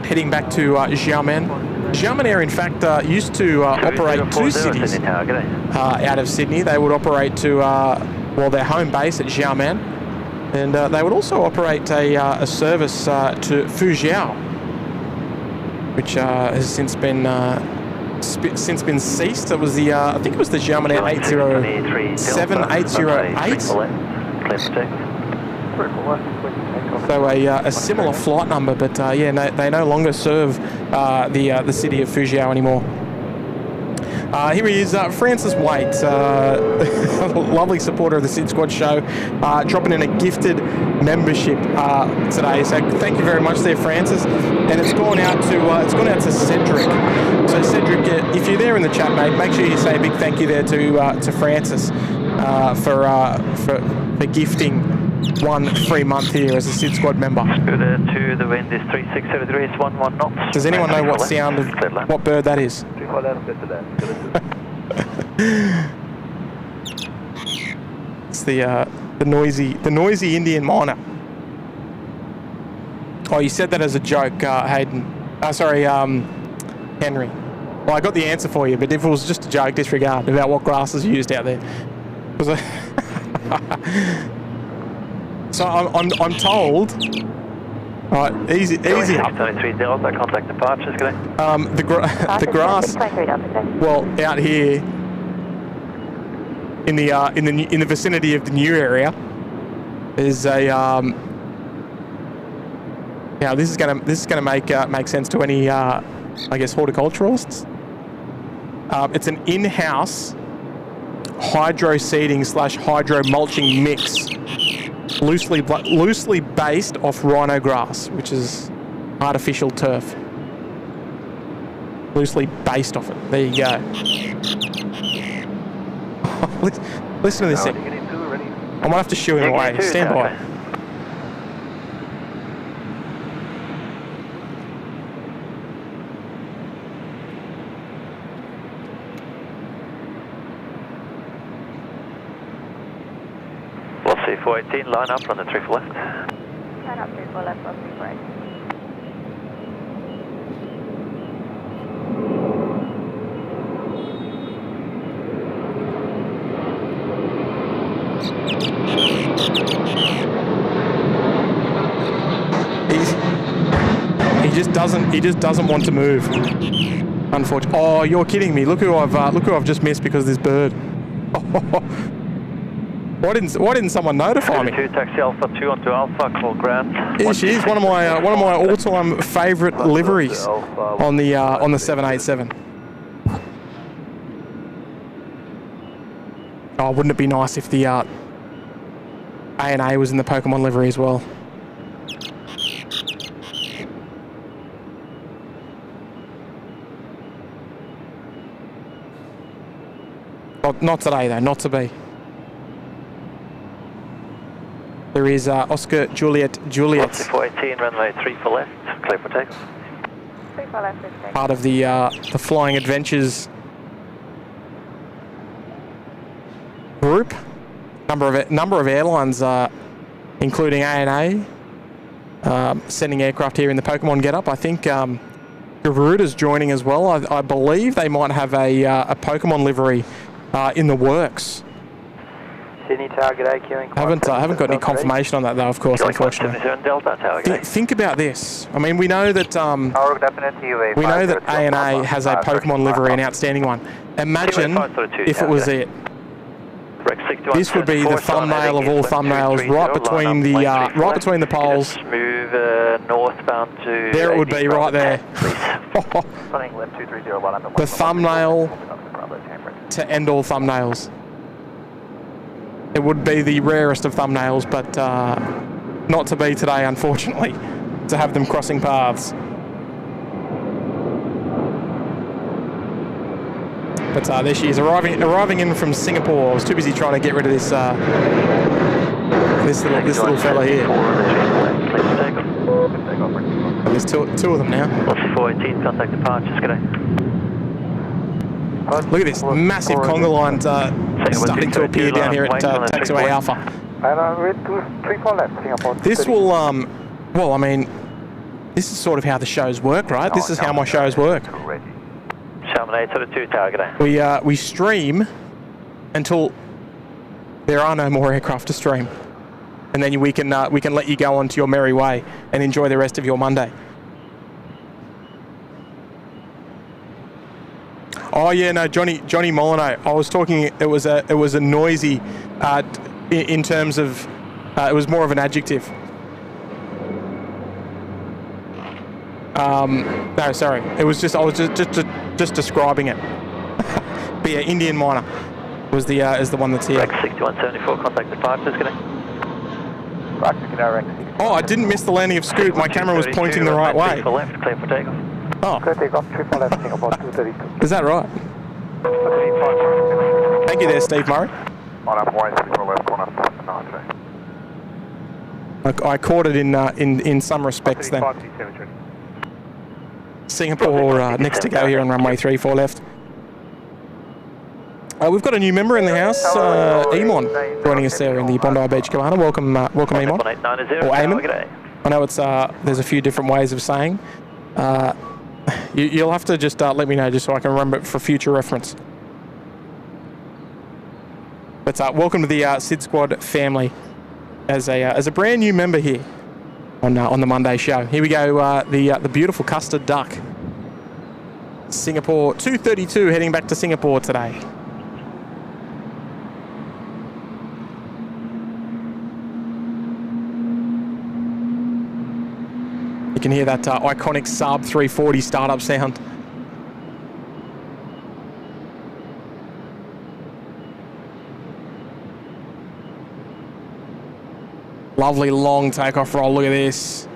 Heading back to Xiamen. Xiamen Air, in fact, used to operate 2 cities out of Sydney. They would operate to, their home base at Xiamen, and they would also operate a service to Fujiao, which has since been since been ceased. It was the I think it was the German 807, 808. So a similar flight number, but yeah, no, they no longer serve the city of Fuzhou anymore. Here he is, Francis Waite, lovely supporter of the SydSquad show, dropping in a gifted membership today. So thank you very much there, Francis. And it's gone out to Cedric. So Cedric, if you're there in the chat, mate, make sure you say a big thank you there to Francis for gifting 1 free month here as a SydSquad member. Scooter to the wind is 36 degrees, 11 knots. Does anyone know what sound of what bird that is? It's the noisy Indian miner. Oh, you said that as a joke, Hayden. Sorry, Henry. Well, I got the answer for you, but if it was just a joke, disregard about what grass is used out there. So I'm told. All right, easy up. 23 Delta, contact departures, good day. The grass. Well, out here in the vicinity of the new area, there's a yeah. This is gonna make sense to any I guess horticulturalists. It's an in-house hydro seeding / hydro mulching mix. Loosely based off rhino grass, which is artificial turf. Loosely based off it. There you go. Listen to this thing. I might have to shoo him away. Stand by. Velocity 418, line up on the 3 for left. Line up 3 for left, 3 for right. He just doesn't want to move. Unfortunately. Oh, you're kidding me! Look who I've just missed because of this bird. Why didn't someone notify me? 2 taxi Alpha 2 onto Alpha, call ground. Here she is, one of my all-time favourite liveries on the 787. Oh, wouldn't it be nice if the A&A was in the Pokemon livery as well? Oh, not today though, not to be. There is Oscar Juliet. 418, runway 3 for left, clear for takeoff. 3 for left, part of the Flying Adventures group. Number of airlines, including A&A, sending aircraft here in the Pokemon getup. I think Garuda's joining as well. I believe they might have a Pokemon livery in the works. Sydney Tower, g'day, queuing. I haven't got any confirmation on that though, of course, unfortunately. Delta Tower, Think about this. I mean, we know that A&A has a Pokemon livery, an outstanding one. Imagine if it was it. This would be the thumbnail of all thumbnails, right between the poles. Move northbound to. There it would be, right there. The thumbnail to end all thumbnails. It would be the rarest of thumbnails, but not to be today, unfortunately, to have them crossing paths. But there she is, arriving in from Singapore. I was too busy trying to get rid of this this little fella here. There's two of them now. 418, contact departures, g'day. Look at this massive Conga line starting to appear down here at Taxiway Alpha. This will, well, I mean, this is sort of how the shows work, right? This is how my shows work. Sharman 802 Tower, g'day. We stream until there are no more aircraft to stream, and then we can let you go on to your merry way and enjoy the rest of your Monday. Oh yeah, no, Johnny Molyneux. I was talking. It was a noisy, in terms of, it was more of an adjective. No, sorry. It was just I was just describing it. But yeah, Indian Miner was the is the one that's here. Rex 6174, contact the pipe, disconnect. Oh, I didn't miss the landing of Scoot. My camera was pointing the right way. For left, clear for takeoff. Oh. Clear takeoff, 3 for left, Singapore 232. Is that right? Thank you there, Steve Murray. On up, Y, 3 for left, corner 5, I caught it in some respects then. Singapore next to go here on runway 34 left. We've got a new member in the house, Emon, joining us there in the Bondi Beach Cabana. Welcome, welcome Emon. Or Eamon. I know it's there's a few different ways of saying. You'll have to just let me know just so I can remember it for future reference. But welcome to the SydSquad family as a brand new member here on the Monday show. Here we go, the beautiful custard duck. Singapore 232 heading back to Singapore today. You can hear that iconic Saab 340 startup sound. Lovely long takeoff roll, look at this.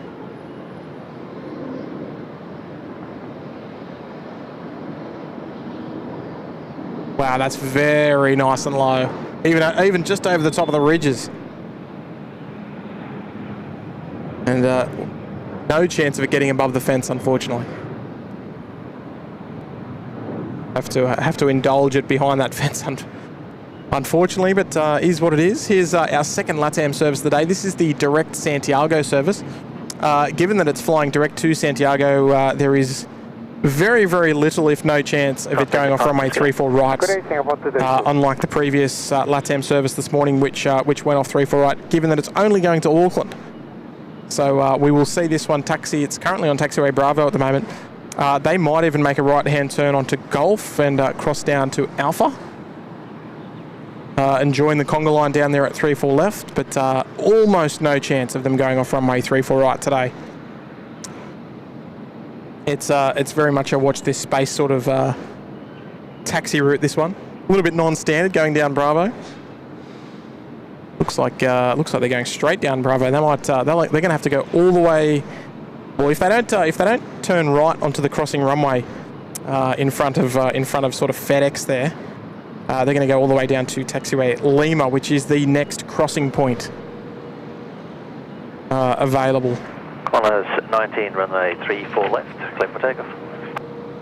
Wow, that's very nice and low. Even just over the top of the Rydges. And no chance of it getting above the fence, unfortunately. Have to indulge it behind that fence, unfortunately, but is what it is. Here's our second LATAM service of the day. This is the direct Santiago service. Given that it's flying direct to Santiago, there is very, very little, if no chance, of it going off runway 34 right. Unlike the previous LATAM service this morning, which went off 34 right, given that it's only going to Auckland. So we will see this one taxi. It's currently on taxiway Bravo at the moment. They might even make a right-hand turn onto Golf and cross down to Alpha. And join the Conga line down there at 34 left, but almost no chance of them going off runway 34 right today. It's very much a watch this space sort of taxi route, this one. A little bit non-standard going down Bravo. Looks like they're going straight down Bravo. They might they're going to have to go all the way. Well, if they don't turn right onto the crossing runway in front of sort of FedEx there, they're going to go all the way down to taxiway Lima, which is the next crossing point available. Corners 19, runway 34 left, clear for takeoff.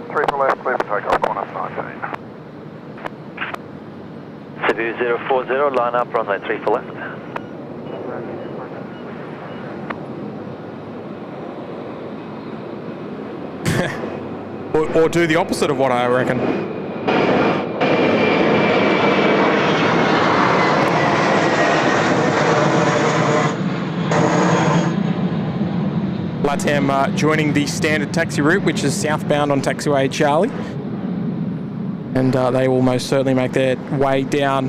3 for left, clear for takeoff, corner 19. Cebu 040, line up, runway 3 for left. or do the opposite of what I reckon. LATAM joining the standard taxi route, which is southbound on taxiway Charlie. And they will most certainly make their way down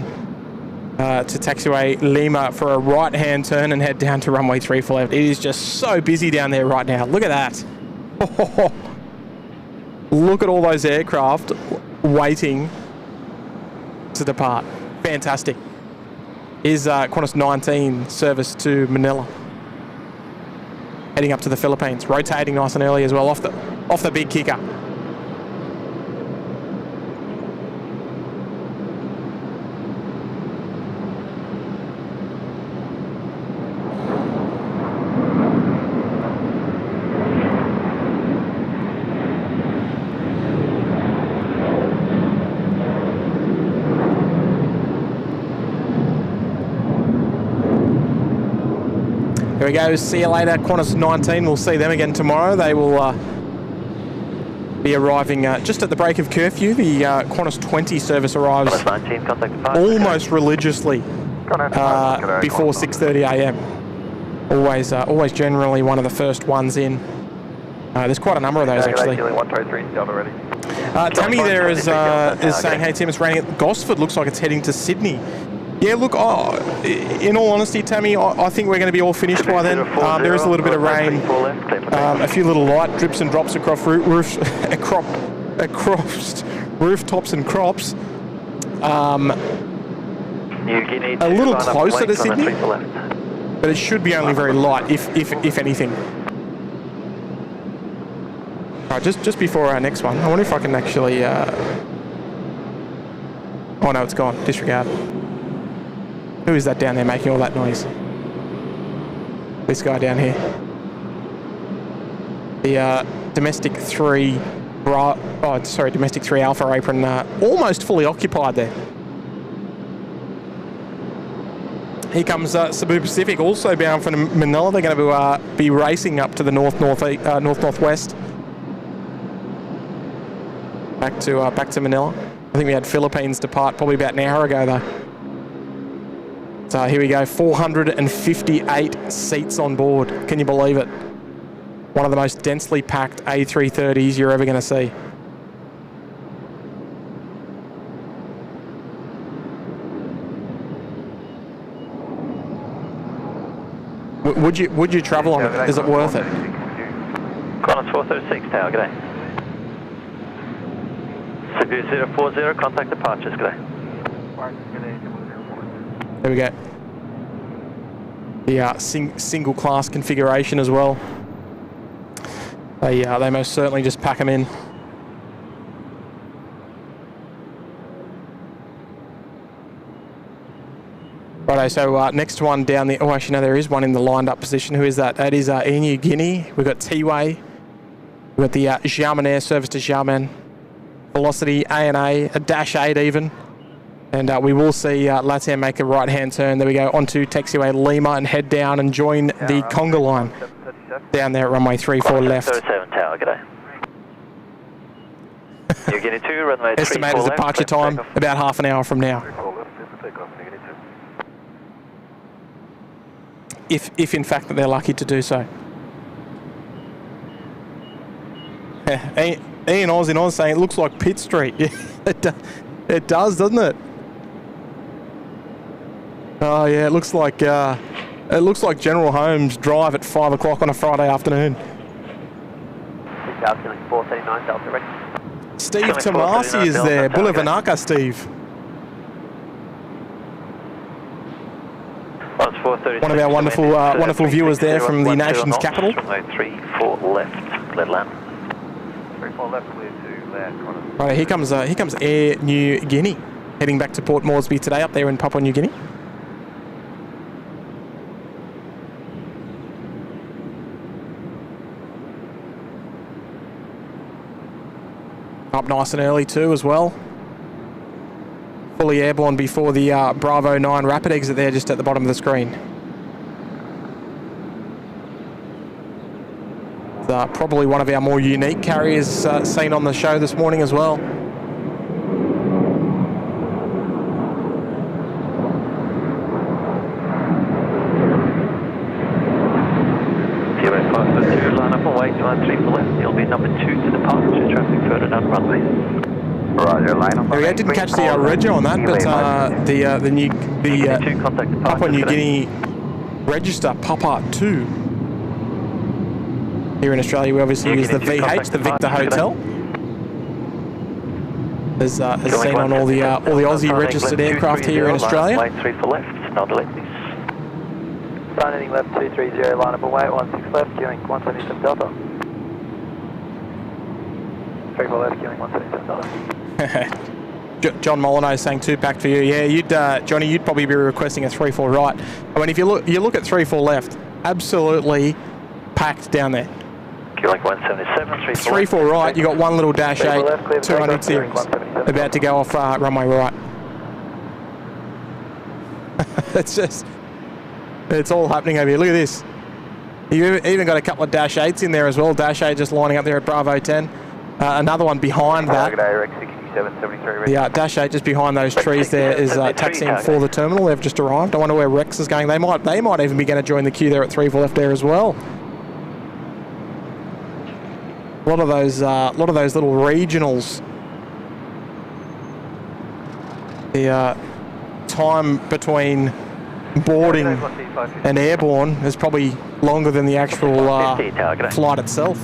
to taxiway Lima for a right-hand turn and head down to runway 3 for left. It is just so busy down there right now. Look at that. Look at all those aircraft waiting to depart. Fantastic. Here's Qantas 19 service to Manila. Heading up to the Philippines, rotating nice and early as well, off the big kicker. Here we go, see you later, Qantas 19. We'll see them again tomorrow. They will be arriving just at the break of curfew. The Qantas 20 service arrives 19, contact almost religiously before 6:30 a.m. Always generally one of the first ones in. There's quite a number of those actually. Tammy there is saying, hey Tim, it's raining at Gosford. Looks like it's heading to Sydney. Yeah, look, in all honesty, Tammy, I think we're going to be all finished by then. There is a little bit of rain, a few little light drips and drops across roofs, across rooftops and crops. A little closer to Sydney, but it should be only very light, if anything. All right, just before our next one, I wonder if I can actually. Oh no, it's gone. Disregard. Who is that down there making all that noise? This guy down here. The domestic 3 domestic 3 Alpha Apron almost fully occupied there. Here comes Cebu Pacific, also bound for Manila. They're going to be racing up to the northwest. Back to Manila. I think we had Philippines depart probably about an hour ago though. So here we go, 458 seats on board. Can you believe it? One of the most densely packed A330s you're ever going to see. Would you travel on it? Is it worth it? Qantas 436 Tower, g'day. Cebu 040, contact departures, g'day. There we go. The single class configuration as well. They most certainly just pack them in. Righto, so next one down the... Oh, actually, no, there is one in the lined-up position. Who is that? That is Air New Guinea. We've got T-Way. We've got the Xiamen Air service to Xiamen. Velocity, ANA, a Dash 8 even. And we will see LATAM make a right-hand turn. There we go, onto taxiway Lima and head down and join the Conga line. Down there at runway 34 left. 37 Tower, g'day. New Guinea 2, runway 34 Estimated left. departure time, about half an hour from now. If in fact that they're lucky to do so. Ian Oz in Oz saying it looks like Pitt Street. Yeah, it does, doesn't it? Oh yeah, it looks like General Holmes Drive at 5 o'clock on a Friday afternoon. Steve Tomasi is there. Bulavanaka, Steve. One of our wonderful viewers there from the nation's capital. 34 left, lead land. 34 left, clear to land. Right, here comes Air New Guinea, heading back to Port Moresby today, up there in Papua New Guinea. Up nice and early too as well. Fully airborne before the Bravo 9 rapid exit there, just at the bottom of the screen. Probably one of our more unique carriers seen on the show this morning as well. Line up and wait, 213 for left. You'll be number 2 to departure, traffic further down runway. Roger, line up. There we go. Didn't catch the rego on that, but the Papua New Guinea register Papa 2. Here in Australia, we obviously use the VH, the Victor Hotel, as seen on all the Aussie registered aircraft here in Australia. Line 3 for left, not left. Signing left 230, line up and wait, 16 left, queuing 177 Delta. 34 left, queuing 177 Delta. John Molyneux saying 2-pack for you. Yeah, Johnny, you'd probably be requesting a 3-4 right. I mean, if you look at 3-4 left, absolutely packed down there. Like 177, 3-4 right, you got one little Dash 8, 200 series, about to go off runway right. It's all happening over here. Look at this. You've even got a couple of Dash 8s in there as well. Dash 8 just lining up there at Bravo 10. Another one behind that. Yeah, Dash 8 just behind those trees there is taxiing for the terminal. They've just arrived. I wonder where Rex is going. They might even be going to join the queue there at 3-4 left there as well. A lot of those little regionals The time between boarding and airborne is probably longer than the actual flight itself.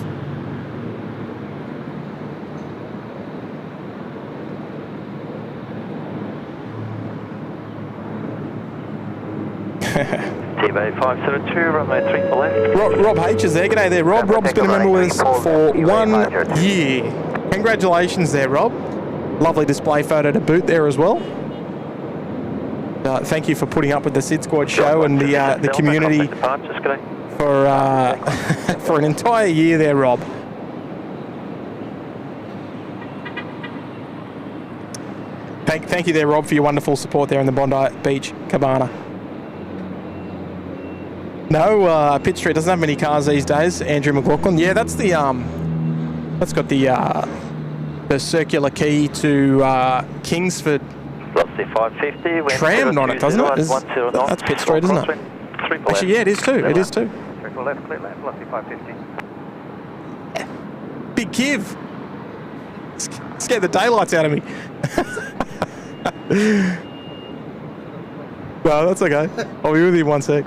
TBA 502, runway 3 for left. Rob H is there. G'day there, Rob. Rob's been a member with us for 1 year. Congratulations there, Rob. Lovely display photo to boot there as well. Thank you for putting up with the SydSquad show and the community for an entire year there, Rob. Thank you there, Rob, for your wonderful support there in the Bondi Beach Cabana. No, Pitt Street doesn't have many cars these days. Andrew McLaughlin. Yeah, that's the that's got the circular key to Kingsford. Velocity 550. Trammed on it, doesn't it? That's Pitt Street, isn't it? Actually, yeah, it is too. It is too. Triple left, clear left, velocity 550. Big Kiv. Scared the daylights out of me. No, that's okay. I'll be with you in 1 sec.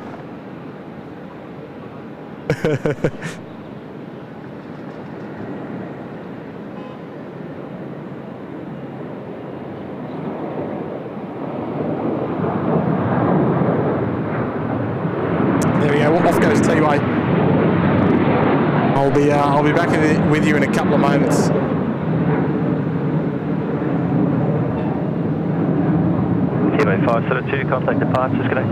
There we go. Off goes T-Way. I'll be back with you in a couple of moments. TBA 502, contact departures, good day.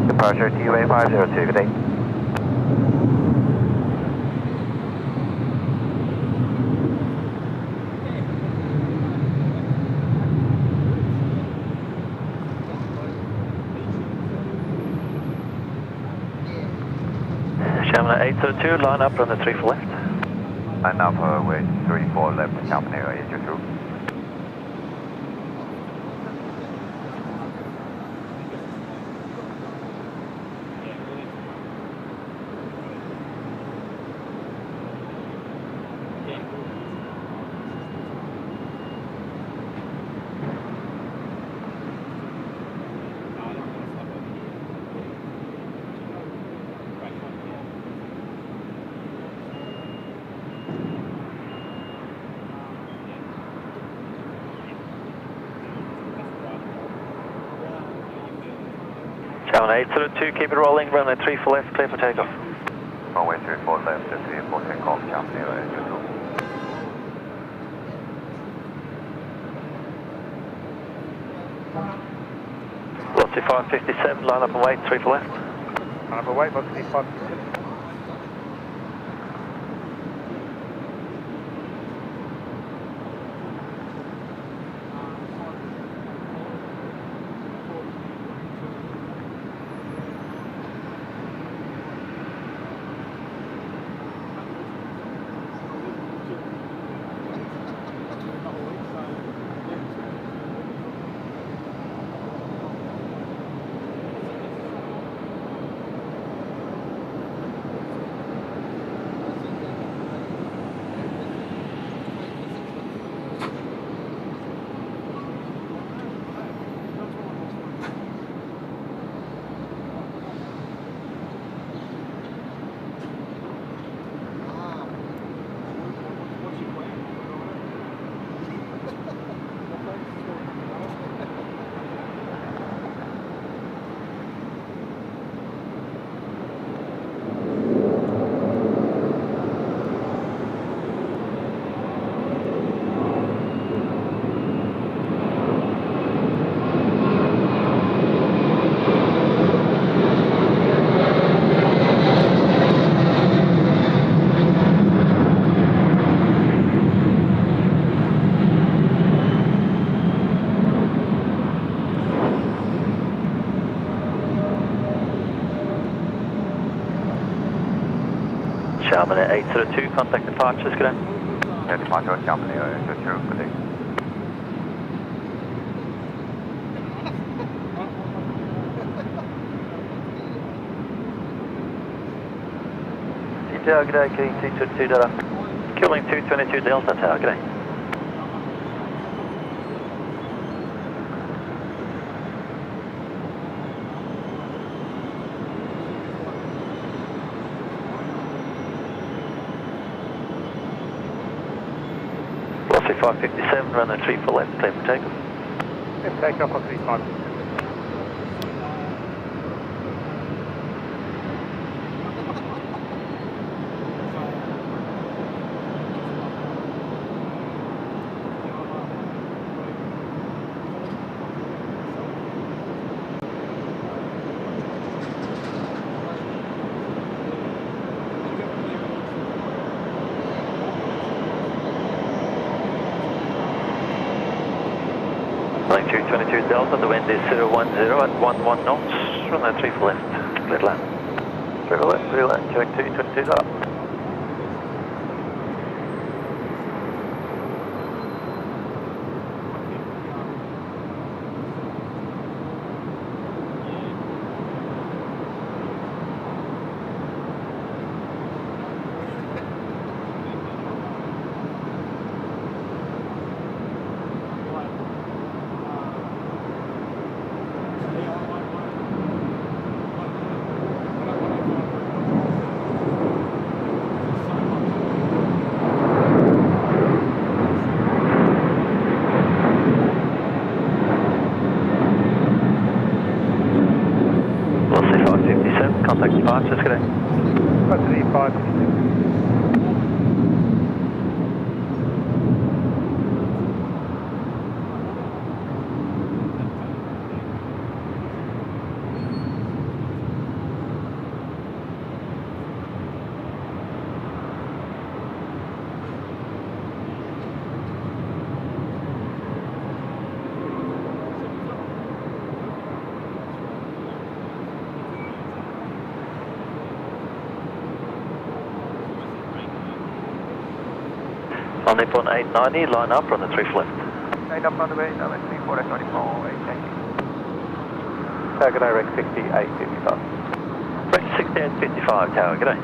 Departure TBA 502, good day. Shamla 802, line up on the 3 for left. Line up with 3 for left, company is your through. Shamla 802, keep it rolling, runway 3 for left, clear for takeoff. Runway 3 for left, 3 for takeoff, company is your through. Velocity 557, line up and wait, 3 for left. Line up and wait, velocity 557. Sharman 802, contact departures, good day. Yeah, departure Sharman 802, good day. Tower, good day, King 222 Delta. Killing 222 Delta Tower, good day. 557, runway 3 for left, clear for takeoff. Let's take off on 35. Latitude 22 Delta, the wind is 010 at 11 knots, runway 3 for left, clear to land. 3 for left, clear land, 22 Delta. Contact departures, good day. 35. On Nippon 890, line up on the 3 for left. Line up on the way, runway 34 at 24, 8, thank you. Tower, Rec 6855. Rec 6855, tower, good day.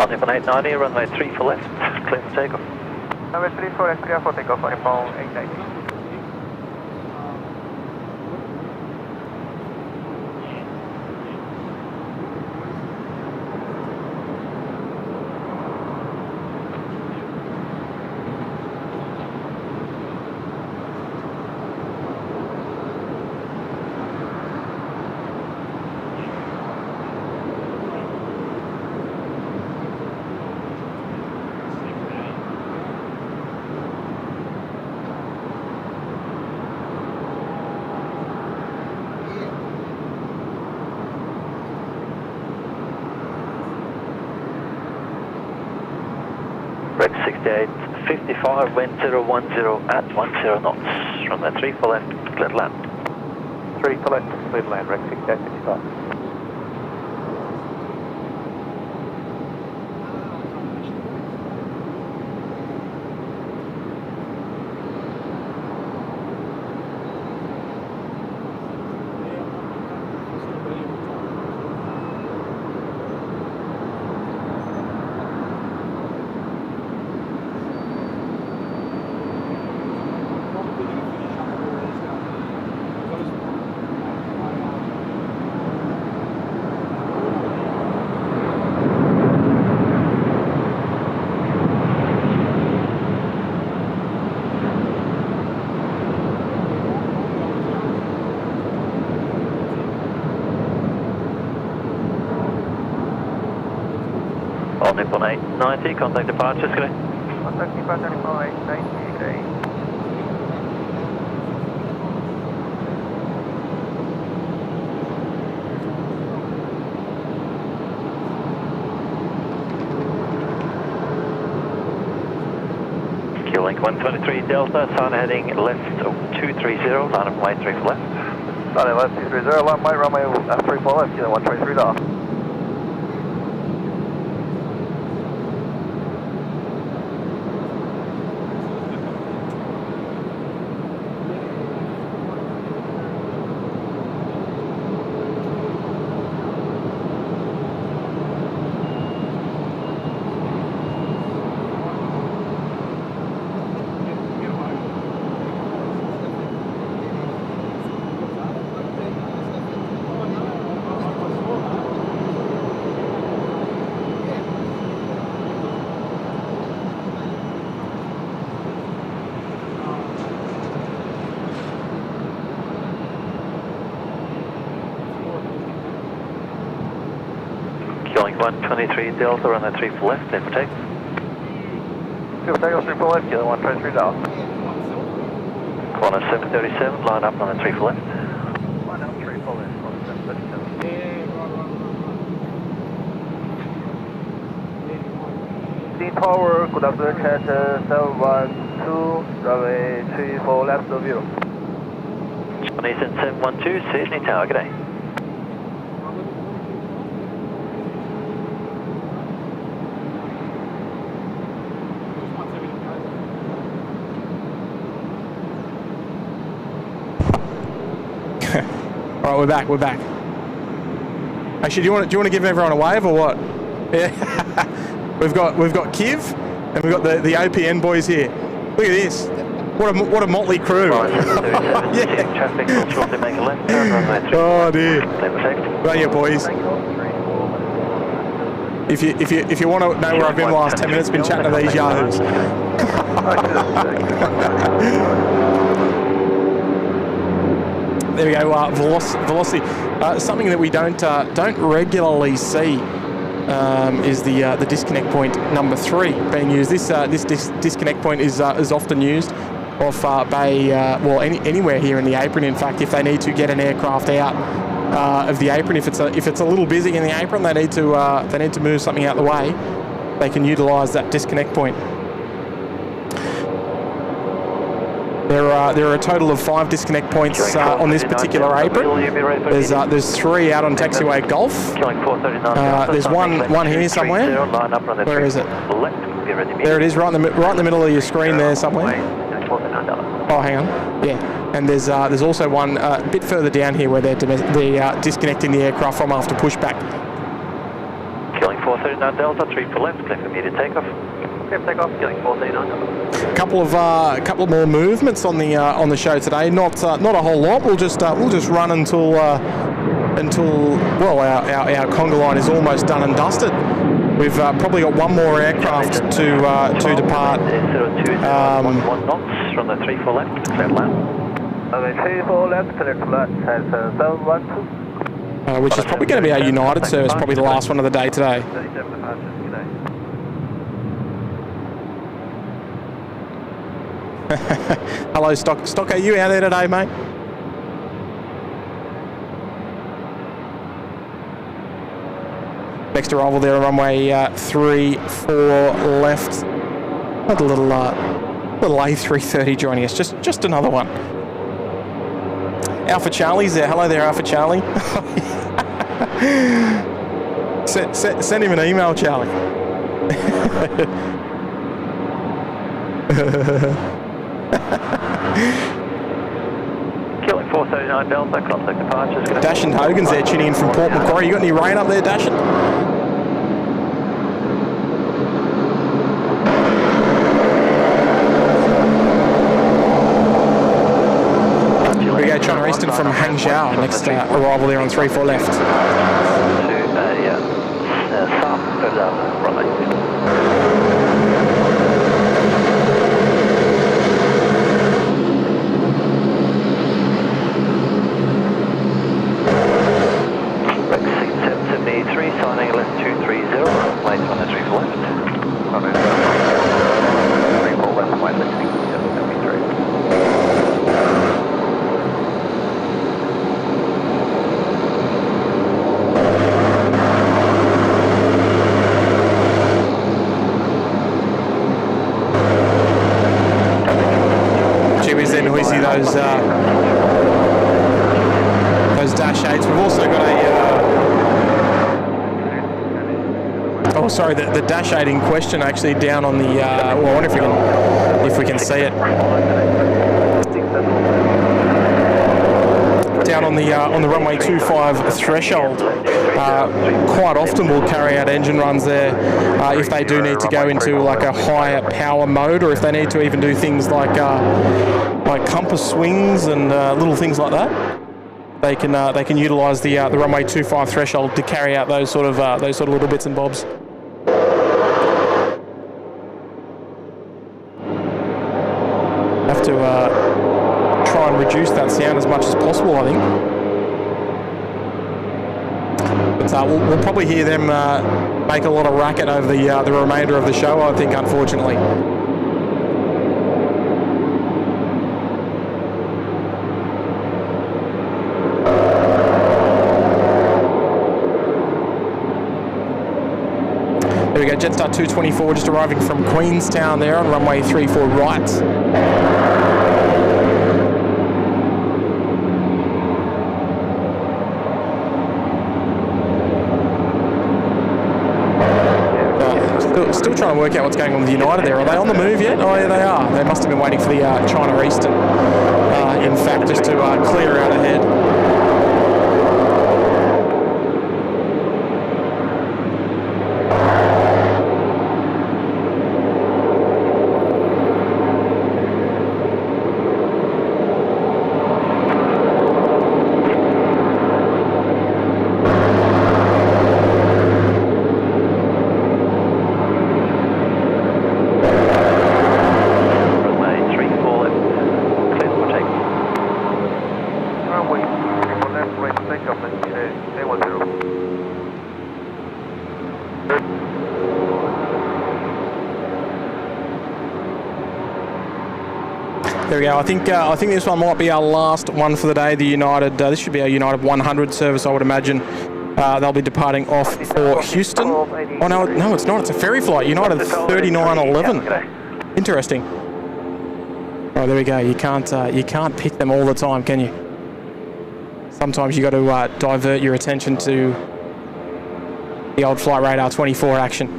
On Nippon 890, runway 3 for left, clear for takeoff. Runway 3 for left, clear for takeoff on Nippon 890. Rec 6855, wind 010 at 10 knots, runway 3 for left, clear to land. 3 for left, clear to land, Rec 6855. On Nippon 890, contact departures, good day. Contact departure Nippon 890, good day. Q-Link 123 Delta, sign heading left 230, line up way 3 for left. Runway left 230, line right, runway 34 left, kilo 123 dial. Killing 123 Delta, run the 3 for left, then for take. 2 for takeoff, 3 for left, kilo 123 dial. Corner 737, line up on the 3 for left. Line up 3 for left, corner 737. Dean Tower, good afternoon, cat 712, runway 3 for left of you. Eastern 712, Sydney Tower, good day. All right, we're back. Actually, do you want to give everyone a wave or what? Yeah. we've got Kiv and we've got the OPN boys here. Look at this. What a motley crew. Yeah. Traffic will shortly make a left turn, runway 3. Oh dear. Then for take. Right here, boys. If you want to know where I've been the last 10 minutes, been chatting to these yahoos. There we go. Velocity. Something that we don't regularly see is the disconnect point number 3 being used. This disconnect point is often used off anywhere here in the apron. In fact, if they need to get an aircraft out of the apron, if it's a little busy in the apron, they need to move something out of the way. They can utilise that disconnect point. There are a total of 5 disconnect points on this particular apron. There's 3 out on taxiway Golf. There's one here somewhere. Where is it? There it is, right in the middle of your screen there somewhere. Oh, hang on. Yeah, and there's also one a bit further down here where they're disconnecting the aircraft from after pushback. Killing 439 Delta, 3 for left, clear for immediate takeoff. Clear for takeoff, killing 439. Couple of more movements on the show today. Not a whole lot. We'll just run until our Conga line is almost done and dusted. We've probably got one more aircraft to depart. 1 knots from the 3 for left, clear land. Okay, 3 for left, clear to land, 712. Which is probably going to be our United service, probably the last one of the day today. 37 departures today. Hello, Stock. Are you out there today, mate? Next arrival there, runway 34 left. Had a little A330 joining us. Just another one. Alpha Charlie's there. Hello there, Alpha Charlie. Send him an email, Charlie. Killing 439 Delta, contact departures. Dashin Hogan's there tuning in from Port Macquarie. You got any rain up there, Dashin? Here we go, China Eastern from Hangzhou. Next arrival there on 34 left. South, runway. Signing left 230, late on the 3 for left. 3 for left, wide left 773. Gee whiz, they're noisy, those oh sorry, the dash 8 in question actually down on the, well, I wonder if we can see it. Down on the runway 25 threshold, quite often we'll carry out engine runs there if they do need to go into like a higher power mode, or if they need to even do things like compass swings and little things like that. They can utilise the runway 25 threshold to carry out those sort of little bits and bobs. Have to try and reduce that sound as much as possible, I think. But we'll probably hear them make a lot of racket over the remainder of the show, I think, unfortunately. There we go, Jetstar 224 just arriving from Queenstown there on runway 34 right. Still trying to work out what's going on with United there. Are they on the move yet? Oh yeah, they are. They must have been waiting for the China Eastern, in fact, just to clear out ahead. There we go. I think this one might be our last one for the day. The United, this should be our United 100 service, I would imagine. They'll be departing off for Houston. Oh no, it's not. It's a ferry flight. United 3911. Interesting. Oh, there we go. You can't pick them all the time, can you? Sometimes you got to divert your attention to the old Flight Radar 24 action.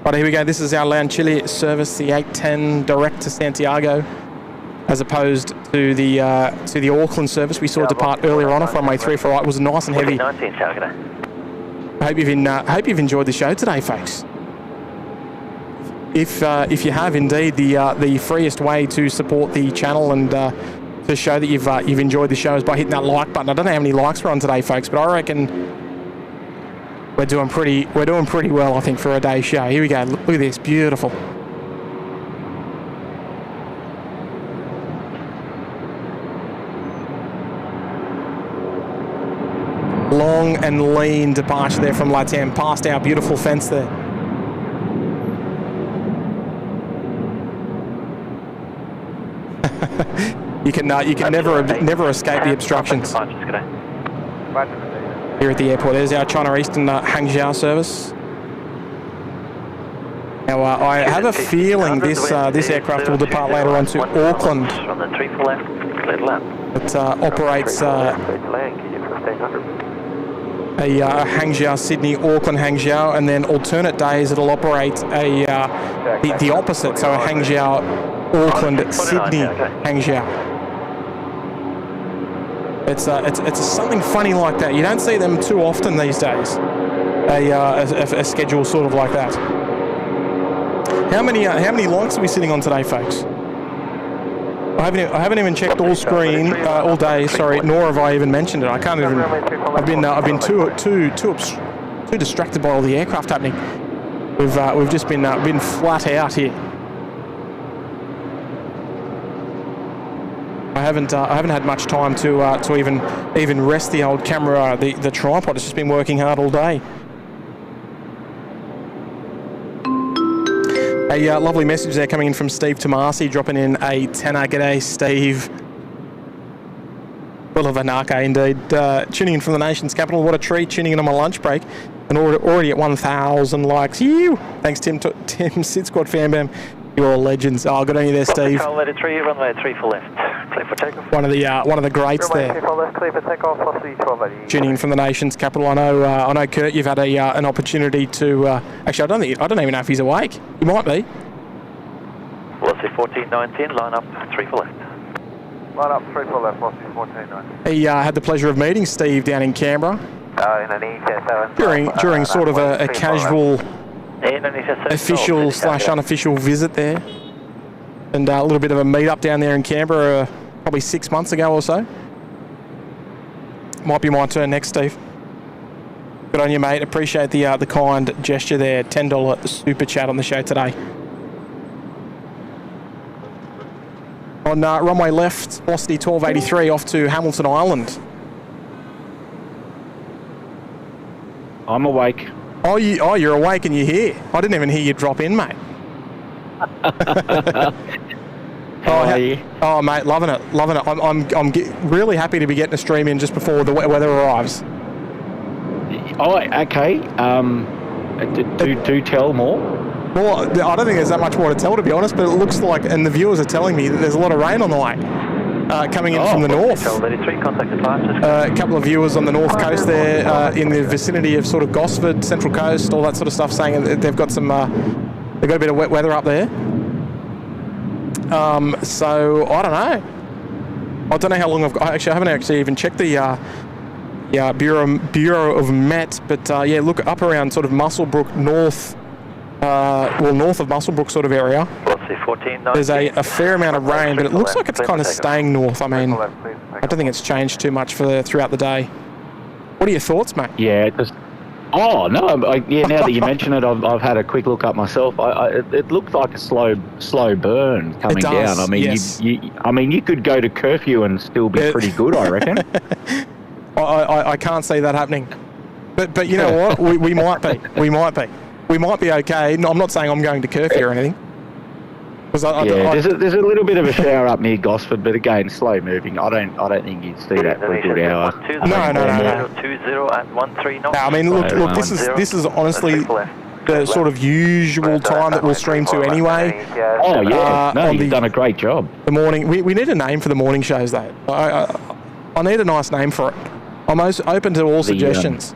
Right, here we go. This is our Leon Chile service, the 810 direct to Santiago, as opposed to the Auckland service we saw depart earlier on off runway 34. It was nice and heavy. I hope you've enjoyed the show today, folks. If you have indeed, the freest way to support the channel and to show that you've enjoyed the show is by hitting that like button. I don't know how many likes we're on today, folks, but I reckon we're doing pretty well, I think, for a day show. Here we go. Look at this, beautiful. Long and lean departure there from Latam, past our beautiful fence there. you can never escape the obstructions. Here at the airport, there's our China Eastern Hangzhou service. Now, I have a feeling this aircraft will depart later on to Auckland. It operates a Hangzhou, Sydney, Auckland, Hangzhou, and then alternate days it'll operate the opposite, so a Hangzhou, Auckland, Sydney, Hangzhou. It's something funny like that. You don't see them too often these days. A schedule sort of like that. How many likes are we sitting on today, folks? I haven't even checked all screen all day. Sorry, nor have I even mentioned it. I can't even. I've been too distracted by all the aircraft happening. We've just been flat out here. I haven't had much time to even rest the old camera, the tripod. It's just been working hard all day. A lovely message there coming in from Steve Tomasi, dropping in a tenner. G'day, Steve. Bulavanaka, indeed. Tuning in from the nation's capital. What a treat, tuning in on my lunch break. And already at 1,000 likes. Ew! Thanks, Tim, SydSquad Fanbam. You're all legends. Oh, good on you there, Steve. Letter 3, runway 3 for left. Clear for takeoff. One of the greats Runway there. 34 left, clear for takeoff, velocity 1280. Tuning in from the nation's capital. I know, Kurt. You've had an opportunity to. Actually, I don't even know if he's awake. He might be. Velocity 1419. Line up 3 for left. Line up 3 for left, velocity 1490. He had the pleasure of meeting Steve down in Canberra In an ETS during sort of a casual official / unofficial visit there, and a little bit of a meet up down there in Canberra, probably 6 months ago or so. Might be my turn next, Steve. Good on you, mate. Appreciate the kind gesture there. $10 super chat on the show today. On runway left, velocity 1283 off to Hamilton Island. I'm awake. Oh, you're awake and you're here. I didn't even hear you drop in, mate. Oh, mate, loving it. I'm really happy to be getting a stream in just before the wet weather arrives. Oh, okay. Do tell more. Well, I don't think there's that much more to tell, to be honest, but it looks like, and the viewers are telling me that there's a lot of rain on the way, coming in from the north. A couple of viewers on the north coast there, in the vicinity of sort of Gosford, Central Coast, all that sort of stuff, saying that they've got some, they've got a bit of wet weather up there. So I don't know. I don't know how long I haven't actually even checked the Bureau of Met, but yeah, look up around sort of Muswellbrook north. North of Muswellbrook sort of area. There's a fair amount of rain, but it looks like it's kind of staying north. I mean, I don't think it's changed too much throughout the day. What are your thoughts, mate? Yeah, oh no, now that you mention it, I've had a quick look up myself. It looks like a slow burn coming down. I mean, yes. you could go to curfew and still be pretty good, I reckon. I can't see that happening, but you know what? We might be. We might be okay. No, I'm not saying I'm going to curfew or anything. There's a little bit of a shower up near Gosford, but again, slow moving. I don't think you'd see that for a good hour. No. 20 at 13 knots. I mean, look. This is honestly the sort of usual time that we'll stream to anyway. Oh yeah, you've done a great job. The morning. We need a name for the morning shows, though. I need a nice name for it. I'm open to all suggestions.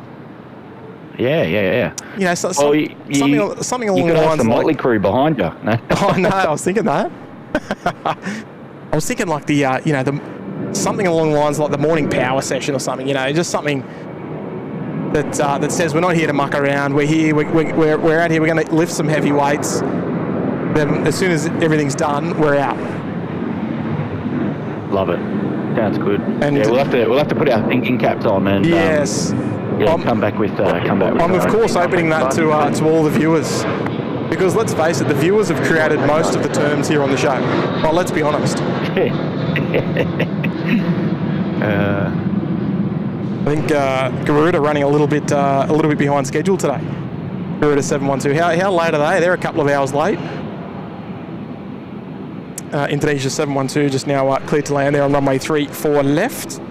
Yeah. You know, something along the lines of the Motley Crew behind you. No? Oh no, I was thinking that. I was thinking like the something along the lines like the morning power session or something. You know, just something that says we're not here to muck around. We're here. We're out here. We're going to lift some heavy weights. Then as soon as everything's done, we're out. Love it. Sounds good. And yeah, we'll have to put our thinking caps on and yes. Come back with. I'm of course opening that to all the viewers, because let's face it, the viewers have created most of the terms here on the show. Well, let's be honest. I think Garuda running a little bit behind schedule today. Garuda 712. How late are they? They're a couple of hours late. Indonesia 712 just now cleared to land there on runway 34 left.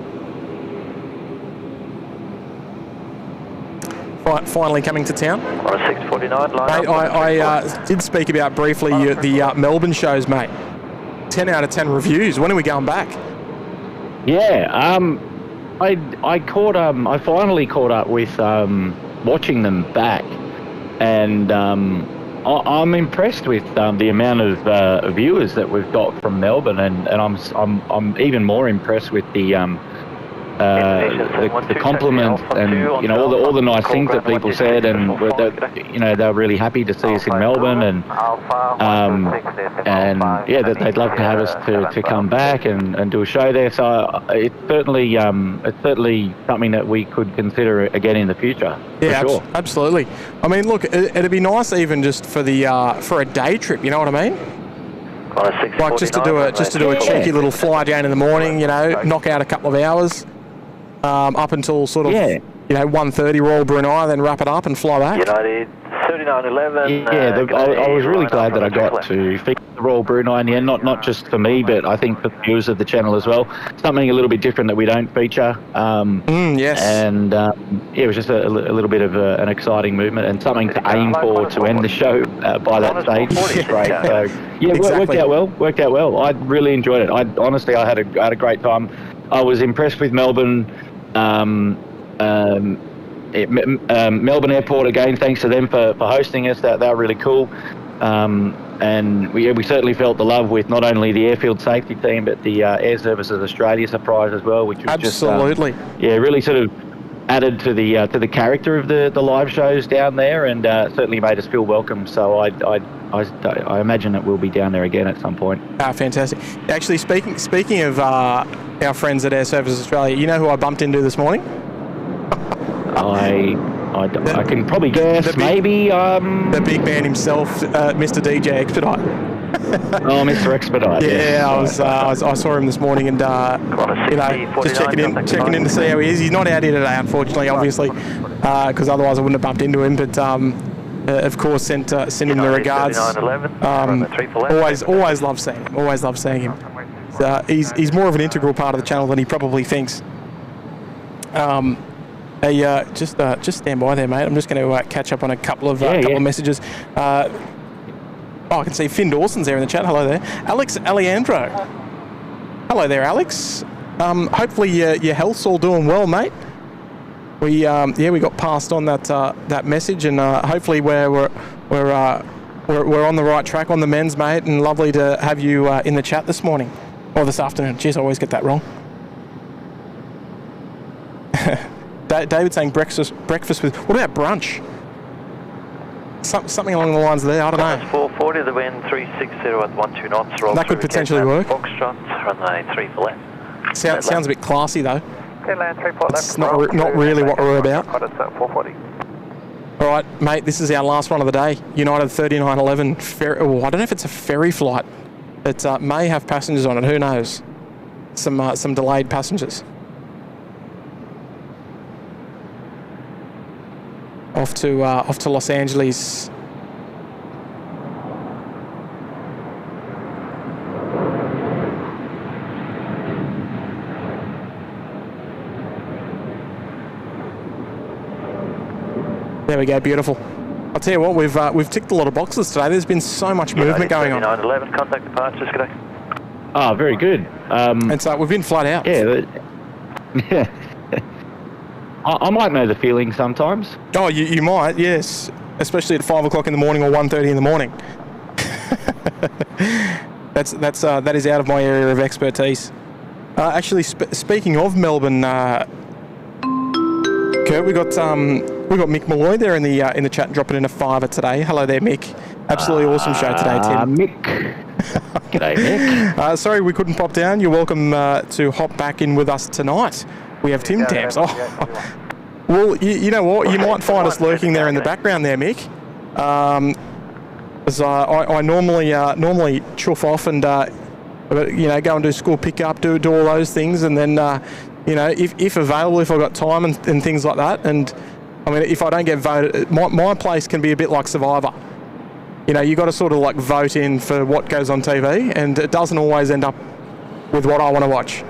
Finally coming to town. On a 649 line. Mate, I did speak about briefly the Melbourne shows, mate. 10 out of 10 reviews. When are we going back? Yeah, I finally caught up with watching them back, and I'm impressed with the amount of viewers that we've got from Melbourne, and I'm even more impressed with the compliment and all the nice things that people said, and they're really happy to see us in Melbourne, and that they'd love to have us to come back and do a show there. So it's certainly something that we could consider again in the future. Yeah, for sure. Absolutely. I mean, look, it'd be nice even just for a day trip. You know what I mean? Like just to do a cheeky little fly down in the morning. Knock out a couple of hours. Up until sort of 1:30 Royal Brunei, then wrap it up and fly back. United 3911. I was really glad that I got to feature the Royal Brunei in the end, not just for me, but I think for the viewers of the channel as well. Something a little bit different that we don't feature. Yes. And it was just a little bit of an exciting movement and something to aim for to end the show by that stage. Great. So, yeah, Exactly. worked out well. I really enjoyed it. I had a great time. I was impressed with Melbourne. Melbourne Airport again. Thanks to them for hosting us. They were really cool. And we certainly felt the love with not only the airfield safety team but the Air Services Australia surprise as well, which was absolutely just really sort of added to the character of the live shows down there, and certainly made us feel welcome. So I imagine that we'll be down there again at some point. Fantastic. Actually, speaking of our friends at Air Services Australia, you know who I bumped into this morning? I can probably guess. Maybe the big man himself, Mr. DJ Expedite. Oh, Mr. Expedite. Yeah, I saw him this morning, and just checking in to see how he is. He's not out here today, unfortunately, obviously, because otherwise I wouldn't have bumped into him. But of course, sent him the regards. Always love seeing him. Always love seeing him. He's more of an integral part of the channel than he probably thinks. Just stand by there, mate. I'm just going to catch up on a couple of messages. I can see Finn Dawson's there in the chat. Hello there. Alex Alejandro. Hello there, Alex. Hopefully your health's all doing well, mate. We got passed on that message, and hopefully we're on the right track on the men's, mate. And lovely to have you in the chat this morning or this afternoon. Jeez, I always get that wrong. David saying breakfast with... What about brunch? Something along the lines there, I don't know. 440, the wind 360 at 12 knots. Roll that could potentially work. Foxtrot, runway 3 for left. Sounds a bit classy though. Land 3 for left. It's not really what we're about. 440. All right, mate, this is our last one of the day. United 3911. I don't know if it's a ferry flight. It may have passengers on it, who knows? Some delayed passengers. Off to Los Angeles. There we go, beautiful. I'll tell you what, we've ticked a lot of boxes today. There's been so much movement going on. 3911, contact departures, good day. Ah, very good. And so we've been flat out. Yeah. I might know the feeling sometimes. Oh, you might, yes. Especially at 5 o'clock in the morning or 1:30 in the morning. That is out of my area of expertise. Actually, speaking of Melbourne, Kurt, we got Mick Malloy there in the chat, dropping in a $5 today. Hello there, Mick. Absolutely awesome show today, Tim. Mick. G'day, Mick. Sorry we couldn't pop down. You're welcome to hop back in with us tonight. We have Tim Tams. Well, you know what? You might find us lurking there in the background there, Mick. As I normally chuff off and go and do school pickup, do all those things, and then if available, if I've got time and things like that. And I mean, if I don't get voted, my place can be a bit like Survivor. You got to sort of like vote in for what goes on TV, and it doesn't always end up with what I want to watch.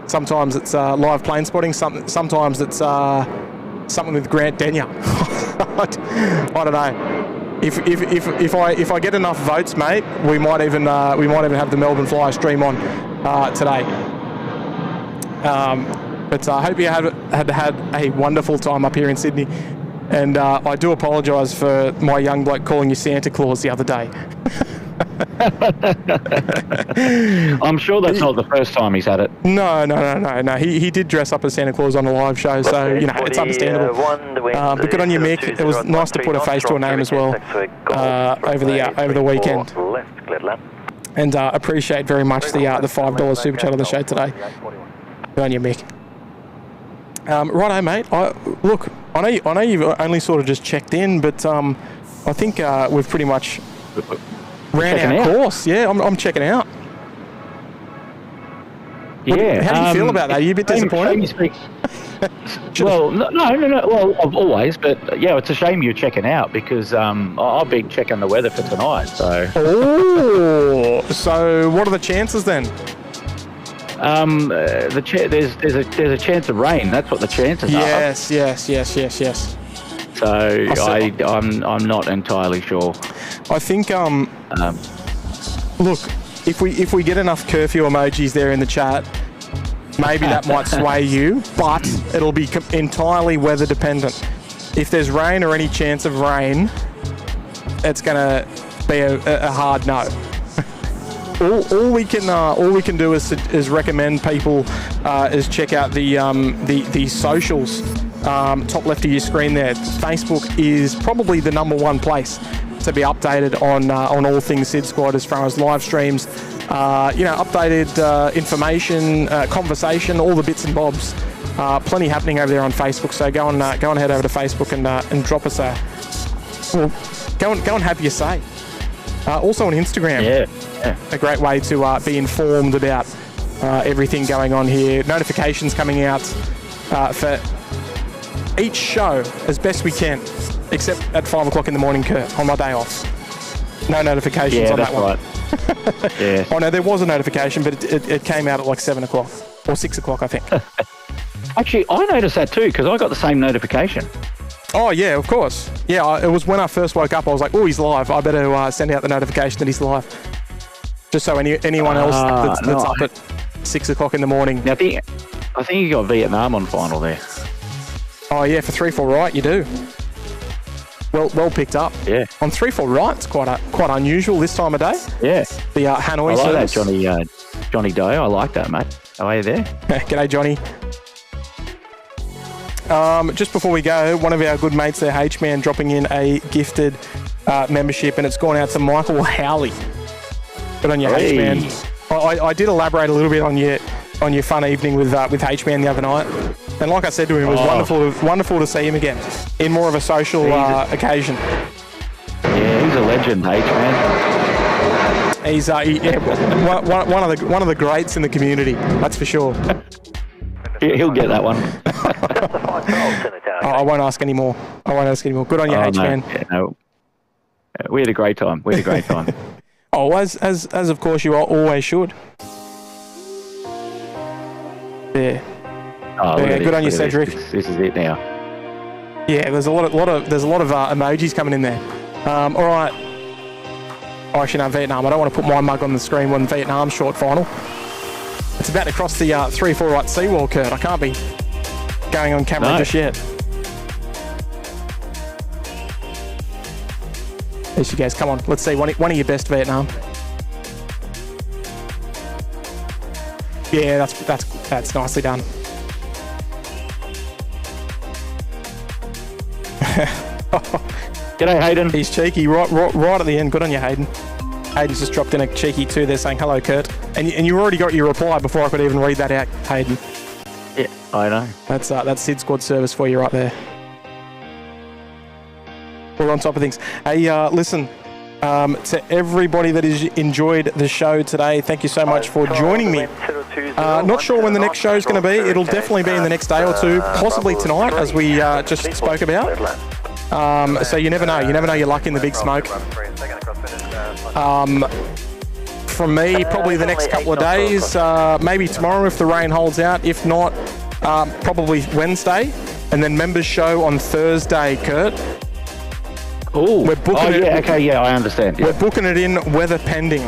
Sometimes it's live plane spotting. Sometimes it's something with Grant Denyer. I don't know. If I get enough votes, mate, we might even have the Melbourne Flyer stream on today. But I hope you had a wonderful time up here in Sydney. And I do apologise for my young bloke calling you Santa Claus the other day. I'm sure that's not the first time he's had it. No. He did dress up as Santa Claus on a live show, so it's understandable. But good on you, Mick. It was nice to put a face to a name as well over the weekend. And appreciate very much the $5 super chat on the show today. Good on you, Mick. Righto, mate. I know you've only sort of just checked in, but I think we've pretty much ran our course. Yeah, I'm checking out. Yeah. How do you feel about that? Are you a bit disappointed? Well, no. Well, always, but yeah, it's a shame you're checking out because I'll be checking the weather for tonight. So. Oh, so what are the chances then? There's a chance of rain. That's what the chances are. Yes. So I'm not entirely sure. I think look, if we get enough curfew emojis there in the chat, maybe that might sway you, but it'll be entirely weather dependent. If there's rain or any chance of rain, it's going to be a hard no. All we can do is recommend people is check out the socials. Top left of your screen there. Facebook is probably the #1 place to be updated on all things SydSquad as far as live streams, updated information, conversation, all the bits and bobs. Plenty happening over there on Facebook. So go and head over to Facebook and drop us go and have your say. Also on Instagram. Yeah. A great way to be informed about everything going on here. Notifications coming out for each show as best we can, except at 5 o'clock in the morning, Kurt, on my day off. No notifications on that one. Right. Yeah. Oh no, there was a notification, but it came out at like 7 o'clock or 6 o'clock, I think. Actually, I noticed that too because I got the same notification. Oh yeah, of course. Yeah, it was when I first woke up. I was like, "Oh, he's live. I better send out the notification that he's live." Just so anyone else that's up at 6 o'clock in the morning. Now, I think you got Vietnam on final there. Oh yeah, for 3-4 right, you do. Well picked up. Yeah. On 3-4 right, it's quite unusual this time of day. Yeah. The Hanoi service. I like service. that, Johnny Doe. I like that, mate. How are you there? G'day, Johnny. Just before we go, one of our good mates there, H-Man, dropping in a gifted membership, and it's gone out to Michael Howley. Good on you, H-Man. I did elaborate a little bit on your fun evening with H-Man the other night, and like I said to him, it was wonderful to see him again in more of a social occasion. Yeah, he's a legend, H-Man. He's one of the greats in the community, that's for sure. He'll get that one. I won't ask any more. Good on you, H-Man. Yeah, no. We had a great time. Oh, as of course you always should. Yeah. Oh, yeah, good on you, Cedric. This is it now. Yeah, there's a lot of emojis coming in there. All right. Oh, actually, no, Vietnam. I don't want to put my mug on the screen when Vietnam short final. It's about to cross the 3-4 right seawall, Kurt. I can't be going on camera just yet. There she goes. Come on, let's see one of your best, Vietnam. Yeah, that's nicely done. G'day, Hayden. He's cheeky right at the end. Good on you, Hayden. Hayden's just dropped in a cheeky 2 there saying, hello, Kurt. And you already got your reply before I could even read that out, Hayden. Yeah, I know. That's SydSquad service for you right there. We're on top of things. Hey, listen, to everybody that has enjoyed the show today, thank you so much for joining me. Not sure when the next show is going to be. It'll definitely be in the next day or two, possibly tonight, as we just spoke about. So you never know. You never know your luck in the big smoke. From me, probably the next couple of days, maybe tomorrow if the rain holds out. If not, probably Wednesday, and then members show on Thursday, Kurt. Oh, we're booking it. Yeah, okay, yeah, I understand. Yeah. We're booking it in weather pending.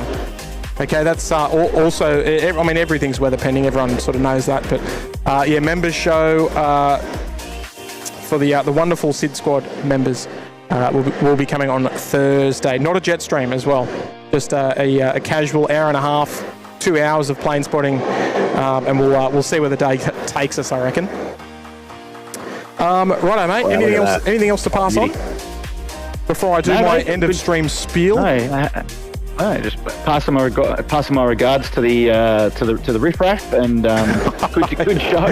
Okay, that's also, I mean, everything's weather pending. Everyone sort of knows that, but yeah, members show for the wonderful SydSquad members will be coming on Thursday. Not a jet stream as well, just a casual hour and a half, 2 hours of plane spotting, and we'll see where the day takes us, I reckon. Righto, mate. Well, anything else to pass on before I do my end of stream spiel? No, just pass my regards to the riffraff, and good show.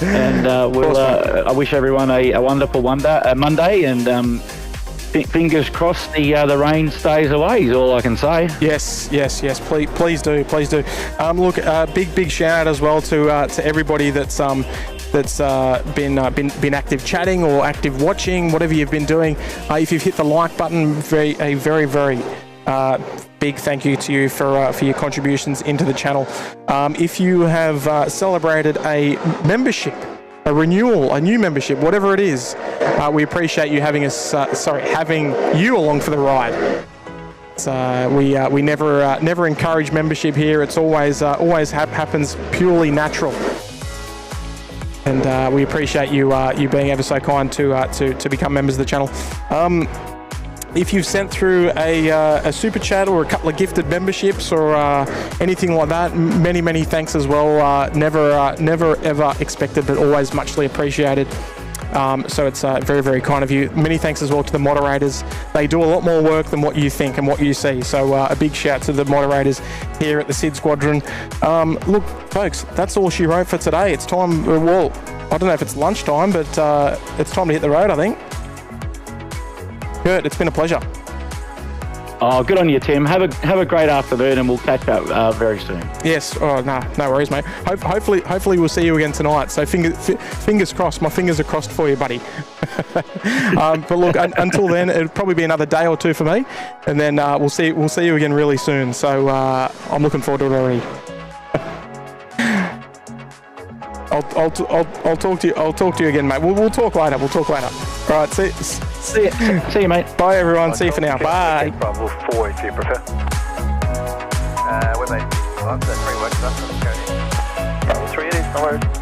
And I wish everyone a wonderful Monday, and fingers crossed the rain stays away is all I can say. Yes. Please do. Look, big shout out as well to everybody that's been active chatting or active watching, whatever you've been doing. If you've hit the like button, a very big thank you to you for your contributions into the channel. If you have celebrated a membership, a renewal, a new membership, whatever it is, we appreciate you having us. Having you along for the ride. We never encourage membership here. It's always happens purely natural. And we appreciate you being ever so kind to become members of the channel. If you've sent through a super chat or a couple of gifted memberships or anything like that, many thanks as well. Never ever expected, but always muchly appreciated. So it's very kind of you. Many thanks as well to the moderators. They do a lot more work than what you think and what you see. So a big shout to the moderators here at the Sid Squadron. Look, folks, that's all she wrote for today. It's time. Well, I don't know if it's lunchtime, but it's time to hit the road, I think. Kurt, it's been a pleasure. Oh, good on you, Tim. Have a great afternoon, and we'll catch up very soon. Yes. Oh, no worries, mate. Hopefully we'll see you again tonight. So fingers crossed. My fingers are crossed for you, buddy. But look, until then, it'll probably be another day or two for me, and then we'll see you again really soon. So I'm looking forward to it already. I'll talk to you. I'll talk to you again, mate. We'll talk later. All right. See you, mate. Bye, everyone. See you for now. Bye. Bravo 4 if you prefer. We're mate. Oh, that's pretty much. Bravo 380. No worries.